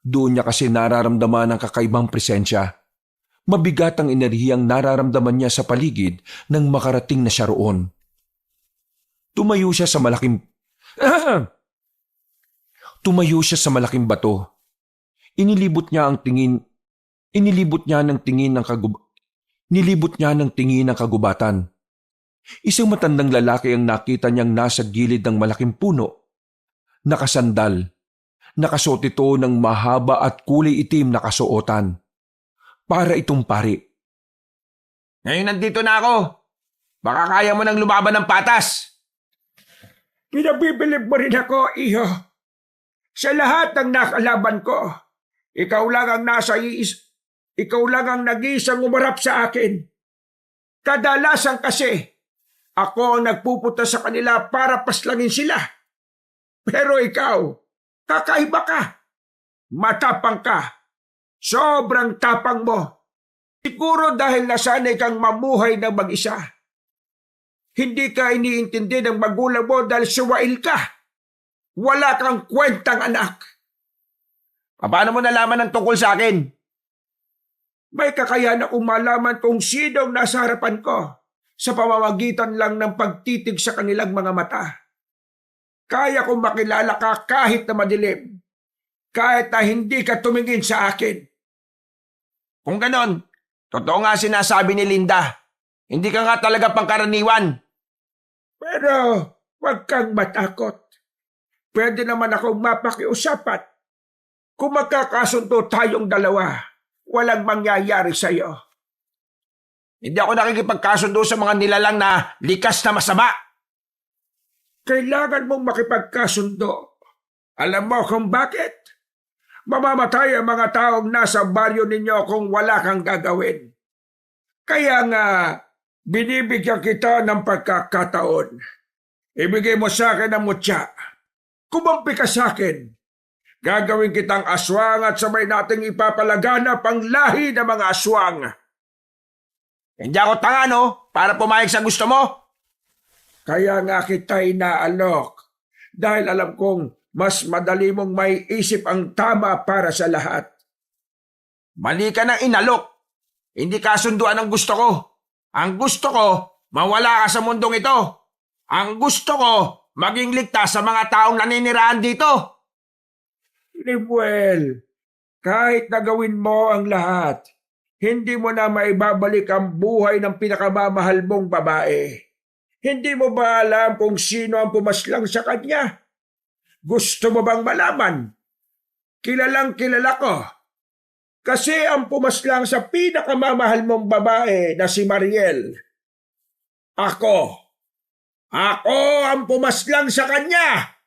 Doon niya kasi nararamdaman ang kakaibang presensya. Mabigat ang enerhiyang nararamdaman niya sa paligid nang makarating na siya roon. Tumayo siya sa malaking bato. Nilibot niya ng tingin ng kagubatan. Isang matandang lalaki ang nakita niyang nasa gilid ng malaking puno. Nakasandal. Nakasuot ito ng mahaba at kulay itim na kasuotan. Para itong pari. Ngayon nandito na ako. Baka kaya mo nang lumaban ng patas. Pinabibilib mo rin ako, iho. Sa lahat ng nakalaban ko, ikaw lang ang nag-iisang umarap sa akin. Kadalasan kasi, ako ang nagpupunta sa kanila para paslangin sila. Pero ikaw, kakaiba ka. Matapang ka. Sobrang tapang mo. Siguro dahil nasanay kang mamuhay ng mag-isa. Hindi ka iniintindi ng magulang mo dahil suwail ka. Wala kang kwentang anak. Paano mo nalaman ang tungkol sa akin? May kakayahan akong malaman kung sino ang nasa harapan ko sa pamamagitan lang ng pagtitig sa kanilang mga mata. Kaya kong makilala ka kahit na madilim, kahit na hindi ka tumingin sa akin. Kung ganon, totoo nga sinasabi ni Linda. Hindi ka nga talaga pangkaraniwan. Pero huwag kang matakot. Pwede naman akong mapakiusapan. Kung magkakasundo tayong dalawa, walang mangyayari sa'yo. Hindi ako nakikipagkasundo sa mga nilalang na likas na masama. Kailangan mong makipagkasundo. Alam mo kung bakit? Mamamatay ang mga taong nasa baryo ninyo kung wala kang gagawin. Kaya nga, binibigyan kita ng pagkakataon. Ibigay mo sa akin ang mutya. Kumampi ka sa akin. Gagawin kitang aswang at sabay nating ipapalaganap ang lahi ng mga aswang. Hindi ako tanga, no? Para pumayag sa gusto mo? Kaya nga kita inaalok. Dahil alam kong mas madali mong may isip ang tama para sa lahat. Mali ka ng inalok. Hindi kasunduan ang gusto ko. Ang gusto ko, mawala ka sa mundong ito. Ang gusto ko, maging ligtas sa mga taong naninirahan dito. Limuel, kahit nagawin mo ang lahat, hindi mo na maibabalik ang buhay ng pinakamamahal mong babae. Hindi mo ba alam kung sino ang pumaslang sa kanya? Gusto mo bang malaman? Kilalang kilala ko. Kasi ang pumaslang sa pinakamamahal mong babae na si Mariel. Ako ang pumaslang sa kanya!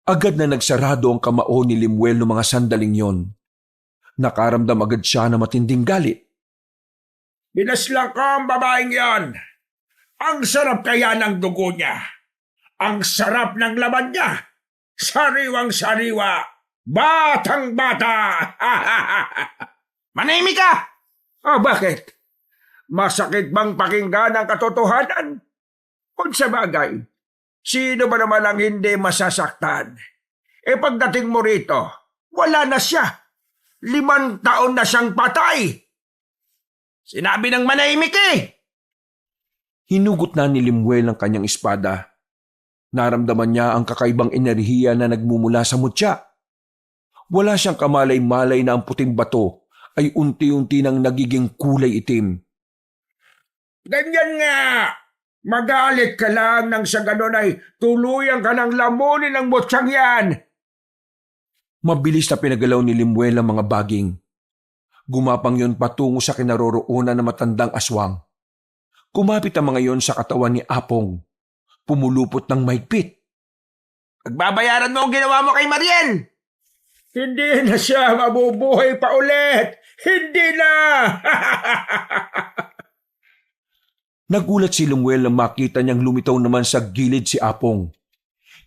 Agad na nagsarado ang kamao ni Limuel noong mga sandaling yon. Nakaramdam agad siya na matinding galit. Binaslang ko ang babaeng yon. Ang sarap kaya ng dugo niya. Ang sarap ng laman niya. Sariwang-sariwa. Batang-bata. Manahimik ka! Bakit? Masakit bang pakinggan ang katotohanan? Kung sa bagay, sino ba naman ang hindi masasaktan? Pagdating mo rito, wala na siya. 5 taon na siyang patay. Sinabi ng manahimik eh! Hinugot na ni Limuel ang kanyang espada. Naramdaman niya ang kakaibang enerhiya na nagmumula sa mutya. Wala siyang kamalay-malay na ang puting bato ay unti-unti nang nagiging kulay itim. Ganyan nga! Magalit ka lang nang sa ganon ay tuluyan ka ng lamunin ng mutyang yan! Mabilis na pinagalaw ni Limuel ang mga baging. Gumapang yon patungo sa kinaroroonan ng matandang aswang. Kumapit ang mga yon sa katawan ni Apong. Pumulupot ng mahigpit. Pagbabayaran mo ang ginawa mo kay Mariel! Hindi na siya mabubuhay pa ulit! Hindi na! Nagulat si Limuel nang makita niyang lumitaw naman sa gilid si Apong.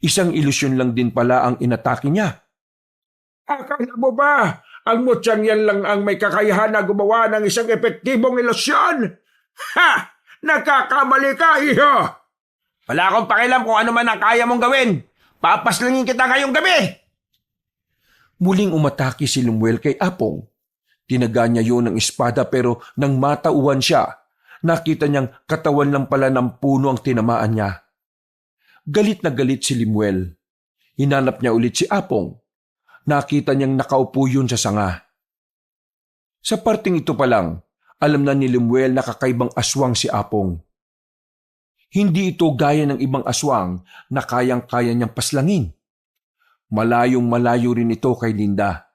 Isang ilusyon lang din pala ang inatake niya. Akala mo ba ang mutyang yan lang ang may kakayahan na gumawa ng isang epektibong ilusyon? Ha! Nagkakamali ka, iho! Wala akong pakialam kung ano man ang kaya mong gawin. Papaslangin kita ngayong gabi! Muling umatake si Limuel kay Apong. Tinaga niya yun ng espada pero nang matauhan siya, nakita niyang katawan lang pala ng puno ang tinamaan niya. Galit na galit si Limuel. Hinanap niya ulit si Apong. Nakita niyang nakaupo yun sa sanga. Sa parting ito pa lang, alam na ni Limuel na kakaibang aswang si Apong. Hindi ito gaya ng ibang aswang na kayang-kaya niyang paslangin. Malayong malayo rin ito kay Linda.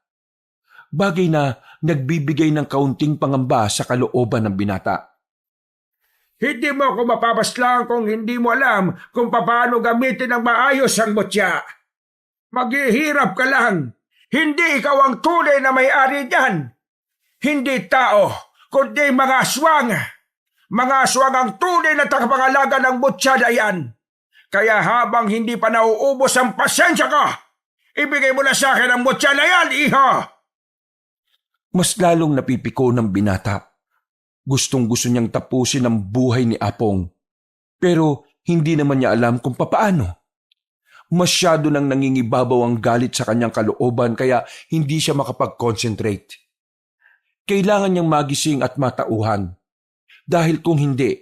Bagay na nagbibigay ng kaunting pangamba sa kalooban ng binata. Hindi mo ako mapapaslang kung hindi mo alam kung paano gamitin ng maayos ang mutya. Maghihirap ka lang. Hindi ikaw ang tunay na may-ari niyan. Hindi tao, kundi mga aswang. Mga aswang ang tunay na tagapangalaga ng mutya na yan. Kaya habang hindi pa nauubos ang pasensya ko, ibigay mo na sa akin ang mutya na yan, iho! Mas lalong napipiko ng binata. Gustong-gusto niyang tapusin ang buhay ni Apong. Pero hindi naman niya alam kung papaano. Masyado nang nangingibabaw ang galit sa kanyang kalooban kaya hindi siya makapag-concentrate. Kailangan niyang magising at matauhan. Dahil kung hindi,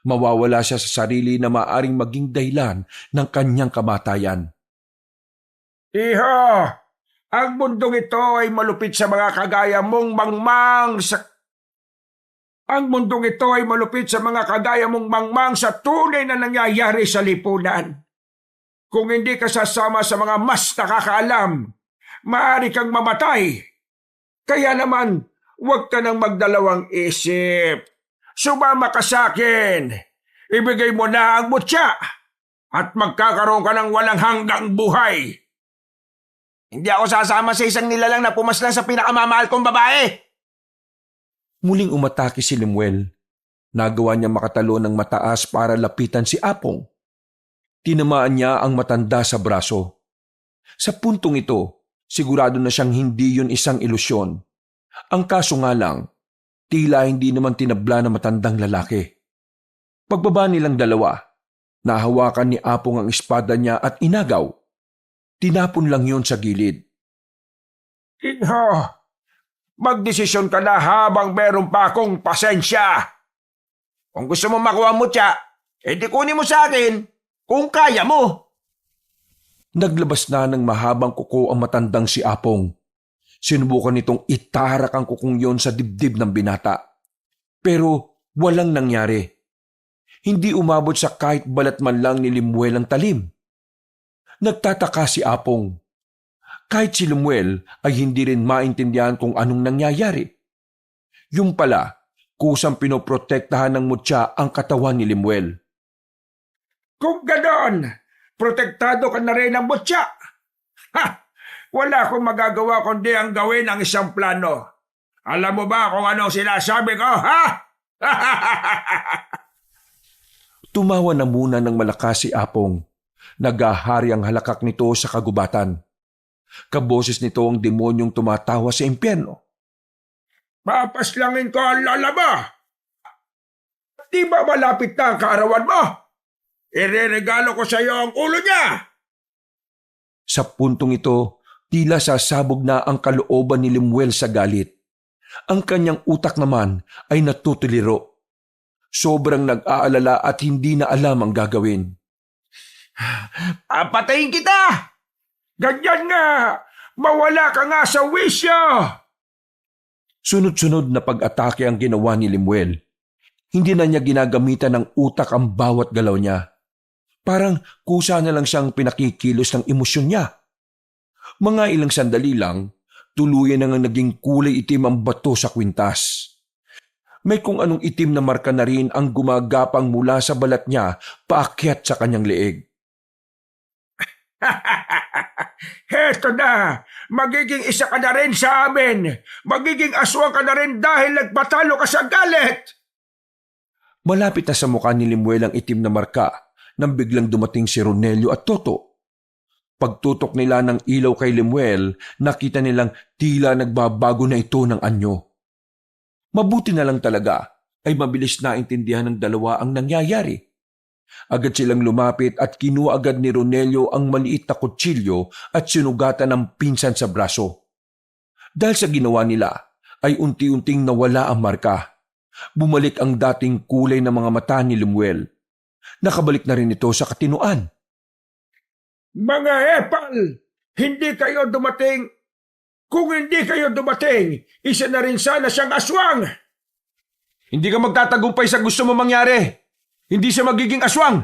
mawawala siya sa sarili na maaring maging dahilan ng kanyang kamatayan. Iho! Ang mundong ito ay malupit sa mga kagaya mong mangmang sa... Ang mundong ito ay malupit sa mga kagaya mong mangmang sa tunay na nangyayari sa lipunan. Kung hindi ka sasama sa mga mas nakakaalam, maaari kang mamatay. Kaya naman, huwag ka nang magdalawang isip. Sumama ka sa akin. Ibigay mo na ang mutya at magkakaroon ka ng walang hanggang buhay. Hindi ako sasama sa isang nilalang na pumaslang sa pinakamamahal kong babae. Muling umatake si Lemuel. Nagawa niya makatalo ng mataas para lapitan si Apong. Tinamaan niya ang matanda sa braso. Sa puntong ito, sigurado na siyang hindi yun isang ilusyon. Ang kaso nga lang, tila hindi naman tinabla ng matandang lalaki. Pagbaba nilang dalawa, nahawakan ni Apong ang espada niya at inagaw. Tinapon lang yun sa gilid. Inho, magdesisyon ka na habang meron pa akong pasensya. Kung gusto mo makuha mo siya, edi kunin mo sa akin kung kaya mo. Naglabas na ng mahabang kuko ang matandang si Apong. Sinubukan nitong itarak ang kukong yon sa dibdib ng binata. Pero walang nangyari. Hindi umabot sa kahit balat man lang ni Lemuel ang talim. Nagtataka si Apong. Kahit si Lemuel ay hindi rin maintindihan kung anong nangyayari. Yung pala, kusang pinoprotektahan ng mutya ang katawan ni Lemuel. Kung ganon, protektado ka na rin ng mutya. Ha! Wala akong magagawa kundi ang gawin ang isang plano. Alam mo ba kung anong sinasabi ko, ha? Tumawa na muna ng malakas si Apong. Nagahari ang halakak nito sa kagubatan. Kaboses nito ang demonyong tumatawa sa impyerno. Papaslangin ko ang lalaba. Di ba malapit na ang kaarawan mo? Ireregalo ko sa iyo ang ulo niya. Sa puntong ito, tila sasabog na ang kalooban ni Lemuel sa galit. Ang kanyang utak naman ay natutuliro. Sobrang nag-aalala at hindi na alam ang gagawin. Papatayin kita! Ganyan nga! Mawala ka nga sa wisyo! Sunod-sunod na pag-atake ang ginawa ni Lemuel. Hindi na niya ginagamitan ng utak ang bawat galaw niya. Parang kusa na lang siyang pinakikilos ng emosyon niya. Mga ilang sandali lang, tuluyan na nga naging kulay itim ang bato sa kwintas. May kung anong itim na marka na rin ang gumagapang mula sa balat niya paakyat sa kanyang leeg. Heto na! Magiging isa ka na rin sa amin! Magiging aswang ka na rin dahil nagpatalo ka sa galit! Malapit na sa mukha ni Lemuel ang itim na marka nang biglang dumating si Ronelio at Toto. Pagtutok nila ng ilaw kay Lemuel, nakita nilang tila nagbabago na ito ng anyo. Mabuti na lang talaga ay mabilis na intindihan ng dalawa ang nangyayari. Agad silang lumapit at kinuha agad ni Ronelio ang maliit na kutsilyo at sinugatan ng pinsan sa braso. Dahil sa ginawa nila ay unti-unting nawala ang marka. Bumalik ang dating kulay ng mga mata ni Lemuel. Nakabalik na rin ito sa katinuan. Mga epal! Hindi kayo dumating! Kung hindi kayo dumating, isa na rin sana siyang aswang! Hindi ka magtatagumpay sa gusto mo mangyari. Hindi siya magiging aswang.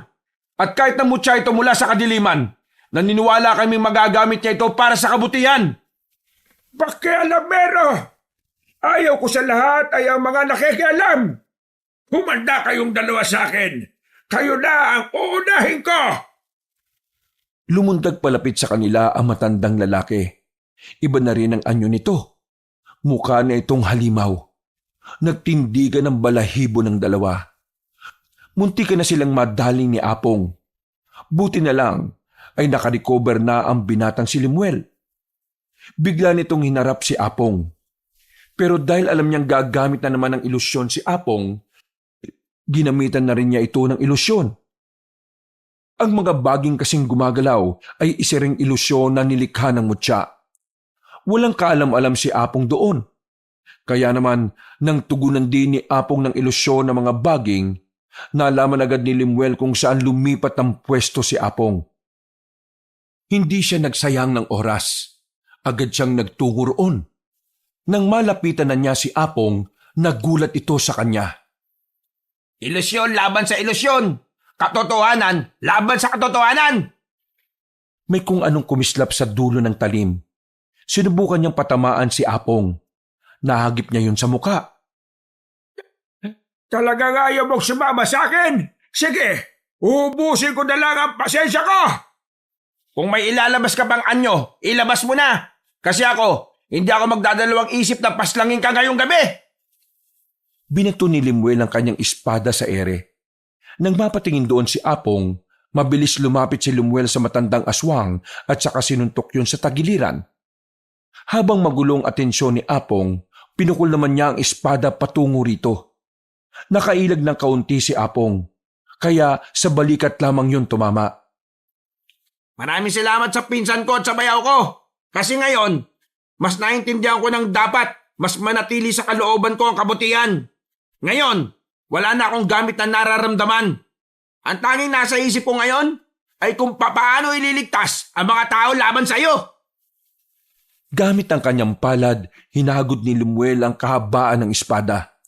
At kahit na mutya ito mula sa kadiliman, naniniwala kaming magagamit niya ito para sa kabutihan. Pakialamero! Ayaw ko sa lahat ay ang mga nakikialam. Humanda kayong dalawa sa akin. Kayo na ang uunahin ko! Lumundag palapit sa kanila ang matandang lalaki. Iba na rin ang anyo nito. Mukha na itong halimaw. Nagtindigan ng balahibo ng dalawa. Munti ka na silang madaling ni Apong. Buti na lang ay nakarecover na ang binatang si Lemuel. Bigla nitong hinarap si Apong. Pero dahil alam niyang gagamit na naman ng ilusyon si Apong, ginamitan na rin niya ito ng ilusyon. Ang mga baging kasing gumagalaw ay isa ring ilusyon na nilikha ng mutya. Walang kaalam-alam si Apong doon. Kaya naman, nang tugunan din ni Apong ng ilusyon ng mga baging, nalaman agad ni Lemuel kung saan lumipat ang pwesto si Apong. Hindi siya nagsayang ng oras. Agad siyang nagtungo roon. Nang malapitan na niya si Apong, nagulat ito sa kanya. Ilusyon laban sa ilusyon. Katotohanan laban sa katotohanan. May kung anong kumislap sa dulo ng talim. Sinubukan niyang patamaan si Apong. Nahagip niya yun sa muka. Talagang ayaw mong sumama sa akin? Sige, ubusin ko na lang ang pasensya ko. Kung may ilalabas ka pang anyo, ilabas mo na. Kasi ako, hindi ako magdadalawang isip na paslangin ka ngayong gabi. Binato ni Limuel ang kanyang espada sa ere. Nang mapatingin doon si Apong, mabilis lumapit si Limuel sa matandang aswang at saka sinuntok yun sa tagiliran. Habang magulong atensyon ni Apong, pinukul naman niya ang espada patungo rito. Nakailag ng kaunti si Apong, kaya sa balikat lamang yun tumama. Maraming salamat sa pinsan ko at sa bayaw ko. Kasi ngayon, mas naintindihan ko ng dapat mas manatili sa kalooban ko ang kabutihan. Ngayon, wala na akong gamit na nararamdaman. Ang tanging nasa isip ko ngayon ay kung paano ililigtas ang mga tao laban sa iyo. Gamit ang kanyang palad, hinagod ni Limuel ang kahabaan ng espada.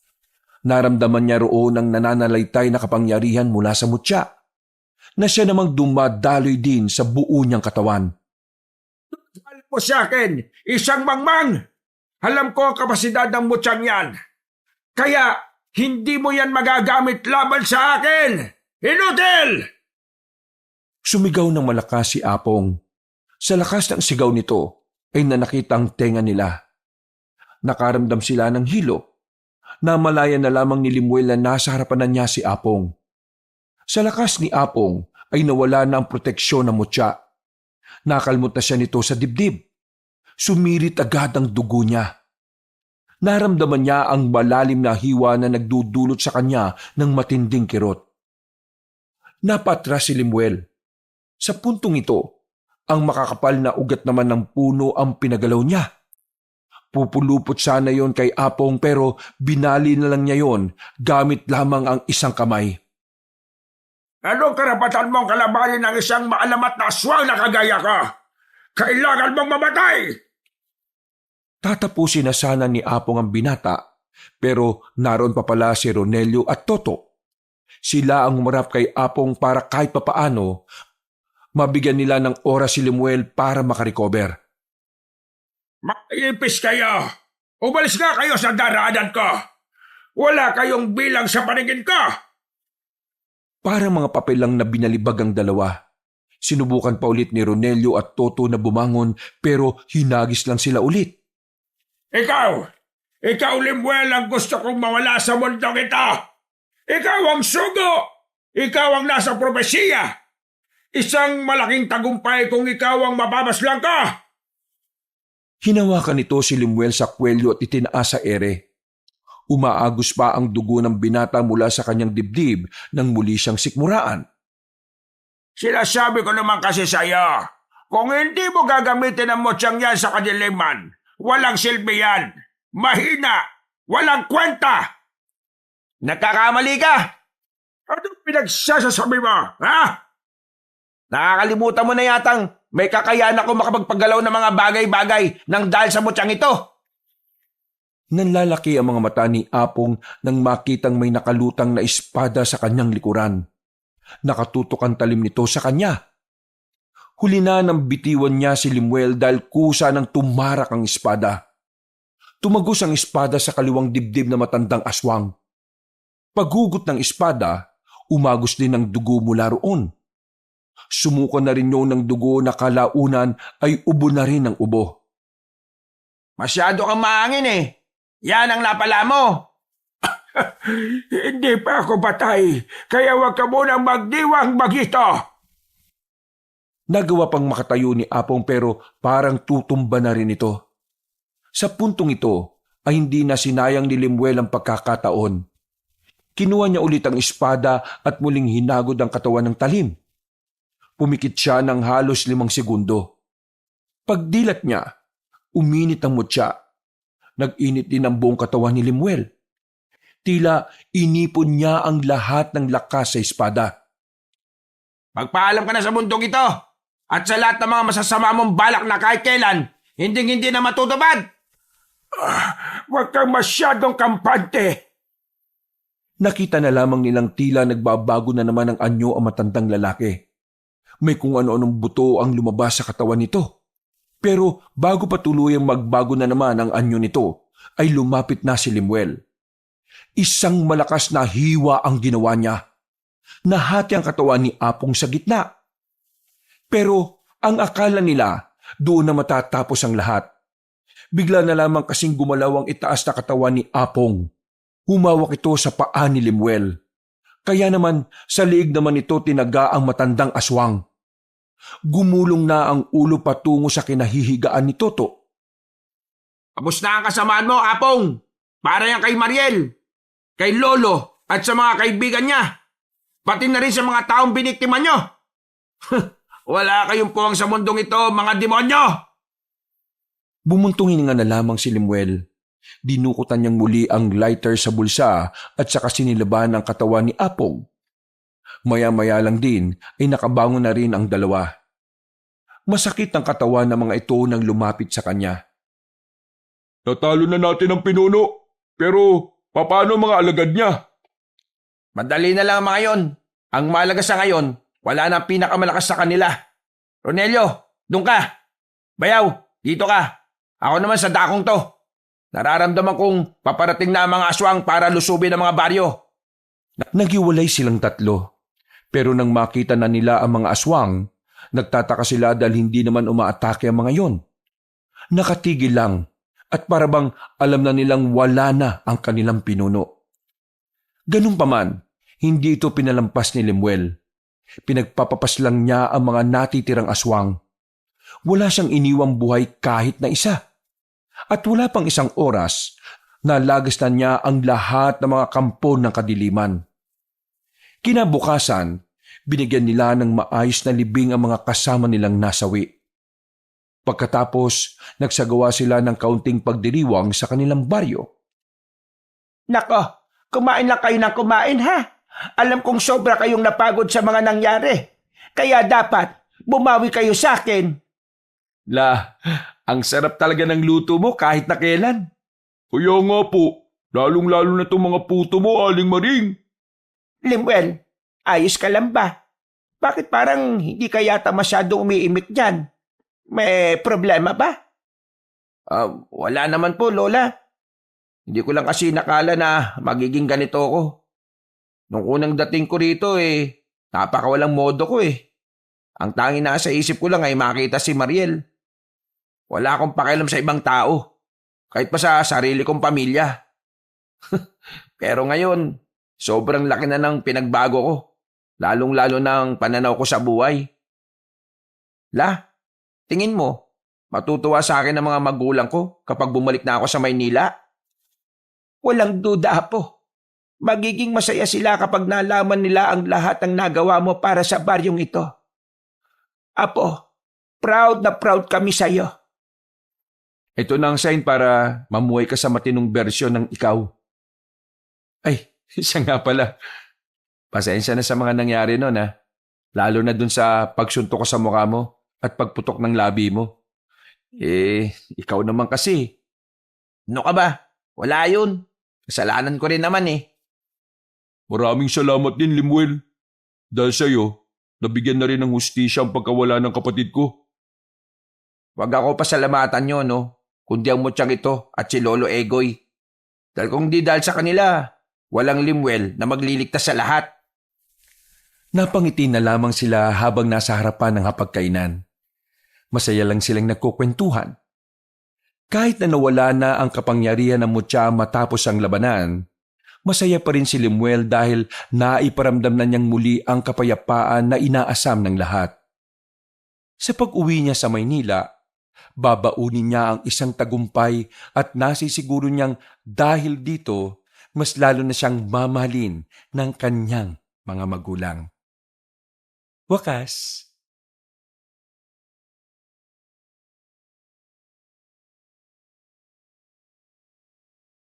Naramdaman niya roon ang nananalaytay na kapangyarihan mula sa mutya, na siya namang dumadaloy din sa buo niyang katawan. Alam mo sa akin, isang mangmang. Alam ko ang kapasidad ng mutyang yan. Kaya hindi mo yan magagamit laban sa akin. Inutil! Sumigaw ng malakas si Apong. Sa lakas ng sigaw nito ay nanakita ang tenga nila. Nakaramdam sila ng hilo. Namalayan na lamang ni Limuel na nasa harapan na niya si Apong. Sa lakas ni Apong ay nawala na ang proteksyon ng mutya. Nakalmot na siya nito sa dibdib. Sumirit agad ang dugo niya. Naramdaman niya ang malalim na hiwa na nagdudulot sa kanya ng matinding kirot. Napatras si Limuel. Sa puntong ito, ang makakapal na ugat naman ng puno ang pinagalaw niya. Pupulupot sana yon kay Apong pero binali na lang niya yon gamit lamang ang isang kamay. Anong karapatan mong kalabanin ng isang maalamat na aswang na kagaya ka? Kailangan mong mamatay! Tatapusin na sana ni Apong ang binata, pero naroon pa pala si Ronelio at Toto. Sila ang umarap kay Apong para kahit papaano, mabigyan nila ng oras si Limuel para makarecover. Maipis kayo! Umalis nga kayo sa daraanan ko! Wala kayong bilang sa paningin ko! Para mga papel lang na binalibag ang dalawa. Sinubukan pa ulit ni Ronelio at Toto na bumangon pero hinagis lang sila ulit. Ikaw Limuel ang gusto kong mawala sa mundong ito! Ikaw ang sugo! Ikaw ang nasa propesiya! Isang malaking tagumpay kung ikaw ang mababaslang ka! Hinawakan nito si Limuel sa kwelyo at itinaas sa ere. Umaagos pa ang dugo ng binata mula sa kanyang dibdib nang muli siyang sikmuraan. Sinasabi ko naman kasi sa iyo, kung hindi mo gagamitin ang motsang yan sa kadiliman, walang silbi yan. Mahina! Walang kwenta! Nagkakamali ka! Anong pinagsasasabi mo, ha? Nakakalimutan mo na yatang may kakayahan ako makapagpaggalaw ng mga bagay-bagay nang dahil sa motsang ito. Nanlalaki ang mga mata ni Apong nang makitang may nakalutang na espada sa kanyang likuran. Nakatutok ang talim nito sa kanya. Huli na nang bitiwan niya si Limuel dahil kusa ng tumarak ang espada. Tumagos ang espada sa kaliwang dibdib na matandang aswang. Paghugot ng espada, umagos din ang dugo mula roon. Sumuko na rin yun ng dugo na kalaunan ay ubo na rin ng ubo. Masyado kang maangin eh. Yan ang napala mo. Hindi pa ako patay, kaya huwag ka munang magdiwang magito. Nagawa pang makatayo ni Apong pero parang tutumba na rin ito. Sa puntong ito ay hindi na sinayang ni Limuel ang pagkakataon. Kinuha niya ulit ang espada at muling hinagod ang katawan ng talim. Pumikit siya ng halos 5 segundo. Pagdilat niya, uminit ang mutya. Nag-init din ang buong katawan ni Limuel. Tila inipon niya ang lahat ng lakas sa espada. Magpaalam ka na sa mundong ito at sa lahat ng mga masasama mong balak na kahit kailan, Hindi na matutupad. Huwag kang masyadong kampante. Nakita na lamang nilang tila nagbabago na naman ang anyo ang matandang lalaki. May kung ano-anong buto ang lumabas sa katawan nito. Pero bago pa tuluyang magbago na naman ang anyo nito, ay lumapit na si Lemuel. Isang malakas na hiwa ang ginawa niya. Nahati ang katawan ni Apong sa gitna. Pero ang akala nila, doon na matatapos ang lahat. Bigla na lamang kasing gumalaw ang itaas na katawan ni Apong. Humawak ito sa paa ni Lemuel. Kaya naman sa liig naman ito tinaga ang matandang aswang. Gumulong na ang ulo patungo sa kinahihigaan ni Toto. Tapos na ang kasamaan mo, Apong. Para yan kay Mariel, kay Lolo, at sa mga kaibigan niya. Pati na rin sa mga taong biniktima nyo. Wala kayong puwang sa mundong ito, mga demonyo! Bumuntong hininga na lamang si Lemuel. Dinukutan niyang muli ang lighter sa bulsa at saka sinilaban ang katawan ni Apong. Maya-maya lang din ay nakabangon na rin ang dalawa. Masakit ang katawan ng mga ito nang lumapit sa kanya. Natalo na natin ang pinuno, pero paano mga alagad niya? Madali na lang ang mga yon. Ang mahalaga sa ngayon, wala na ang pinakamalakas sa kanila. Ronelio, doon ka. Bayaw, dito ka. Ako naman sa dakong to. Nararamdaman kong paparating na ang mga aswang para lusubin ang mga baryo. Nagiwalay silang tatlo. Pero nang makita na nila ang mga aswang, nagtataka sila dahil hindi naman umaatake ang mga yon. Nakatigil lang at parabang alam na nilang wala na ang kanilang pinuno. Ganun pa man, hindi ito pinalampas ni Lemuel. Pinagpapapas lang niya ang mga natitirang aswang. Wala siyang iniwang buhay kahit na isa. At wala pang isang oras, nalagas na niya ang lahat ng mga kampo ng kadiliman. Kinabukasan, binigyan nila ng maayos na libing ang mga kasama nilang nasawi. Pagkatapos, nagsagawa sila ng kaunting pagdiriwang sa kanilang baryo. Nako, kumain lang kayo ng kumain ha. Alam kong sobra kayong napagod sa mga nangyari. Kaya dapat bumawi kayo sa akin. Ang sarap talaga ng luto mo kahit na kailan. Kaya nga po, lalong-lalo na itong mga puto mo, Aling Maring. Lemuel, ayos ka lang ba? Bakit parang hindi ka yata masyadong umiimik dyan? May problema ba? Wala naman po, Lola. Hindi ko lang kasi nakala na magiging ganito ako. Nung unang dating ko rito napakawalang modo ko Ang tanging nasa isip ko lang ay makita si Mariel. Wala akong pakialam sa ibang tao, kahit pa sa sarili kong pamilya. Pero ngayon, sobrang laki na ng pinagbago ko, lalong-lalo ng pananaw ko sa buhay. Tingin mo, matutuwa sa akin ang mga magulang ko kapag bumalik na ako sa Maynila? Walang duda po. Magiging masaya sila kapag nalaman nila ang lahat ng nagawa mo para sa baryong ito. Apo, proud na proud kami sa iyo. Ito na ang sign para mamuhay ka sa matinong bersyon ng ikaw. Ay, siya nga pala. Pasensya na sa mga nangyari noon Lalo na dun sa pagsuntok ko sa mukha mo at pagputok ng labi mo. Ikaw naman kasi. Ano ka ba? Wala yun. Kasalanan ko rin naman Maraming salamat din, Lemuel. Dahil sa'yo, nabigyan na rin ng hustisya ang pagkawala ng kapatid ko. Wag ako pasalamatan nyo, kundi ang mutyang ito at si Lolo Egoy. Dahil kung di dahil sa kanila, walang Lemuel na magliligtas sa lahat. Napangiti na lamang sila habang nasa harapan ng hapagkainan. Masaya lang silang nagkukwentuhan. Kahit na nawala na ang kapangyarihan ng mutya matapos ang labanan, masaya pa rin si Lemuel dahil naiparamdam na niyang muli ang kapayapaan na inaasam ng lahat. Sa pag-uwi niya sa Maynila, babaunin niya ang isang tagumpay at nasisiguro niyang dahil dito, mas lalo na siyang mamahalin ng kanyang mga magulang. Wakas.